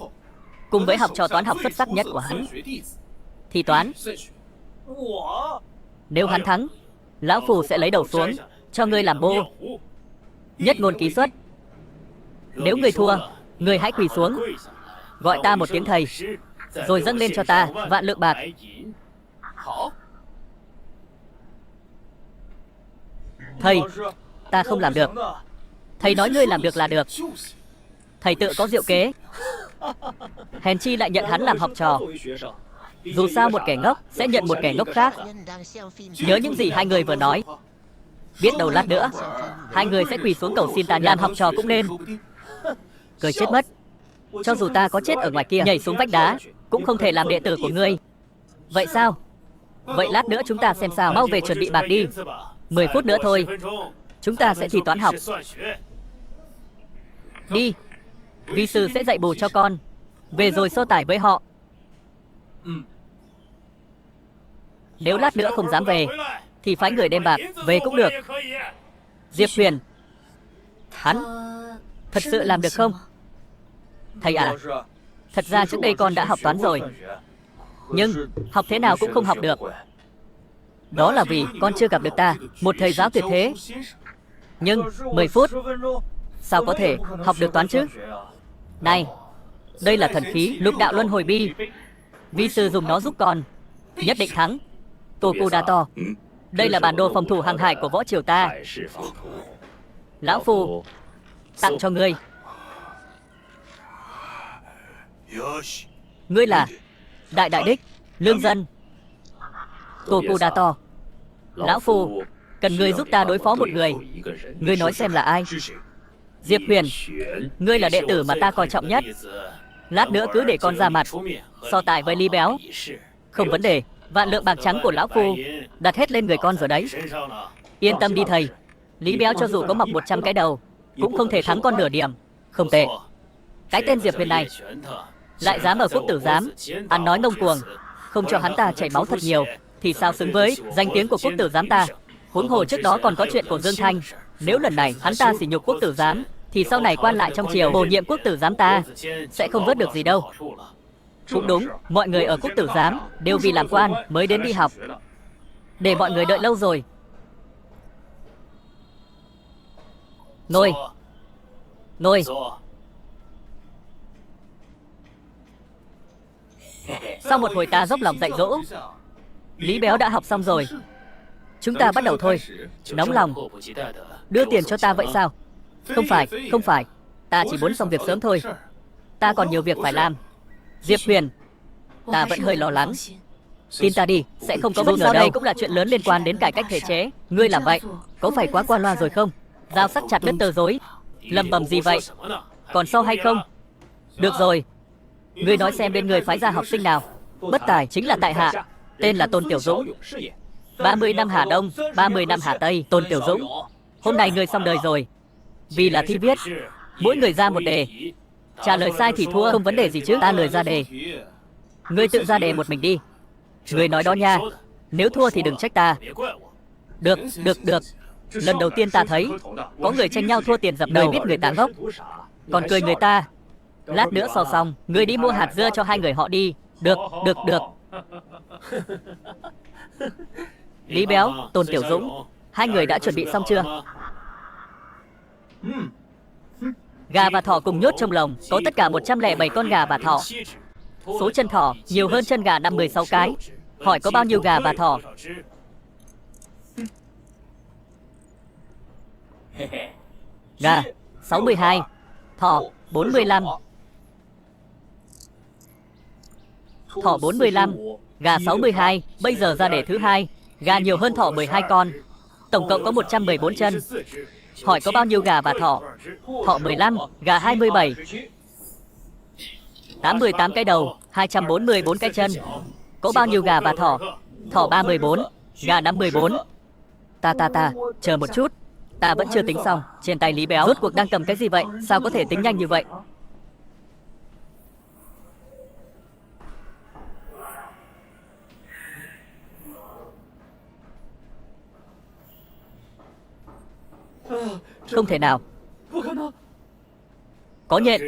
cùng với học trò toán học xuất sắc nhất của hắn thi toán. Nếu hắn thắng, lão phù sẽ lấy đầu xuống cho ngươi làm bô. Nhất ngôn ký xuất. Nếu ngươi thua, ngươi hãy quỳ xuống, gọi ta một tiếng thầy, rồi dâng lên cho ta vạn lượng bạc. Thầy, ta không làm được. Thầy nói ngươi làm được là được. Thầy tự có diệu kế. Hèn chi lại nhận hắn làm học trò. Dù sao một kẻ ngốc sẽ nhận một kẻ ngốc khác. Nhớ những gì hai người vừa nói. Biết đâu lát nữa hai người sẽ quỳ xuống cầu xin ta làm học trò cũng nên. Cười chết mất. Cho dù ta có chết ở ngoài kia, nhảy xuống vách đá, cũng không thể làm đệ tử của ngươi. Vậy sao? Vậy lát nữa chúng ta xem sao. Mau về chuẩn bị bạc đi. 10 phút nữa thôi, chúng ta sẽ thi toán học. Đi. Vi sư sẽ dạy bù cho con. Về rồi so tải với họ. Nếu lát nữa không dám về thì phái người đem bạc về cũng được. Diệp Huyền, hắn thật sự làm được không? Thầy à, thật ra trước đây con đã học toán rồi, nhưng học thế nào cũng không học được. Đó là vì con chưa gặp được ta, một thầy giáo tuyệt thế. Nhưng 10 phút sao có thể học được toán chứ? Này, đây là thần khí lục đạo luân hồi bi. Vi sư dùng nó giúp con, nhất định thắng. Tokudato, đây là bản đồ phòng thủ hàng hải của võ triều ta. Lão Phu tặng cho ngươi. Ngươi là Đại Đại Đích, lương dân. Tokudato, lão Phu cần ngươi giúp ta đối phó một người. Ngươi nói xem là ai? Diệp Huyền, ngươi là đệ tử mà ta coi trọng nhất. Lát nữa cứ để con ra mặt, so tài với Lý Béo. Không vấn đề. Vạn lượng bạc trắng của lão Phu đặt hết lên người con rồi đấy. Yên tâm đi thầy. Lý Béo cho dù có mọc 100 cái đầu cũng không thể thắng con nửa điểm. Không tệ. Cái tên Diệp Huyền này lại dám ở quốc tử giám ăn nói ngông cuồng, không cho hắn ta chảy máu thật nhiều thì sao xứng với danh tiếng của quốc tử giám ta. Huống hồ trước đó còn có chuyện của Dương Thanh. Nếu lần này hắn ta sỉ nhục quốc tử giám thì sau này quan lại trong triều bổ nhiệm quốc tử giám ta sẽ không vớt được gì đâu. Cũng đúng, mọi người ở quốc tử giám đều vì làm quan mới đến đi học. Để mọi người đợi lâu rồi. Ngồi. Ngồi. Sau một hồi ta dốc lòng dạy dỗ, Lý Béo đã học xong rồi. Chúng ta bắt đầu thôi. Nóng lòng đưa tiền cho ta vậy sao? Không phải, không phải. Ta chỉ muốn xong việc sớm thôi. Ta còn nhiều việc phải làm. Diệp Huyền, ta vẫn hơi lo lắng. Tin ta đi, sẽ không có bất ngờ đâu. Đây cũng là chuyện lớn liên quan đến cải cách thể chế. Ngươi làm vậy, có phải quá qua loa rồi không? Dao sắc chặt đứt tờ rối. Lầm bầm gì vậy? Còn sau hay không? Được rồi. Ngươi nói xem bên người phái ra học sinh nào. Bất tài chính là tại hạ, tên là Tôn Tiểu Dũng. 30 năm Hà Đông, 30 năm Hà Tây. Tôn Tiểu Dũng, hôm nay ngươi xong đời rồi. Vì là thi viết, mỗi người ra một đề. Trả lời sai thì thua, không vấn đề gì chứ. Ta lười ra đề. Ngươi tự ra đề một mình đi. Ngươi nói đó nha. Nếu thua thì đừng trách ta. Được. Lần đầu tiên ta thấy có người tranh nhau thua tiền dập đầu. Biết người ta ngốc, còn cười người ta. Lát nữa so xong, ngươi đi mua hạt dưa cho hai người họ đi. Được. Lý Béo, Tôn Tiểu Dũng, hai người đã chuẩn bị xong chưa? Gà và thỏ cùng nhốt trong lồng. Có tất cả 107 con gà và thỏ. Số chân thỏ nhiều hơn chân gà 56 cái. Hỏi có bao nhiêu gà và thỏ? Gà 62, thỏ 45. Thỏ 45, gà 62. Bây giờ ra đề thứ hai. Gà nhiều hơn thỏ 12 con. Tổng cộng có 114 chân. Hỏi có bao nhiêu gà và thỏ? Thỏ 15, gà 27. 88 cái đầu, 244 cái chân. Có bao nhiêu gà và thỏ? Thỏ 34, gà 54. Ta, chờ một chút. Ta vẫn chưa tính xong. Trên tay Lý Béo rốt cuộc đang cầm cái gì vậy? Sao có thể tính nhanh như vậy? Không thể nào. Có nhện,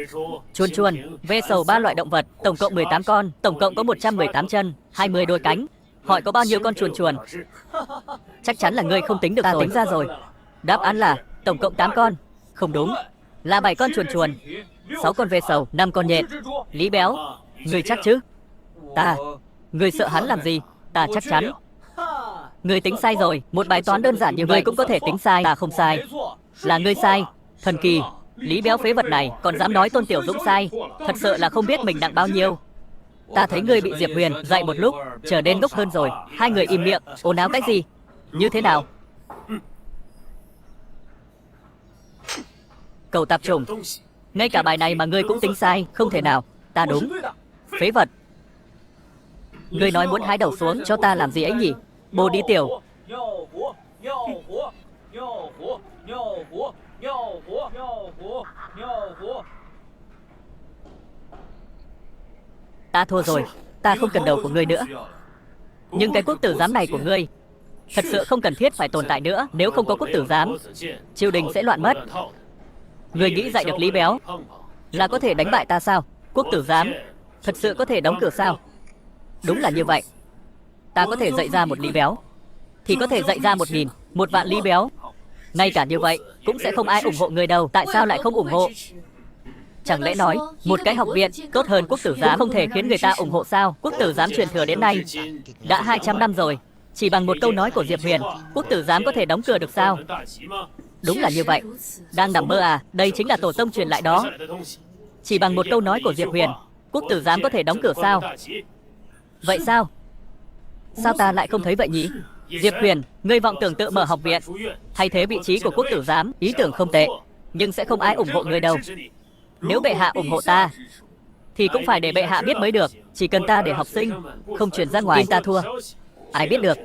chuồn, ve sầu, 3 loại động vật, tổng cộng 18 con, tổng cộng có 118 chân, 20 đôi cánh. Hỏi có bao nhiêu con chuồn? Chắc chắn là ngươi không tính được rồi. Ta tính ra rồi. Đáp án là tổng cộng 8 con. Không đúng, là 7 con chuồn, 6 con ve sầu, 5 con nhện. Lý Béo, ngươi chắc chứ? Ngươi sợ hắn làm gì? Ta chắc chắn. Ngươi tính sai rồi. Một bài toán đơn giản như vậy cũng có thể tính sai. Ta không sai, là ngươi sai. Thần kỳ. Lý Béo phế vật này còn dám nói Tôn Tiểu Dũng sai. Thật sự là không biết mình nặng bao nhiêu. Ta thấy ngươi bị Diệp Huyền dạy một lúc trở nên ngốc hơn rồi. Hai người im miệng, ồn ào cái gì? Như thế nào? Cậu tạp chủng, ngay cả bài này mà ngươi cũng tính sai. Không thể nào. Ta đúng. Phế vật. Ngươi nói muốn hái đầu xuống cho ta làm gì ấy nhỉ? Bồ đi tiểu. Ta thua rồi. Ta không cần đầu của ngươi nữa. Nhưng cái quốc tử giám này của ngươi thật sự không cần thiết phải tồn tại nữa. Nếu không có quốc tử giám, triều đình sẽ loạn mất. Ngươi nghĩ dạy được Lý Béo là có thể đánh bại ta sao? Quốc tử giám thật sự có thể đóng cửa sao? Đúng là như vậy. Ta có thể dạy ra một Lý Béo thì có thể dạy ra 1.000, 1 vạn Lý Béo. Ngay cả như vậy cũng sẽ không ai ủng hộ người đâu. Tại sao lại không ủng hộ? Chẳng lẽ nói một cái học viện tốt hơn quốc tử giám không thể khiến người ta ủng hộ sao? Quốc tử giám truyền thừa đến nay đã 200 năm rồi. Chỉ bằng một câu nói của Diệp Huyền, quốc tử giám có thể đóng cửa được sao? Đúng là như vậy. Đang nằm mơ à? Đây chính là tổ tông truyền lại đó. Chỉ bằng một câu nói của Diệp Huyền, quốc tử giám có thể đóng cửa sao? Vậy sao? Sao ta lại không thấy vậy nhỉ? Diệp Huyền, ngươi vọng tưởng tự mở học viện thay thế vị trí của quốc tử giám. Ý tưởng không tệ, nhưng sẽ không ai ủng hộ ngươi đâu. Nếu bệ hạ ủng hộ ta thì cũng phải để bệ hạ biết mới được. Chỉ cần ta để học sinh không truyền ra ngoài, tin ta thua, ai biết được.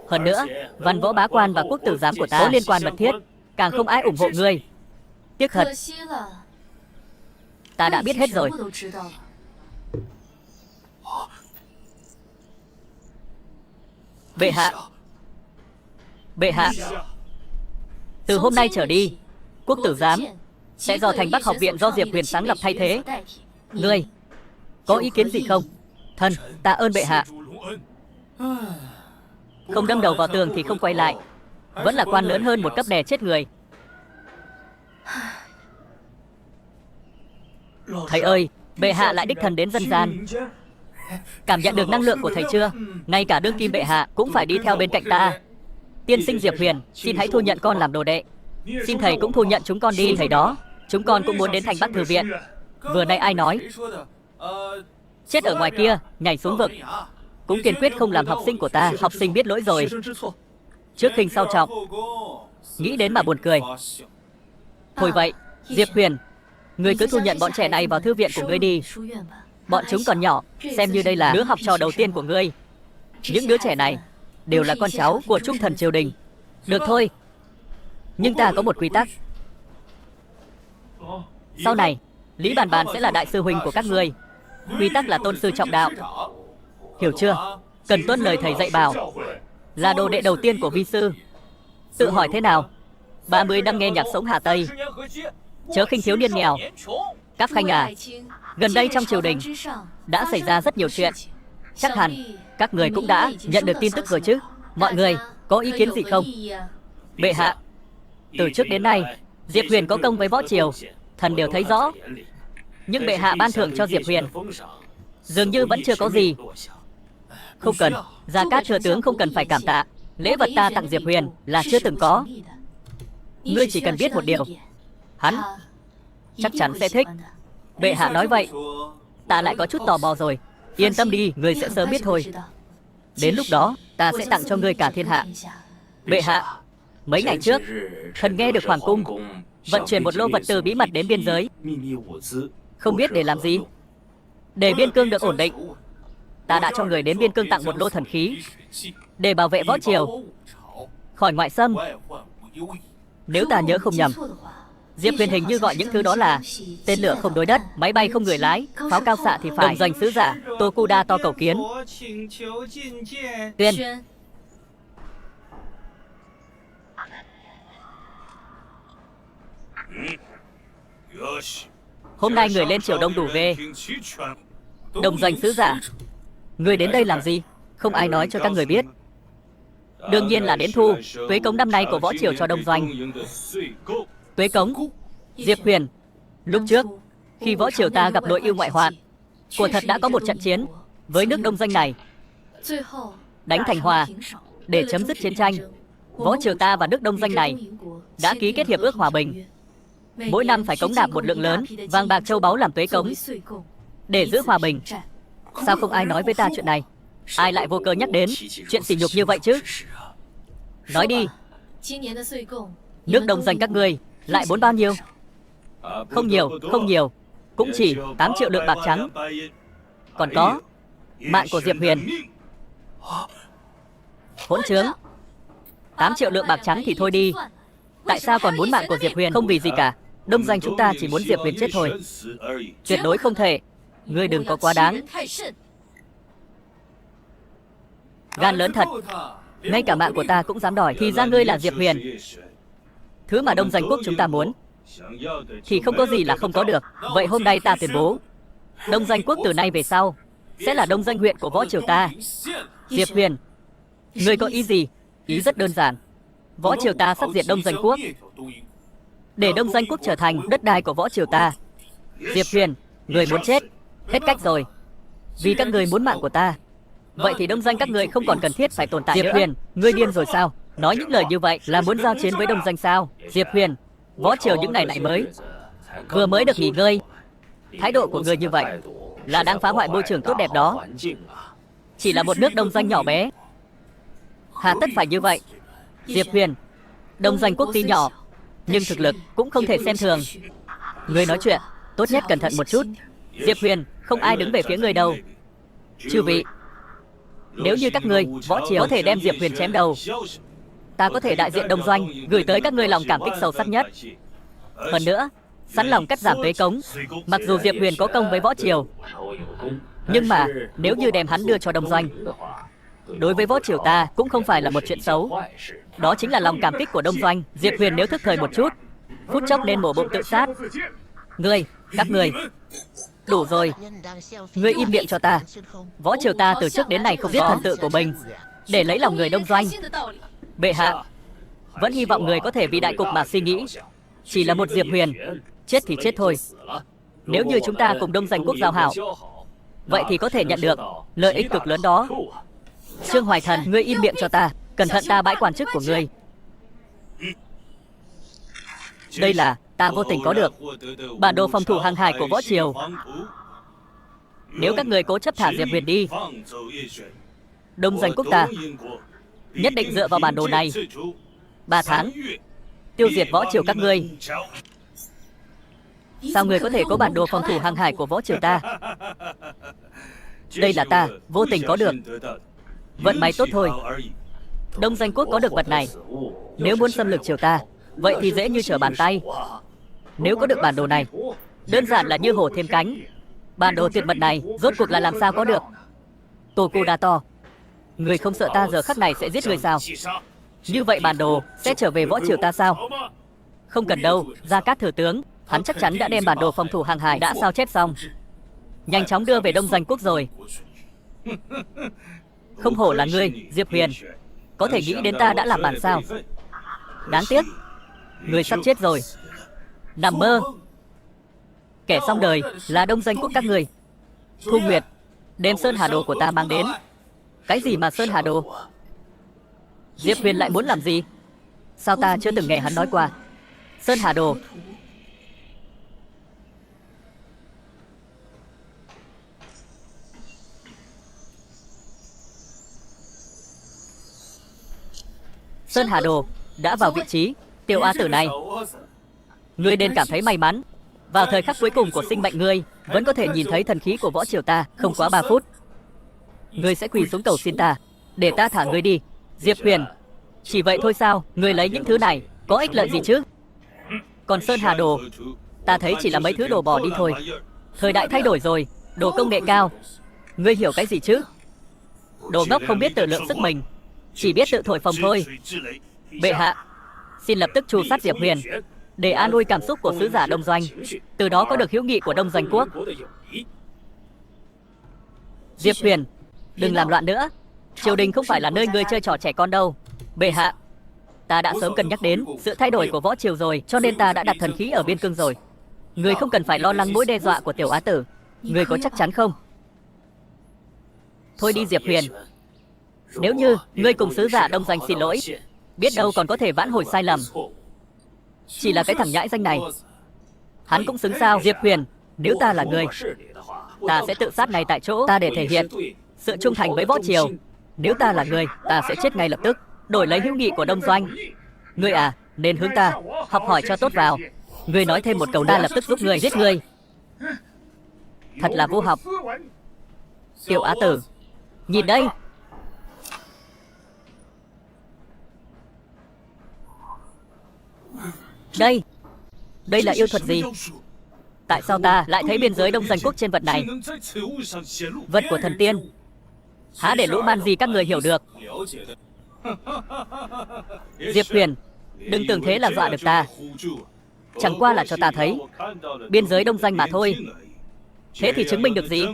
Hơn nữa, văn võ bá quan và quốc tử giám của ta có liên quan mật thiết, càng không ai ủng hộ ngươi. Tiếc thật. Ta đã biết hết rồi. Bệ hạ, bệ hạ, từ hôm nay trở đi, quốc tử giám sẽ do thành Bắc học viện do Diệp Huyền sáng lập thay thế. Ngươi có ý kiến gì không? Thần, tạ ơn bệ hạ. Không đâm đầu vào tường thì không quay lại. Vẫn là quan lớn hơn một cấp đè chết người. Thầy ơi, bệ hạ lại đích thân đến dân gian. Cảm nhận được năng lượng của thầy chưa? Ngay cả đương kim bệ hạ cũng phải đi theo bên cạnh ta. Tiên sinh Diệp Huyền, xin hãy thu nhận con làm đồ đệ. Xin thầy cũng thu nhận chúng con đi. Thầy đó Chúng con cũng muốn đến thành Bắc Thư viện. Vừa nãy ai nói chết ở ngoài kia, nhảy xuống vực, cũng kiên quyết không làm học sinh của ta. Học sinh biết lỗi rồi, trước khinh sau trọng, nghĩ đến mà buồn cười. Thôi vậy, Diệp Huyền, ngươi cứ thu nhận bọn trẻ này vào thư viện của ngươi đi. Bọn chúng còn nhỏ, xem như đây là đứa học trò đầu tiên của ngươi. Những đứa trẻ này đều là con cháu của trung thần triều đình. Được thôi, nhưng ta có một quy tắc. Sau này, Lý Bàn Bàn sẽ là đại sư huynh của các ngươi. Quy tắc là tôn sư trọng đạo. Hiểu chưa? Cần tuân lời thầy dạy bảo. Là đồ đệ đầu tiên của vi sư. Tự hỏi thế nào? 30 năm nghe nhạc sống Hà Tây, chớ khinh thiếu niên nghèo. Các khanh à, gần đây trong triều đình đã xảy ra rất nhiều chuyện. Chắc hẳn các người cũng đã nhận được tin tức rồi chứ. Mọi người có ý kiến gì không? Bệ hạ, từ trước đến nay Diệp Huyền có công với võ triều, thần đều thấy rõ. Nhưng bệ hạ ban thưởng cho Diệp Huyền dường như vẫn chưa có gì. Không cần, Gia Cát thừa tướng không cần phải cảm tạ. Lễ vật ta tặng Diệp Huyền là chưa từng có. Ngươi chỉ cần biết một điều, hắn chắc chắn sẽ thích. Bệ hạ nói vậy, ta lại có chút tò mò rồi. Yên tâm đi, ngươi sẽ sớm biết thôi. Đến lúc đó, ta sẽ tặng cho ngươi cả thiên hạ. Bệ hạ, mấy ngày trước, thần nghe được hoàng cung vận chuyển một lô vật tư bí mật đến biên giới. Không biết để làm gì. Để biên cương được ổn định, ta đã cho người đến biên cương tặng một lô thần khí để bảo vệ võ triều khỏi ngoại xâm. Nếu ta nhớ không nhầm, Diệp Huyền hình như gọi những thứ đó là tên lửa không đối đất, máy bay không người lái, pháo cao xạ thì phải. Đồng doanh sứ giả Tokuda to cầu kiến. Tuyên. Hôm nay người lên triều đông đủ ghê. Đồng doanh sứ giả, người đến đây làm gì? Không ai nói cho các người biết. Đương nhiên là đến thu tuế cống năm nay của võ triều cho đông doanh. Tuế cống. Diệp Huyền, lúc trước khi võ triều ta gặp nội ưu ngoại hoạn, quả thật đã có một trận chiến với nước đông doanh này, đánh thành hòa để chấm dứt chiến tranh. Võ triều ta và nước đông doanh này đã ký kết hiệp ước hòa bình. Mỗi năm phải cống nạp một lượng lớn vàng bạc châu báu làm tuế cống để giữ hòa bình. Sao không ai nói với ta chuyện này? Ai lại vô cớ nhắc đến chuyện sỉ nhục như vậy chứ? Nói đi, nước đông doanh các ngươi lại bốn bao nhiêu? Không nhiều, không nhiều, cũng chỉ 8 triệu lượng bạc trắng. Còn có mạng của Diệp Huyền. Hỗn trướng, 8 triệu lượng bạc trắng thì thôi đi, tại sao còn muốn mạng của Diệp Huyền? Không vì gì cả, đông doanh chúng ta chỉ muốn Diệp Huyền chết thôi. Tuyệt đối không thể. Ngươi đừng có quá đáng. Gan lớn thật, ngay cả mạng của ta cũng dám đòi. Thì ra ngươi là Diệp Huyền. Thứ mà đông doanh quốc chúng ta muốn thì không có gì là không có được. Vậy hôm nay ta tuyên bố, đông doanh quốc từ nay về sau sẽ là đông doanh huyện của võ triều ta. Diệp Huyền, ngươi có ý gì? Ý rất đơn giản. Võ triều ta sắp diệt đông doanh quốc, để đông doanh quốc trở thành đất đai của võ triều ta. Diệp Huyền, người muốn chết. Hết cách rồi. Vì các người muốn mạng của ta, vậy thì đông doanh các người không còn cần thiết phải tồn tại. Diệp Huyền, ngươi điên rồi sao? Nói những lời như vậy là muốn giao chiến với đông doanh sao? Diệp Huyền, võ triều những ngày này vừa mới được nghỉ ngơi. Thái độ của ngươi như vậy là đang phá hoại môi trường tốt đẹp đó. Chỉ là một nước đông doanh nhỏ bé, hà tất phải như vậy? Diệp Huyền, đông doanh quốc tuy nhỏ nhưng thực lực cũng không thể xem thường. Ngươi nói chuyện tốt nhất cẩn thận một chút. Diệp Huyền, không ai đứng về phía ngươi đâu. Chư vị, nếu như các ngươi võ triều có thể đem Diệp Huyền chém đầu, ta có thể đại diện đông doanh gửi tới các ngươi lòng cảm kích sâu sắc nhất. Hơn nữa, sẵn lòng cắt giảm tuế cống. Mặc dù Diệp Huyền có công với võ triều, nhưng mà nếu như đem hắn đưa cho đông doanh, đối với võ triều ta cũng không phải là một chuyện xấu. Đó chính là lòng cảm kích của đông doanh. Diệp Huyền nếu thức thời một chút, phút chốc nên mổ bụng tự sát. Ngươi, các ngươi, đủ rồi. Ngươi im miệng cho ta. Võ triều ta từ trước đến nay không giết thần tự của mình để lấy lòng người đông doanh. Bệ hạ, vẫn hy vọng người có thể vì đại cục mà suy nghĩ. Chỉ là một Diệp Huyền, chết thì chết thôi. Nếu như chúng ta cùng đông doanh quốc giao hảo, vậy thì có thể nhận được lợi ích cực lớn đó. Trương Hoài Thần, ngươi im miệng cho ta. Cẩn thận ta bãi quan chức của ngươi. Đây là Ta vô tình có được bản đồ phòng thủ hàng hải của Võ Triều. Nếu các người cố chấp thả Diệp Huyền đi, Đông Doanh quốc ta nhất định dựa vào bản đồ này 3 tháng tiêu diệt Võ Triều các ngươi. Sao người có thể có bản đồ phòng thủ hàng hải của Võ Triều ta? Đây là ta vô tình có được. Vận may tốt thôi. Đông Doanh quốc có được vật này. Nếu muốn xâm lược Triều ta, vậy thì dễ như trở bàn tay. Nếu có được bản đồ này, đơn giản là như hổ thêm cánh. Bản đồ tuyệt mật này rốt cuộc là làm sao có được? Tokugato, người không sợ ta giờ khắc này sẽ giết người sao? Như vậy bản đồ sẽ trở về Võ Triều ta sao? Không cần đâu, Gia Cát thừa tướng, hắn chắc chắn đã đem bản đồ phòng thủ hàng hải đã sao chép xong, nhanh chóng đưa về Đông Doanh quốc rồi. Không hổ là ngươi, Diệp Huyền, có thể nghĩ đến ta đã làm bản sao? Đáng tiếc, người sắp chết rồi. Nằm mơ. Kẻ xong đời là Đông Doanh quốc các người. Thu Nguyệt, đem Sơn Hà Đồ của ta mang đến. Cái gì mà Sơn Hà Đồ? Diệp Huyền lại muốn làm gì? Sao ta chưa từng nghe hắn nói qua? Sơn Hà Đồ. Sơn Hà Đồ đã vào vị trí. Tiểu Á tử này, ngươi nên cảm thấy may mắn. Vào thời khắc cuối cùng của sinh mệnh ngươi, vẫn có thể nhìn thấy thần khí của Võ Triều ta. Không quá 3 phút, ngươi sẽ quỳ xuống cầu xin ta, để ta thả ngươi đi. Diệp Huyền, chỉ vậy thôi sao? Ngươi lấy những thứ này có ích lợi gì chứ? Còn Sơn Hà Đồ, ta thấy chỉ là mấy thứ đồ bỏ đi thôi. Thời đại thay đổi rồi, đồ công nghệ cao. Ngươi hiểu cái gì chứ? Đồ ngốc không biết tự lượng sức mình, chỉ biết tự thổi phồng thôi. Bệ hạ, xin lập tức tru sát Diệp Huyền, để an ủi cảm xúc của sứ giả Đông Doanh, từ đó có được hữu nghị của Đông Doanh quốc. Diệp Huyền, đừng làm loạn nữa. Triều đình không phải là nơi ngươi chơi trò trẻ con đâu. Bệ hạ, ta đã sớm cân nhắc đến sự thay đổi của Võ Triều rồi, cho nên ta đã đặt thần khí ở biên cương rồi. Ngươi không cần phải lo lắng mối đe dọa của Tiểu Á tử. Ngươi có chắc chắn không? Thôi đi Diệp Huyền. Nếu như ngươi cùng sứ giả Đông Doanh xin lỗi, biết đâu còn có thể vãn hồi sai lầm. Chỉ là cái thằng nhãi danh này, hắn cũng xứng sao? Diệp Huyền, nếu ta là ngươi, ta sẽ tự sát ngay tại chỗ. Ta để thể hiện sự trung thành với Võ Triều. Nếu ta là ngươi, ta sẽ chết ngay lập tức, đổi lấy hữu nghị của Đông Doanh. Ngươi à, nên hướng ta học hỏi cho tốt vào. Ngươi nói thêm một câu, ta lập tức giúp ngươi giết ngươi. Thật là vô học. Tiểu Á tử, nhìn đây. Đây là yêu thuật gì? Tại sao ta lại thấy biên giới Đông Doanh quốc trên vật này? Vật của thần tiên. Há để lũ man gì các người hiểu được. Diệp Huyền, đừng tưởng thế làm dọa được ta. Chẳng qua là cho ta thấy biên giới Đông Doanh mà thôi. Thế thì chứng minh được gì?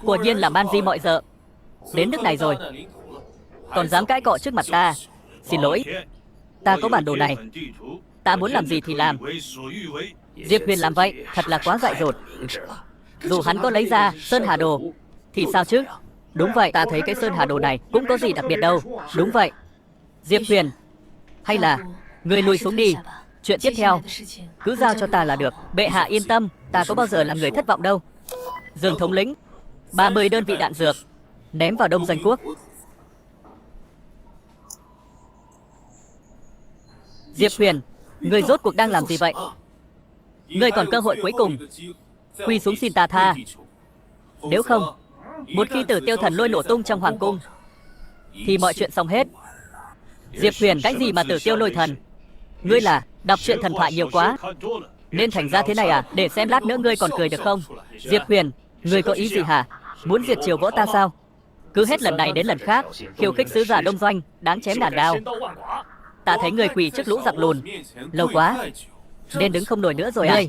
Quả nhiên là man di mọi dợ. Đến nước này rồi, còn dám cãi cọ trước mặt ta. Xin lỗi, ta có bản đồ này, ta muốn làm gì thì làm. Diệp Huyền làm vậy thật là quá dại dột. Dù hắn có lấy ra Sơn Hà Đồ thì sao chứ? Đúng vậy, ta thấy cái Sơn Hà Đồ này cũng có gì đặc biệt đâu. Đúng vậy. Diệp Huyền, hay là ngươi lùi xuống đi. Chuyện tiếp theo cứ giao cho ta là được. Bệ hạ yên tâm, ta có bao giờ làm người thất vọng đâu. Dương thống lĩnh, 30 đơn vị đạn dược ném vào Đông Doanh quốc. Diệp Huyền, ngươi rốt cuộc đang làm gì vậy? Ngươi còn cơ hội cuối cùng. Quy xuống xin ta tha. Nếu không, một khi Tử Tiêu Thần lôi nổ tung trong hoàng cung thì mọi chuyện xong hết. Diệp Huyền, cái gì mà Tử Tiêu lôi thần? Ngươi là đọc truyện thần thoại nhiều quá nên thành ra thế này à? Để xem lát nữa ngươi còn cười được không? Diệp Huyền, ngươi có ý gì hả? Muốn diệt triều Võ ta sao? Cứ hết lần này đến lần khác khiêu khích sứ giả Đông Doanh, đáng chém đàn đao. Ta thấy người quỳ trước lũ giặc lùn lâu quá nên đứng không nổi nữa rồi à?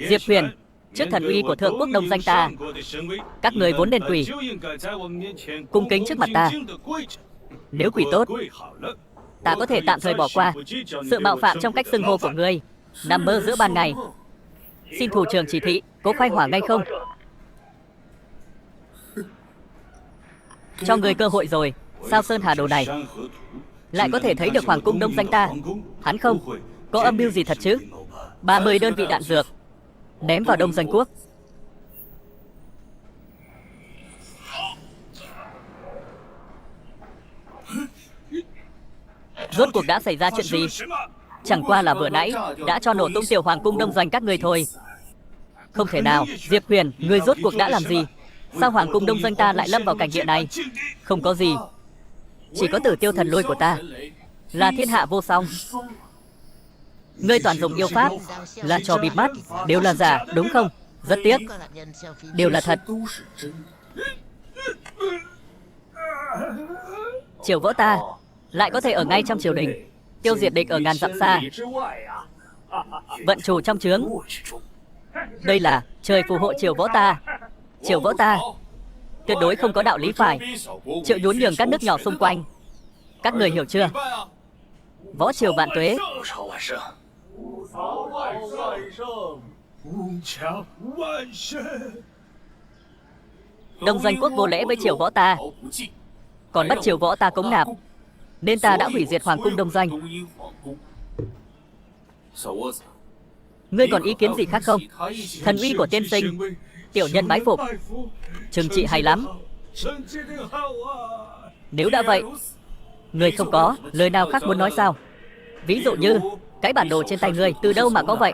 Diệp Huyền, trước thần uy của thượng quốc Đông Doanh ta, các người vốn nên quỳ cung kính trước mặt ta. Nếu quỳ tốt, ta có thể tạm thời bỏ qua sự mạo phạm trong cách xưng hô của ngươi. Nằm mơ giữa ban ngày. Xin thủ trưởng chỉ thị, có khai hỏa ngay không? Cho ngươi cơ hội rồi. Sao Sơn Hà Đồ này lại có thể thấy được hoàng cung Đông Doanh ta? Hắn không Có âm mưu gì thật chứ? 30 đơn vị đạn dược ném vào Đông Doanh Quốc. Rốt cuộc đã xảy ra chuyện gì? Chẳng qua là vừa nãy đã cho nổ tung tiểu hoàng cung Đông Doanh các ngươi thôi. Không thể nào. Diệp Huyền, ngươi rốt cuộc đã làm gì? Sao hoàng cung Đông Doanh ta lại lâm vào cảnh địa này? Không có gì, chỉ có Tử Tiêu thần lôi của ta là thiên hạ vô song. Ngươi toàn dùng yêu pháp, là trò bịt mắt, đều là giả, đúng không? Rất tiếc, đều là thật. Triều Võ ta lại có thể ở ngay trong triều đình, tiêu diệt địch ở ngàn dặm xa. Vận chủ trong trướng, đây là trời phù hộ Triều Võ ta. Triều Võ ta tuyệt đối không có đạo lý phải chịu nhún nhường các nước nhỏ xung quanh. Các người hiểu chưa? Võ Triều vạn tuế. Đông Doanh Quốc vô lễ với Triều Võ ta, còn bắt Triều Võ ta cống nạp, nên ta đã hủy diệt hoàng cung Đông Doanh. Ngươi còn ý kiến gì khác không? Thần uy của tiên sinh, tiểu nhân bái phục. Trừng trị hay lắm. Nếu đã vậy, ngươi không có lời nào khác muốn nói sao? Ví dụ như cái bản đồ trên tay ngươi từ đâu mà có vậy?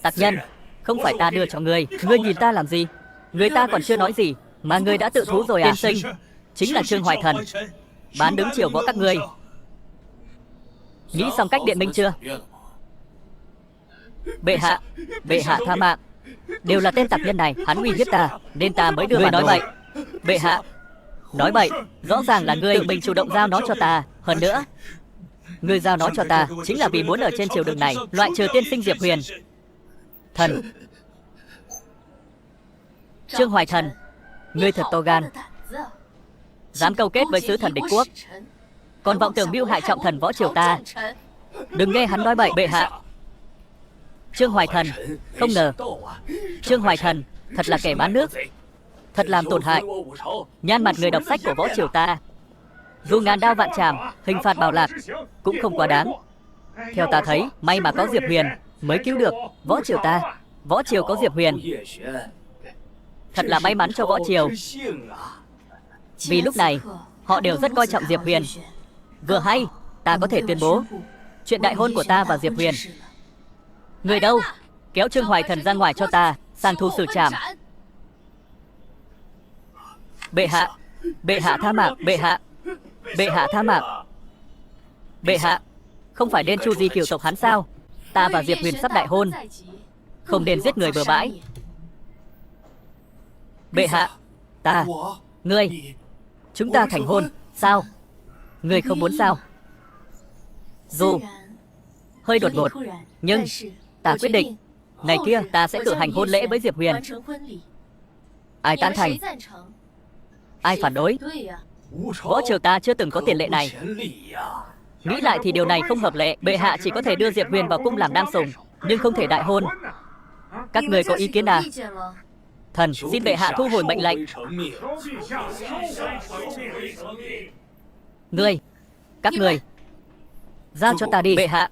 Tặc nhân, không phải ta đưa cho ngươi. Ngươi nhìn ta làm gì? Người ta còn chưa nói gì mà ngươi đã tự thú rồi à? Tiên sinh chính là Trương Hoài Thần, bán đứng Triều Võ các ngươi. Nghĩ xong cách điện minh chưa? Bệ hạ tha mạng. Đều là tên tặc nhân này, hắn uy hiếp ta nên ta mới đưa. Ngươi nói bậy. Bệ hạ nói bậy, rõ ràng là ngươi tự mình chủ động giao nó cho ta. Hơn nữa, ngươi giao nó cho ta chính là vì muốn ở trên triều đường này loại trừ tiên sinh Diệp Huyền. Thần Trương Hoài Thần, ngươi thật to gan, dám câu kết với sứ thần địch quốc, còn vọng tưởng mưu hại trọng thần Võ Triều ta. Đừng nghe hắn nói bậy. Bệ hạ, Trương Hoài Thần, không ngờ Trương Hoài Thần thật là kẻ bán nước, thật làm tổn hại nhan mặt người đọc sách của Võ Triều ta. Dù ngàn đao vạn trảm, hình phạt bảo lạc cũng không quá đáng. Theo ta thấy, may mà có Diệp Huyền mới cứu được Võ Triều ta. Võ Triều có Diệp Huyền, thật là may mắn cho Võ Triều. Vì lúc này họ đều rất coi trọng Diệp Huyền. Vừa hay ta có thể tuyên bố chuyện đại hôn của ta và Diệp Huyền. Người đâu? Kéo Trương Hoài Thần ra ngoài cho ta sang thu xử trảm. Bệ hạ tha mạng. Bệ hạ tha mạng. Bệ hạ, không phải nên chu di kiều tộc hắn sao? Ta và Diệp Huyền sắp đại hôn, không nên giết người bừa bãi. Bệ hạ, ngươi, chúng ta thành hôn. Sao? Ngươi không muốn sao? Dù hơi đột ngột, nhưng ta quyết định ngày kia ta sẽ cử hành hôn lễ với Diệp Huyền. Ai tán thành, ai phản đối? Võ Triều ta chưa từng có tiền lệ này. Nghĩ lại thì điều này không hợp lệ. Bệ hạ chỉ có thể đưa Diệp Huyền vào cung làm nam sủng, nhưng không thể đại hôn. Các người có ý kiến à? Thần xin bệ hạ thu hồi mệnh lệnh. Các người giao cho ta đi. Bệ hạ,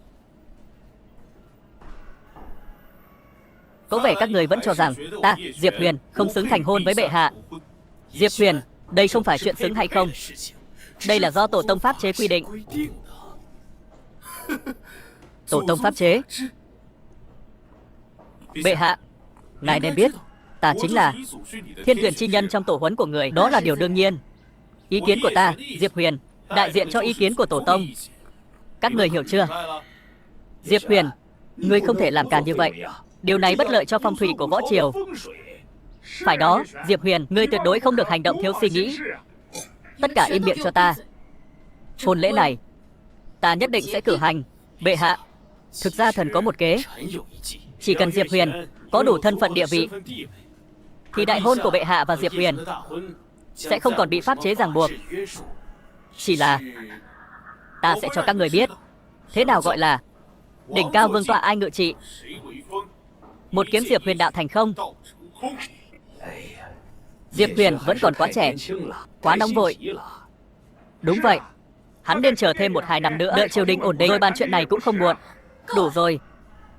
có vẻ các người vẫn cho rằng ta, Diệp Huyền, không xứng thành hôn với bệ hạ. Diệp Huyền, đây không phải chuyện xứng hay không, đây là do tổ tông pháp chế quy định. Tổ tông pháp chế? Bệ hạ, ngài nên biết, ta chính là thiên tuyển chi nhân trong tổ huấn của người, đó là điều đương nhiên. Ý kiến của ta, Diệp Huyền, đại diện cho ý kiến của tổ tông. Các người hiểu chưa? Diệp Huyền, ngươi không thể làm càn như vậy. Điều này bất lợi cho phong thủy của Võ Triều. Phải đó, Diệp Huyền, ngươi tuyệt đối không được hành động thiếu suy nghĩ. Tất cả im miệng cho ta. Hôn lễ này ta nhất định sẽ cử hành. Bệ hạ, thực ra thần có một kế. Chỉ cần Diệp Huyền có đủ thân phận địa vị, thì đại hôn của bệ hạ và Diệp Huyền sẽ không còn bị pháp chế ràng buộc. Chỉ là ta sẽ cho các người biết thế nào gọi là đỉnh cao vương tọa ai ngự trị. Một kiếm Diệp Huyền đạo thành không. Diệp Huyền vẫn còn quá trẻ, quá nóng vội. Đúng vậy, Hắn nên chờ thêm 1-2 năm nữa, đợi triều đình ổn định rồi bàn chuyện này cũng không muộn. Đủ rồi.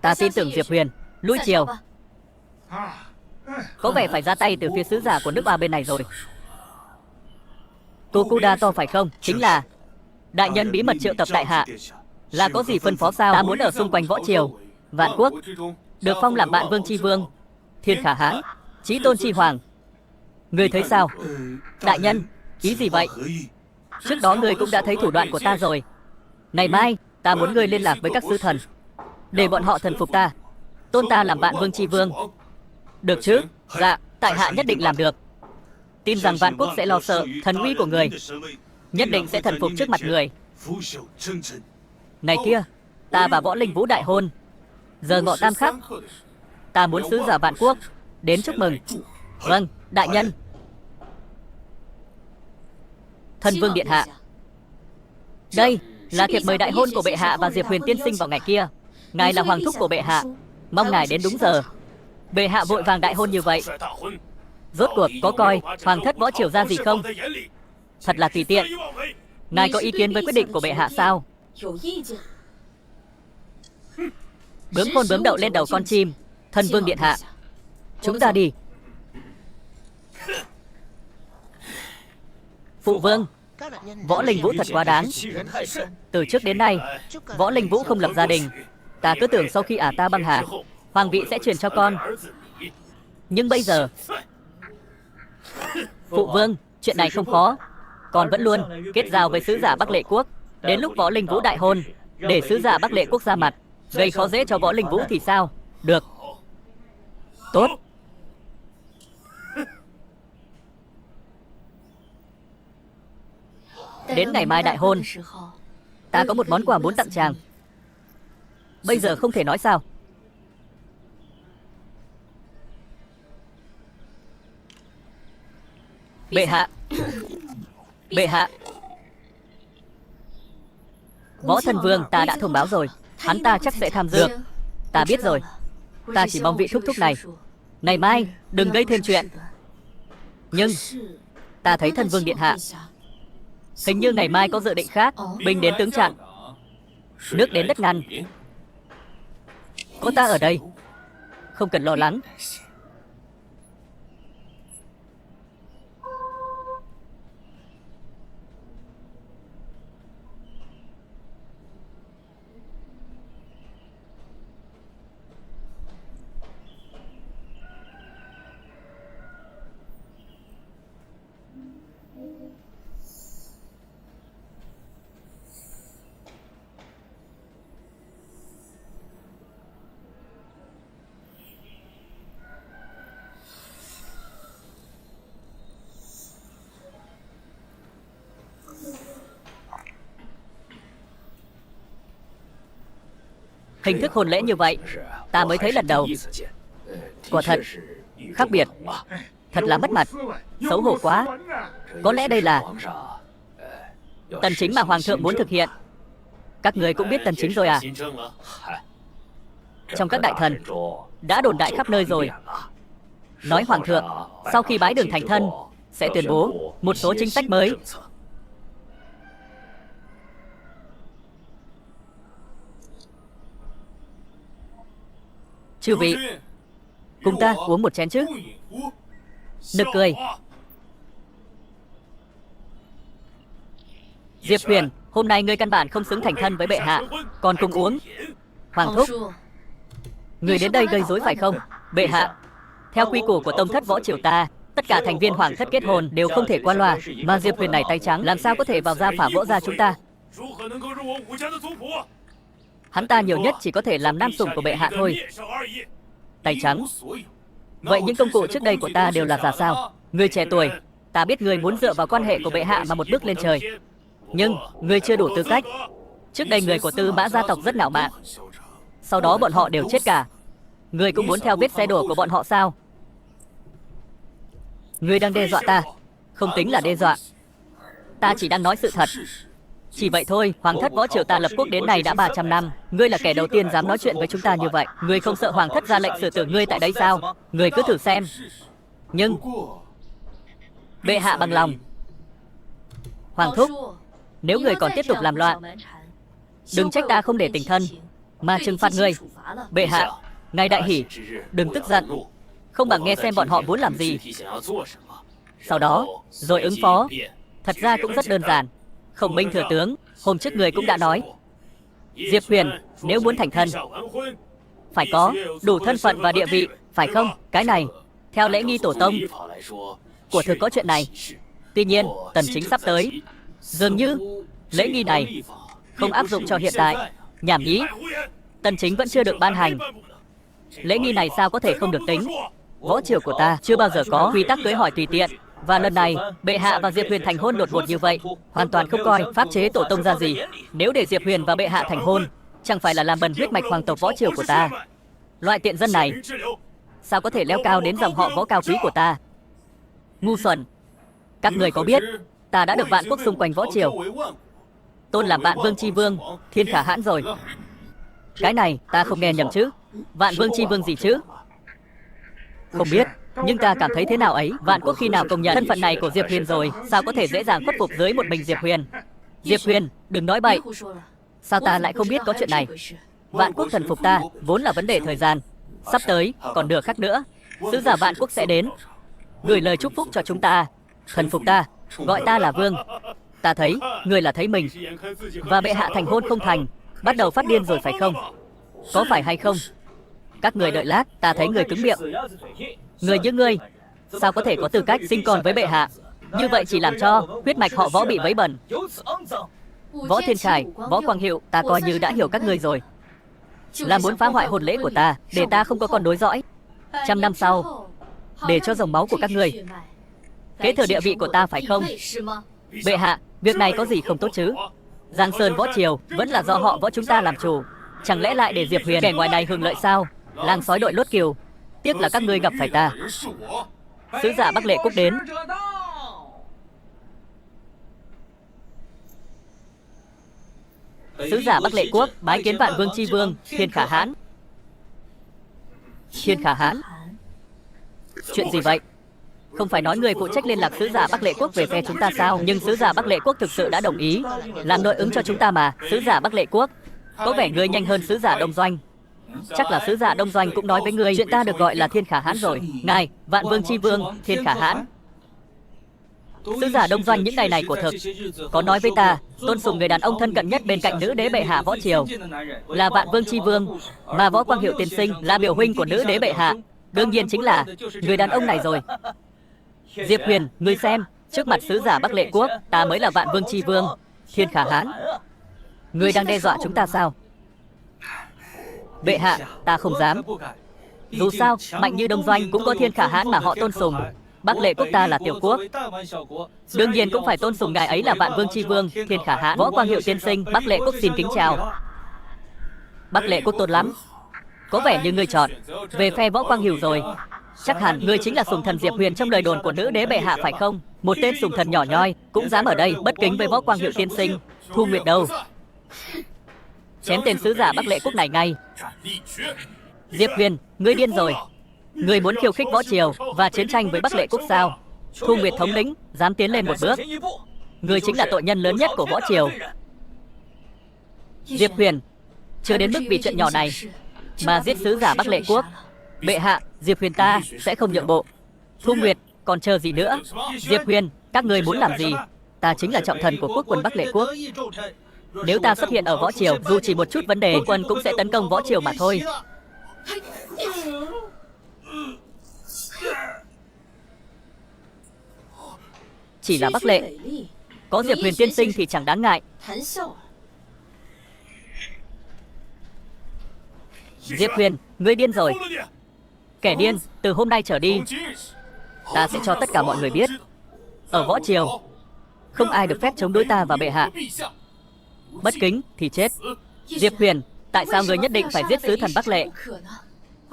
Ta tin tưởng Diệp Huyền. Lui triều. Có vẻ phải ra tay từ phía sứ giả của nước ba bên này rồi. Tokuda to phải không? Chính là. Đại nhân bí mật triệu tập đại hạ. Là có gì phân phó sao? Ta muốn ở xung quanh võ triều, Vạn Quốc, được phong làm bạn vương chi vương, thiên khả hãn, chí tôn chi hoàng. Ngươi thấy sao? Đại nhân, ý gì vậy? Trước đó ngươi cũng đã thấy thủ đoạn của ta rồi. Ngày mai, ta muốn ngươi liên lạc với các sứ thần, để bọn họ thần phục ta, tôn ta làm bạn vương chi vương. Được chứ? Dạ, tại hạ nhất định làm được. Tin rằng Vạn Quốc sẽ lo sợ thần uy của người, nhất định sẽ thần phục trước mặt người. Ngày kia, ta và Võ Linh Vũ đại hôn, giờ ngọ tam khắc. Ta muốn sứ giả Vạn Quốc đến chúc mừng. Vâng, đại nhân. Thân vương điện hạ. Đây là thiệp mời đại hôn của bệ hạ và Diệp Huyền tiên sinh vào ngày kia. Ngài là hoàng thúc của bệ hạ, mong ngài đến đúng giờ. Bệ hạ vội vàng đại hôn như vậy, rốt cuộc có coi hoàng thất võ triều ra gì không? Thật là tùy tiện. Ngài có ý kiến với quyết định của bệ hạ sao? Bướm khôn bướm đậu lên đầu con chim. Thân vương điện hạ, chúng ta đi. Phụ vương, Võ Linh Vũ thật quá đáng. Từ trước đến nay, Võ Linh Vũ không lập gia đình. Ta cứ tưởng sau khi ả ta băng hà, hoàng vị sẽ truyền cho con. Nhưng bây giờ, phụ vương, chuyện này không khó. Con vẫn luôn kết giao với sứ giả Bắc Lệ Quốc. Đến lúc Võ Linh Vũ đại hôn, để sứ giả Bắc Lệ Quốc ra mặt, gây khó dễ cho Võ Linh Vũ thì sao? Được. Tốt. Đến ngày mai đại hôn, ta có một món quà muốn tặng chàng. Bây giờ không thể nói sao? Bệ hạ. Bệ hạ. Võ Thân Vương ta đã thông báo rồi, hắn ta chắc sẽ tham dự. Ta biết rồi. Ta chỉ mong vị thúc thúc này ngày mai đừng gây thêm chuyện. Nhưng ta thấy Thân Vương điện hạ hình như ngày mai có dự định khác. Binh đến tướng chặn, nước đến đất ngăn. Có ta ở đây, không cần lo lắng. Hình thức hôn lễ như vậy, ta mới thấy lần đầu. Quả thật, khác biệt. Thật là mất mặt, xấu hổ quá. Có lẽ đây là tần chính mà hoàng thượng muốn thực hiện. Các người cũng biết tần chính rồi à? Trong các đại thần đã đồn đại khắp nơi rồi. Nói hoàng thượng sau khi bái đường thành thân sẽ tuyên bố một số chính sách mới. Chư vị, cùng ta uống một chén chứ. Nực cười. Diệp Huyền, hôm nay ngươi căn bản không xứng thành thân với bệ hạ, còn cùng uống. Hoàng thúc, người đến đây gây rối phải không? Bệ hạ, theo quy củ của tông thất võ triều ta, tất cả thành viên hoàng thất kết hôn đều không thể qua loa. Mà Diệp Huyền này tay trắng, làm sao có thể vào gia phả võ gia chúng ta? Hắn ta nhiều nhất chỉ có thể làm nam sủng của bệ hạ thôi. Tay trắng. Vậy những công cụ trước đây của ta đều là giả sao? Người trẻ tuổi, ta biết người muốn dựa vào quan hệ của bệ hạ mà một bước lên trời. Nhưng người chưa đủ tư cách. Trước đây người của Tư Mã gia tộc rất ngạo mạn, sau đó bọn họ đều chết cả. Người cũng muốn theo vết xe đổ của bọn họ sao? Người đang đe dọa ta. Không tính là đe dọa, ta chỉ đang nói sự thật. Chỉ vậy thôi. Hoàng thất võ triều ta lập quốc đến nay đã 300 năm. Ngươi là kẻ đầu tiên dám nói chuyện với chúng ta như vậy. Ngươi không sợ hoàng thất ra lệnh xử tử ngươi tại đây sao? Ngươi cứ thử xem. Nhưng bệ hạ bằng lòng. Hoàng thúc, Nếu người còn tiếp tục làm loạn, đừng trách ta không để tình thân, mà trừng phạt ngươi. Bệ hạ, ngài đại hỉ, đừng tức giận, không bằng nghe xem bọn họ muốn làm gì. Sau đó, rồi ứng phó. Thật ra cũng rất đơn giản. Khổng Minh thừa tướng, hôm trước người cũng đã nói, Diệp Huyền, nếu muốn thành thân, phải có đủ thân phận và địa vị, phải không? Cái này, theo lễ nghi tổ tông, của thực có chuyện này. Tuy nhiên, Tần Chính sắp tới, dường như lễ nghi này không áp dụng cho hiện tại. Nhảm nhí, Tần Chính vẫn chưa được ban hành. Lễ nghi này sao có thể không được tính? Võ triều của ta chưa bao giờ có quy tắc cưới hỏi tùy tiện. Và lần này, bệ hạ và Diệp Huyền thành hôn đột ngột như vậy, hoàn toàn không coi pháp chế tổ tông ra gì. Nếu để Diệp Huyền và bệ hạ thành hôn, chẳng phải là làm bẩn huyết mạch hoàng tộc võ triều của ta. Loại tiện dân này, sao có thể leo cao đến dòng họ võ cao quý của ta? Ngu xuẩn! Các người có biết, ta đã được vạn quốc xung quanh võ triều tôn làm Vạn Vương Chi Vương, Thiên Khả Hãn rồi. Cái này ta không nghe nhầm chứ? Vạn Vương Chi Vương gì chứ? Không biết, nhưng ta cảm thấy thế nào ấy. Vạn quốc khi nào công nhận thân phận này của Diệp Huyền rồi, sao có thể dễ dàng khuất phục dưới một mình Diệp Huyền? Diệp Huyền, đừng nói bậy. Sao ta lại không biết có chuyện này? Vạn quốc thần phục ta vốn là vấn đề thời gian. Sắp tới, còn nửa khắc nữa, sứ giả Vạn quốc sẽ đến, gửi lời chúc phúc cho chúng ta. Thần phục ta, gọi ta là vương. Ta thấy, người là thấy mình. Và bệ hạ thành hôn không thành, bắt đầu phát điên rồi phải không? Có phải hay không? Các người đợi lát, ta thấy người cứng miệng. Người như ngươi, sao có thể có tư cách sinh con với bệ hạ? Như vậy chỉ làm cho huyết mạch họ Võ bị vấy bẩn. Võ Thiên Khải, Võ Quang Hiệu, ta coi như đã hiểu các ngươi rồi. Là muốn phá hoại hôn lễ của ta, để ta không có con nối dõi. 100 năm sau, để cho dòng máu của các ngươi kế thừa địa vị của ta phải không? Bệ hạ, việc này có gì không tốt chứ? Giang Sơn Võ Triều vẫn là do họ Võ chúng ta làm chủ. Chẳng lẽ lại để Diệp Huyền kẻ ngoài này hưởng lợi sao? Lang sói đội lốt kiều, tiếc là các ngươi gặp phải ta. Sứ giả Bắc Lệ Quốc đến. Sứ giả Bắc Lệ Quốc bái kiến Vạn Vương Chi Vương, Thiên Khả Hãn. Thiên Khả Hãn? Chuyện gì vậy? Không phải nói người phụ trách liên lạc sứ giả Bắc Lệ Quốc về phe chúng ta sao? Nhưng sứ giả Bắc Lệ Quốc thực sự đã đồng ý làm nội ứng cho chúng ta mà. Sứ giả Bắc Lệ Quốc, có vẻ ngươi nhanh hơn sứ giả Đông Doanh. Chắc là sứ giả Đông Doanh cũng nói với ngươi chuyện ta được gọi là Thiên Khả Hãn rồi. Ngài, Vạn Vương Chi Vương, Thiên Khả Hãn. Sứ giả Đông Doanh những ngày này của thực có nói với ta, tôn sùng người đàn ông thân cận nhất bên cạnh nữ đế bệ hạ Võ Triều là Vạn Vương Chi Vương, mà Võ Quang Hiệu tiên sinh là biểu huynh của nữ đế bệ hạ, đương nhiên chính là người đàn ông này rồi. Diệp Huyền, ngươi xem, trước mặt sứ giả Bắc Lệ Quốc, ta mới là Vạn Vương Chi Vương, Thiên Khả Hãn. Ngươi đang đe dọa chúng ta sao? Bệ hạ, ta không dám. Dù sao, mạnh như Đông Doanh cũng có Thiên Khả Hãn mà họ tôn sùng. Bắc Lệ Quốc ta là tiểu quốc, đương nhiên cũng phải tôn sùng ngài ấy là Vạn Vương Chi Vương, Thiên Khả Hãn. Võ Quang Hiệu tiên sinh, Bắc Lệ Quốc xin kính chào. Bắc Lệ Quốc tôn lắm. Có vẻ như ngươi chọn về phe Võ Quang Hiệu rồi. Chắc hẳn ngươi chính là sùng thần Diệp Huyền trong lời đồn của nữ đế bệ hạ phải không? Một tên sùng thần nhỏ nhoi cũng dám ở đây bất kính với Võ Quang Hiệu tiên sinh. Thu Nguyệt đâu? Chém tên sứ giả Bắc Lệ Quốc này ngay. Diệp Huyền, ngươi điên rồi. Ngươi muốn khiêu khích Võ Triều và chiến tranh với Bắc Lệ Quốc sao? Thu Nguyệt thống lĩnh dám tiến lên một bước, ngươi chính là tội nhân lớn nhất của Võ Triều. Diệp Huyền, chưa đến mức vì chuyện nhỏ này mà giết sứ giả Bắc Lệ Quốc. Bệ hạ, Diệp Huyền ta sẽ không nhượng bộ. Thu Nguyệt, còn chờ gì nữa? Diệp Huyền, các ngươi muốn làm gì? Ta chính là trọng thần của quốc quân Bắc Lệ Quốc. Nếu ta xuất hiện ở Võ Triều, dù chỉ một chút vấn đề, quốc quân cũng sẽ tấn công Võ Triều mà thôi. Chỉ là Bắc Lệ, có Diệp Huyền tiên sinh thì chẳng đáng ngại. Diệp Huyền, ngươi điên rồi. Kẻ điên, từ hôm nay trở đi, ta sẽ cho tất cả mọi người biết, ở Võ Triều, không ai được phép chống đối ta và bệ hạ. Bất kính thì chết. Diệp Huyền, tại sao ngươi nhất định phải giết sứ thần Bắc Lệ?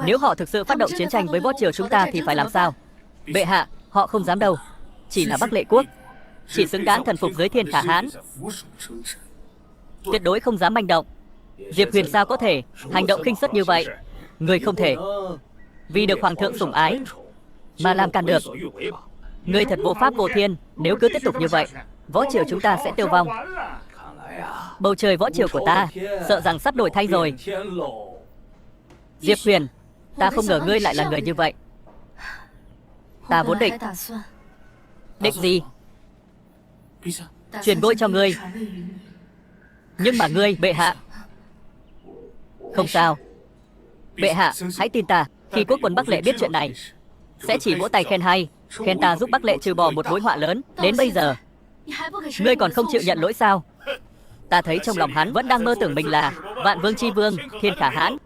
Nếu họ thực sự phát động chiến tranh với Võ Triều chúng ta thì phải làm sao? Bệ hạ, họ không dám đâu. Chỉ là Bắc Lệ Quốc chỉ xứng đáng thần phục dưới Thiên Khả Hãn, tuyệt đối không dám manh động. Diệp Huyền sao có thể hành động khinh suất như vậy? Người không thể vì được hoàng thượng sủng ái mà làm càn được. Ngươi thật vô pháp vô thiên. Nếu cứ tiếp tục như vậy, Võ triều chúng ta sẽ tiêu vong. Bầu trời võ triều của ta sợ rằng sắp đổi thay rồi. Diệp Huyền, ta không ngờ ngươi lại là người như vậy. Ta vốn định. Định gì? Truyền ngôi cho ngươi. Nhưng mà ngươi, bệ hạ. Không sao. Bệ hạ, hãy tin ta. Khi quốc quân Bắc Lệ biết chuyện này, sẽ chỉ vỗ tay khen hay, khen ta giúp Bắc Lệ trừ bỏ một mối họa lớn. Đến bây giờ, ngươi còn không chịu nhận lỗi sao? Ta thấy trong lòng hắn vẫn đang mơ tưởng mình là Vạn Vương Chi Vương, Thiên Khả Hãn.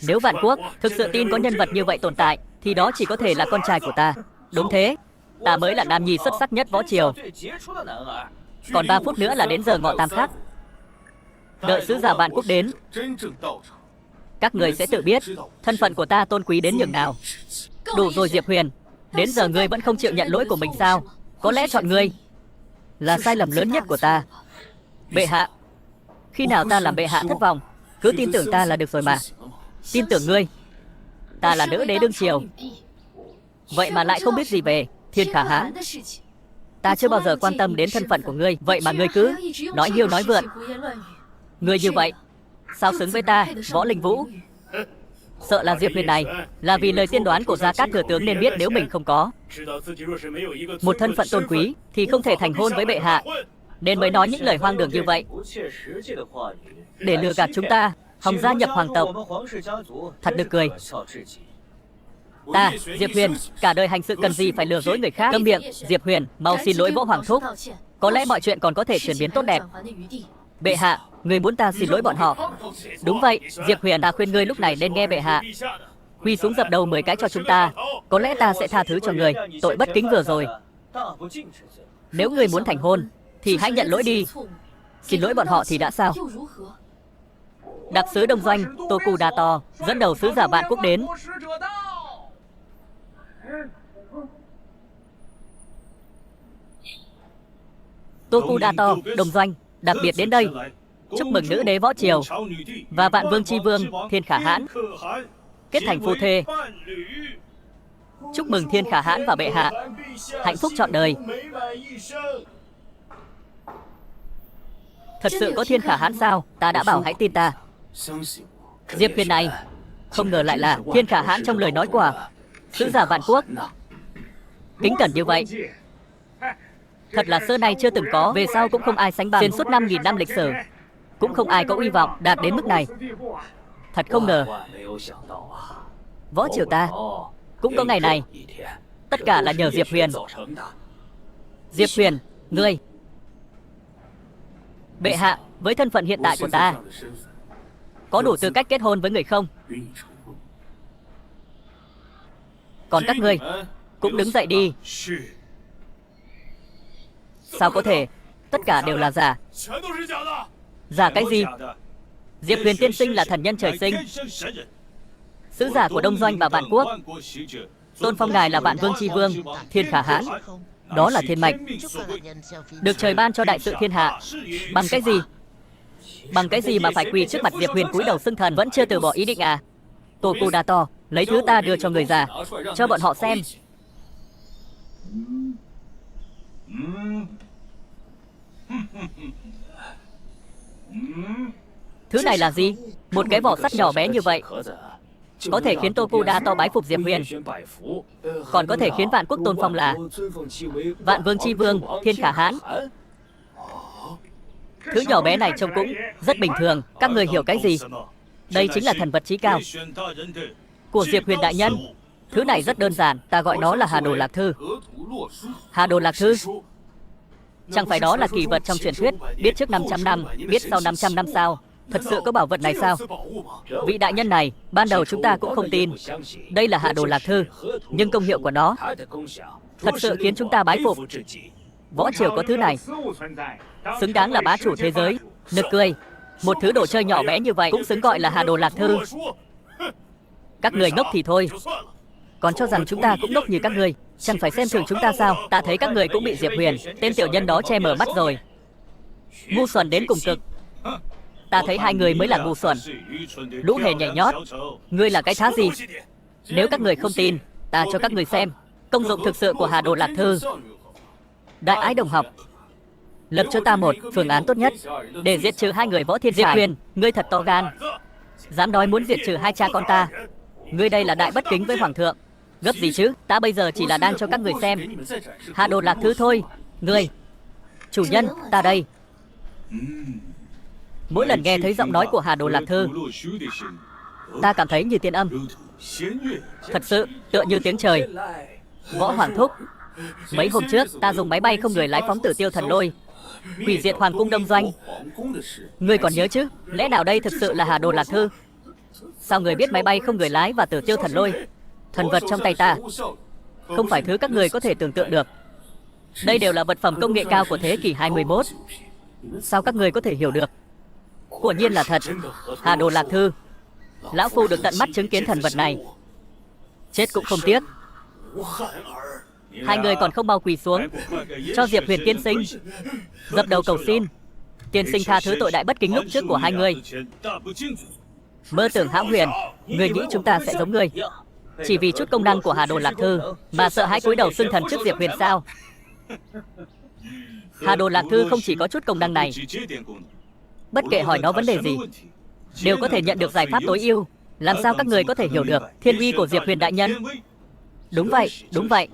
Nếu Vạn Quốc thực sự tin có nhân vật như vậy tồn tại, thì đó chỉ có thể là con trai của ta. Đúng thế, ta mới là nam nhi xuất sắc nhất võ triều. Còn 3 phút nữa là đến giờ ngọ tam khắc. Đợi sứ giả Vạn Quốc đến, các người sẽ tự biết thân phận của ta tôn quý đến nhường nào. Đủ rồi Diệp Huyền, đến giờ ngươi vẫn không chịu nhận lỗi của mình sao? Có lẽ chọn ngươi là sai lầm lớn nhất của ta. Bệ hạ, khi nào ta làm bệ hạ thất vọng, cứ tin tưởng ta là được rồi mà. Tin tưởng ngươi. Ta là nữ đế đương triều, vậy mà lại không biết gì về Thiên Khả Hãn. Ta chưa bao giờ quan tâm đến thân phận của ngươi, vậy mà ngươi cứ nói hiêu nói vượn. Ngươi như vậy sao xứng với ta, Võ Linh Vũ? Sợ là Diệp Huyền này là vì lời tiên đoán của Gia Cát thừa tướng nên biết nếu mình không có một thân phận tôn quý thì không thể thành hôn với bệ hạ, nên mới nói những lời hoang đường như vậy để lừa gạt chúng ta hòng gia nhập hoàng tộc. Thật nực cười. Ta, Diệp Huyền, cả đời hành sự cần gì phải lừa dối người khác. Câm miệng, Diệp Huyền, mau xin lỗi Võ Hoàng thúc. Có lẽ mọi chuyện còn có thể chuyển biến tốt đẹp. Bệ hạ, người muốn ta xin lỗi bọn họ. Đúng vậy, Diệp Huyền, ta khuyên ngươi lúc này nên nghe bệ hạ. Quỳ xuống dập đầu 10 cái cho chúng ta. Có lẽ ta sẽ tha thứ cho người tội bất kính vừa rồi. Nếu ngươi muốn thành hôn thì hãy nhận lỗi đi. Xin lỗi bọn họ thì đã sao? Đặc sứ Đông Doanh Tokudato dẫn đầu sứ giả Vạn Quốc đến. Tokudato, Đông Doanh đặc biệt đến đây chúc mừng nữ đế võ triều và Vạn Vương Chi Vương Thiên Khả Hãn kết thành phu thê. Chúc mừng Thiên Khả Hãn và bệ hạ hạnh phúc trọn đời. Thật sự có Thiên Khả Hãn sao? Ta đã bảo hãy tin ta. Diệp Huyền này không ngờ lại là Thiên Khả Hãn trong lời nói của sứ giả Vạn Quốc. Kính cẩn như vậy thật là xưa nay chưa từng có, về sau cũng không ai sánh bằng. Trên suốt 5.000 năm lịch sử cũng không ai có uy vọng đạt đến mức này. Thật không ngờ võ triều ta cũng có ngày này. Tất cả là nhờ Diệp Huyền. Diệp Huyền, ngươi. Bệ hạ, với thân phận hiện tại của ta, có đủ tư cách kết hôn với người không? Còn các ngươi cũng đứng dậy đi. Sao có thể? Tất cả đều là giả. Giả cái gì? Diệp Huyền tiên sinh là thần nhân trời sinh, sứ giả của Đông Doanh và Vạn Quốc. Tôn phong ngài là Vạn Vương Chi Vương Thiên Khả Hãn. Đó là thiên mệnh được trời ban cho đại sự thiên hạ. Bằng cái gì? Bằng cái gì mà phải quỳ trước mặt Diệp Huyền cúi đầu xưng thần? Vẫn chưa từ bỏ ý định à? Tokudato, lấy thứ ta đưa cho người già, cho bọn họ xem. Thứ này là gì? Một cái vỏ sắt nhỏ bé như vậy có thể khiến Tokudato bái phục Diệp Huyền, còn có thể khiến Vạn Quốc tôn phong là Vạn Vương Chi Vương Thiên Khả Hãn. Thứ nhỏ bé này trông cũng rất bình thường. Các người hiểu cái gì? Đây chính là thần vật chí cao của Diệp Huyền đại nhân. Thứ này rất đơn giản, ta gọi nó là Hà Đồ Lạc Thư. Hà Đồ Lạc Thư, chẳng phải đó là kỳ vật trong truyền thuyết, biết trước 500 năm, biết sau 500 năm sao? Thật sự có bảo vật này sao? Vị đại nhân này, ban đầu chúng ta cũng không tin đây là Hà Đồ Lạc Thư, nhưng công hiệu của nó thật sự khiến chúng ta bái phục. Võ triều có thứ này, xứng đáng là bá chủ thế giới. Nực cười, một thứ đồ chơi nhỏ bé như vậy cũng xứng gọi là Hà Đồ Lạc Thư. Các người ngốc thì thôi, còn cho rằng chúng ta cũng ngốc như các người. Chẳng phải xem thường chúng ta sao? Ta thấy các người cũng bị Diệp Huyền, tên tiểu nhân đó che mở mắt rồi. Ngu xuẩn đến cùng cực. Ta thấy hai người mới là ngu xuẩn. Lũ hề nhảy nhót. Ngươi là cái thá gì? Nếu các người không tin, ta cho các người xem công dụng thực sự của Hà Đồ Lạc Thư. Đại ái đồng học, lập cho ta một phương án tốt nhất để diệt trừ hai người Võ Thiên Diệp Huyền, ngươi thật to gan, dám nói muốn diệt trừ hai cha con ta. Ngươi đây là đại bất kính với hoàng thượng. Gấp gì chứ, ta bây giờ chỉ là đang cho các người xem Hà Đồ Lạc Thư thôi. Ngươi, chủ nhân, ta đây. Mỗi lần nghe thấy giọng nói của Hà Đồ Lạc Thư, ta cảm thấy như tiên âm. Thật sự, tựa như tiếng trời. Võ Hoàng thúc, mấy hôm trước ta dùng máy bay không người lái phóng Tử Tiêu Thần Lôi hủy diệt Hoàng cung Đông Doanh. Ngươi còn nhớ chứ? Lẽ nào đây thực sự là Hà Đồ Lạc Thư? Sao người biết máy bay không người lái và Tử Tiêu Thần Lôi, thần vật trong tay ta, không phải thứ các người có thể tưởng tượng được. Đây đều là vật phẩm công nghệ cao của thế kỷ 21. Sao các người có thể hiểu được? Quả nhiên là thật. Hà Đồ Lạc Thư, lão phu được tận mắt chứng kiến thần vật này, chết cũng không tiếc. Hai người còn không mau quỳ xuống cho Diệp Huyền tiên sinh dập đầu cầu xin. Tiên sinh tha thứ tội đại bất kính lúc trước của hai người. Mơ tưởng hão huyền, người nghĩ chúng ta sẽ giống ngươi, chỉ vì chút công năng của Hà Đồ Lạc Thư mà sợ hãi cúi đầu xưng thần trước Diệp Huyền sao? Hà Đồ Lạc Thư không chỉ có chút công năng này, bất kể hỏi nó vấn đề gì đều có thể nhận được giải pháp tối ưu. Làm sao các người có thể hiểu được thiên uy của Diệp Huyền đại nhân? Đúng vậy, đúng vậy.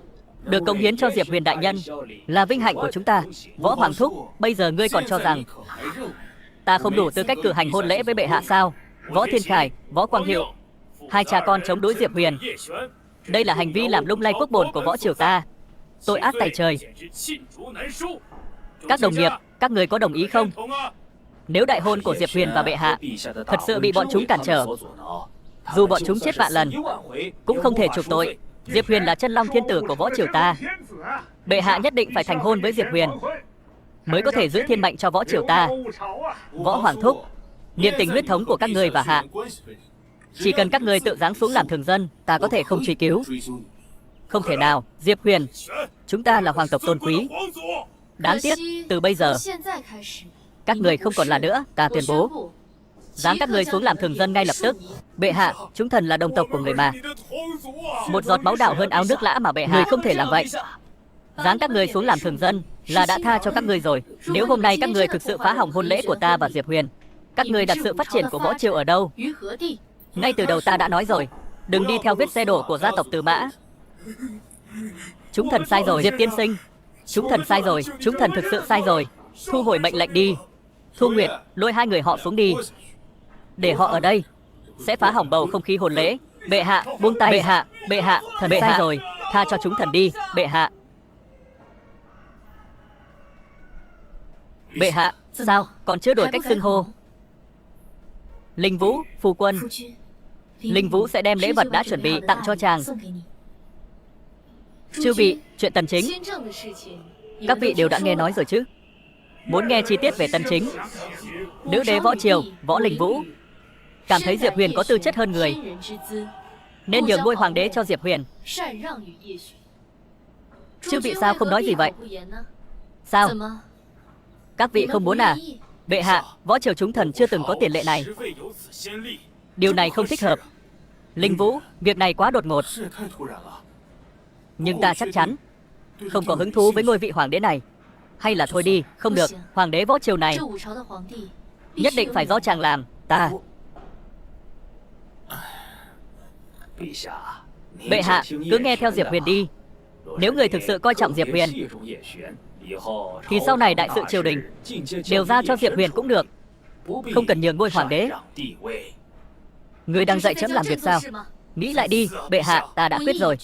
Được cống hiến cho Diệp Huyền đại nhân là vinh hạnh của chúng ta. Võ Hoàng thúc, bây giờ ngươi còn cho rằng ta không đủ tư cách cử hành hôn lễ với bệ hạ sao? Võ Thiên Khải, Võ Quang Hiệu, hai cha con chống đối Diệp Huyền, đây là hành vi làm lung lay quốc bổn của võ triều ta, tội ác tày trời. Các đồng nghiệp, các người có đồng ý không? Nếu đại hôn của Diệp Huyền và bệ hạ thật sự bị bọn chúng cản trở, dù bọn chúng chết vạn lần cũng không thể chuộc tội. Diệp Huyền là chân long thiên tử của võ triều ta, bệ hạ nhất định phải thành hôn với Diệp Huyền mới có thể giữ thiên mệnh cho võ triều ta. Võ Hoàng thúc, niệm tình huyết thống của các người và hạ, chỉ cần các người tự giáng xuống làm thường dân, ta có thể không truy cứu. Không thể nào. Diệp Huyền, chúng ta là hoàng tộc tôn quý. Đáng tiếc, từ bây giờ các người không còn là nữa. Ta tuyên bố giáng các người xuống làm thường dân ngay lập tức. Bệ hạ, chúng thần là đồng tộc của người mà. Một giọt máu đảo hơn áo nước lã mà bệ hạ. Người không thể làm vậy. Giáng các người xuống làm thường dân là đã tha cho các ngươi rồi. Nếu hôm nay các người thực sự phá hỏng hôn lễ của ta và Diệp Huyền, các người đặt sự phát triển của võ triều ở đâu? Ngay từ đầu ta đã nói rồi, đừng đi theo vết xe đổ của gia tộc Từ Mã. Chúng thần sai rồi. Diệp tiên sinh, chúng thần sai rồi. Chúng thần thực sự sai rồi. Thu hồi mệnh lệnh đi. Thu Nguyệt, lôi hai người họ xuống đi. Để họ ở đây sẽ phá hỏng bầu không khí hôn lễ. Bệ hạ, buông tay. Bệ hạ, bệ hạ, thần sai rồi. Tha cho chúng thần đi, bệ hạ. Bệ hạ, sao còn chưa đổi cách xưng hô? Linh Vũ, phu quân. Linh Vũ sẽ đem lễ vật đã chuẩn bị tặng cho chàng. Chư vị, chuyện Tần Chính các vị đều đã nghe nói rồi chứ? Muốn nghe chi tiết về Tần Chính, nữ đế võ triều Võ Linh Vũ cảm thấy Diệp Huyền có tư chất hơn người, nên nhường ngôi hoàng đế cho Diệp Huyền. Chư vị sao không nói gì vậy? Sao? Các vị không muốn à? Bệ hạ, võ triều chúng thần chưa từng có tiền lệ này. Điều này không thích hợp. Linh Vũ, việc này quá đột ngột. Nhưng ta chắc chắn không có hứng thú với ngôi vị hoàng đế này. Hay là thôi đi, không được. Hoàng đế võ triều này nhất định phải do chàng làm. Ta. Bệ hạ, cứ nghe theo Diệp Huyền đi. Nếu người thực sự coi trọng Diệp Huyền thì sau này đại sự triều đình đều giao cho Diệp Huyền cũng được, không cần nhường ngôi hoàng đế. Người đang dạy chấm làm việc sao? Nghĩ lại đi. Bệ hạ, ta đã quyết rồi.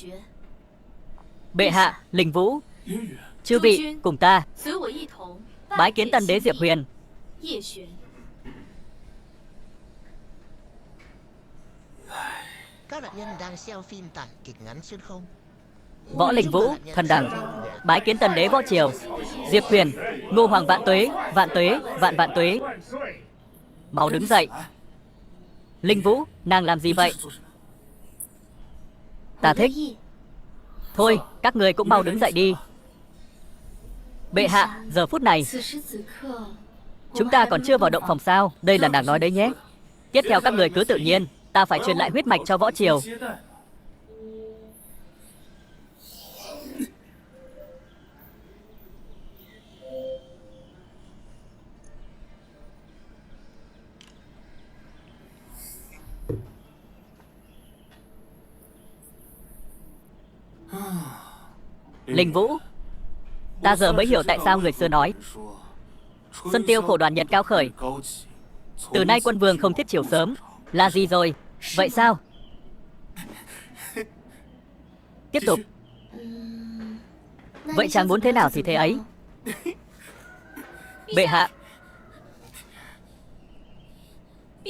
Bệ hạ, Linh Vũ, chư vị cùng ta bái kiến tân đế Diệp Huyền. Các nạn nhân đang xem phim tại kịch ngắn xuyên không. Võ Linh Vũ, thần đẳng, bái kiến tân đế võ triều Diệp Huyền. Ngô hoàng vạn tuế, vạn tuế, vạn vạn tuế. Mau đứng dậy. Linh Vũ, nàng làm gì vậy? Ta thích. Thôi, các người cũng mau đứng dậy đi. Bệ hạ, giờ phút này chúng ta còn chưa vào động phòng sao? Đây là nàng nói đấy nhé. Tiếp theo các người cứ tự nhiên. Ta phải truyền lại huyết mạch cho võ triều. Linh Vũ, ta giờ mới hiểu tại sao người xưa nói Xuân tiêu khổ đoàn nhật cao khởi. Từ nay quân vương không thiết chiều sớm. Là gì rồi? Vậy sao? Tiếp tục. Vậy chàng muốn thế nào thì thế ấy. Bệ hạ.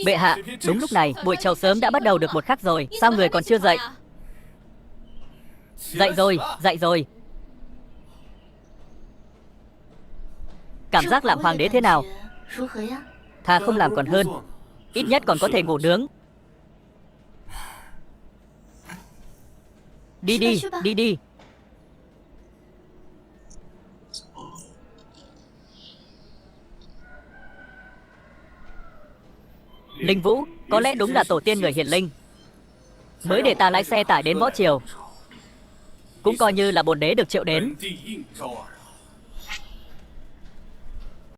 Bệ hạ, đúng lúc này, buổi chầu sớm đã bắt đầu được một khắc rồi. Sao người còn chưa dậy? Dậy rồi, dậy rồi. Cảm giác làm hoàng đế thế nào? Thà không làm còn hơn. Ít nhất còn có thể ngủ nướng. Đi đi, đi đi. Linh Vũ, có lẽ đúng là tổ tiên người hiền linh. Mới để ta lái xe tải đến võ triều. Cũng coi như là bổn đế được triệu đến.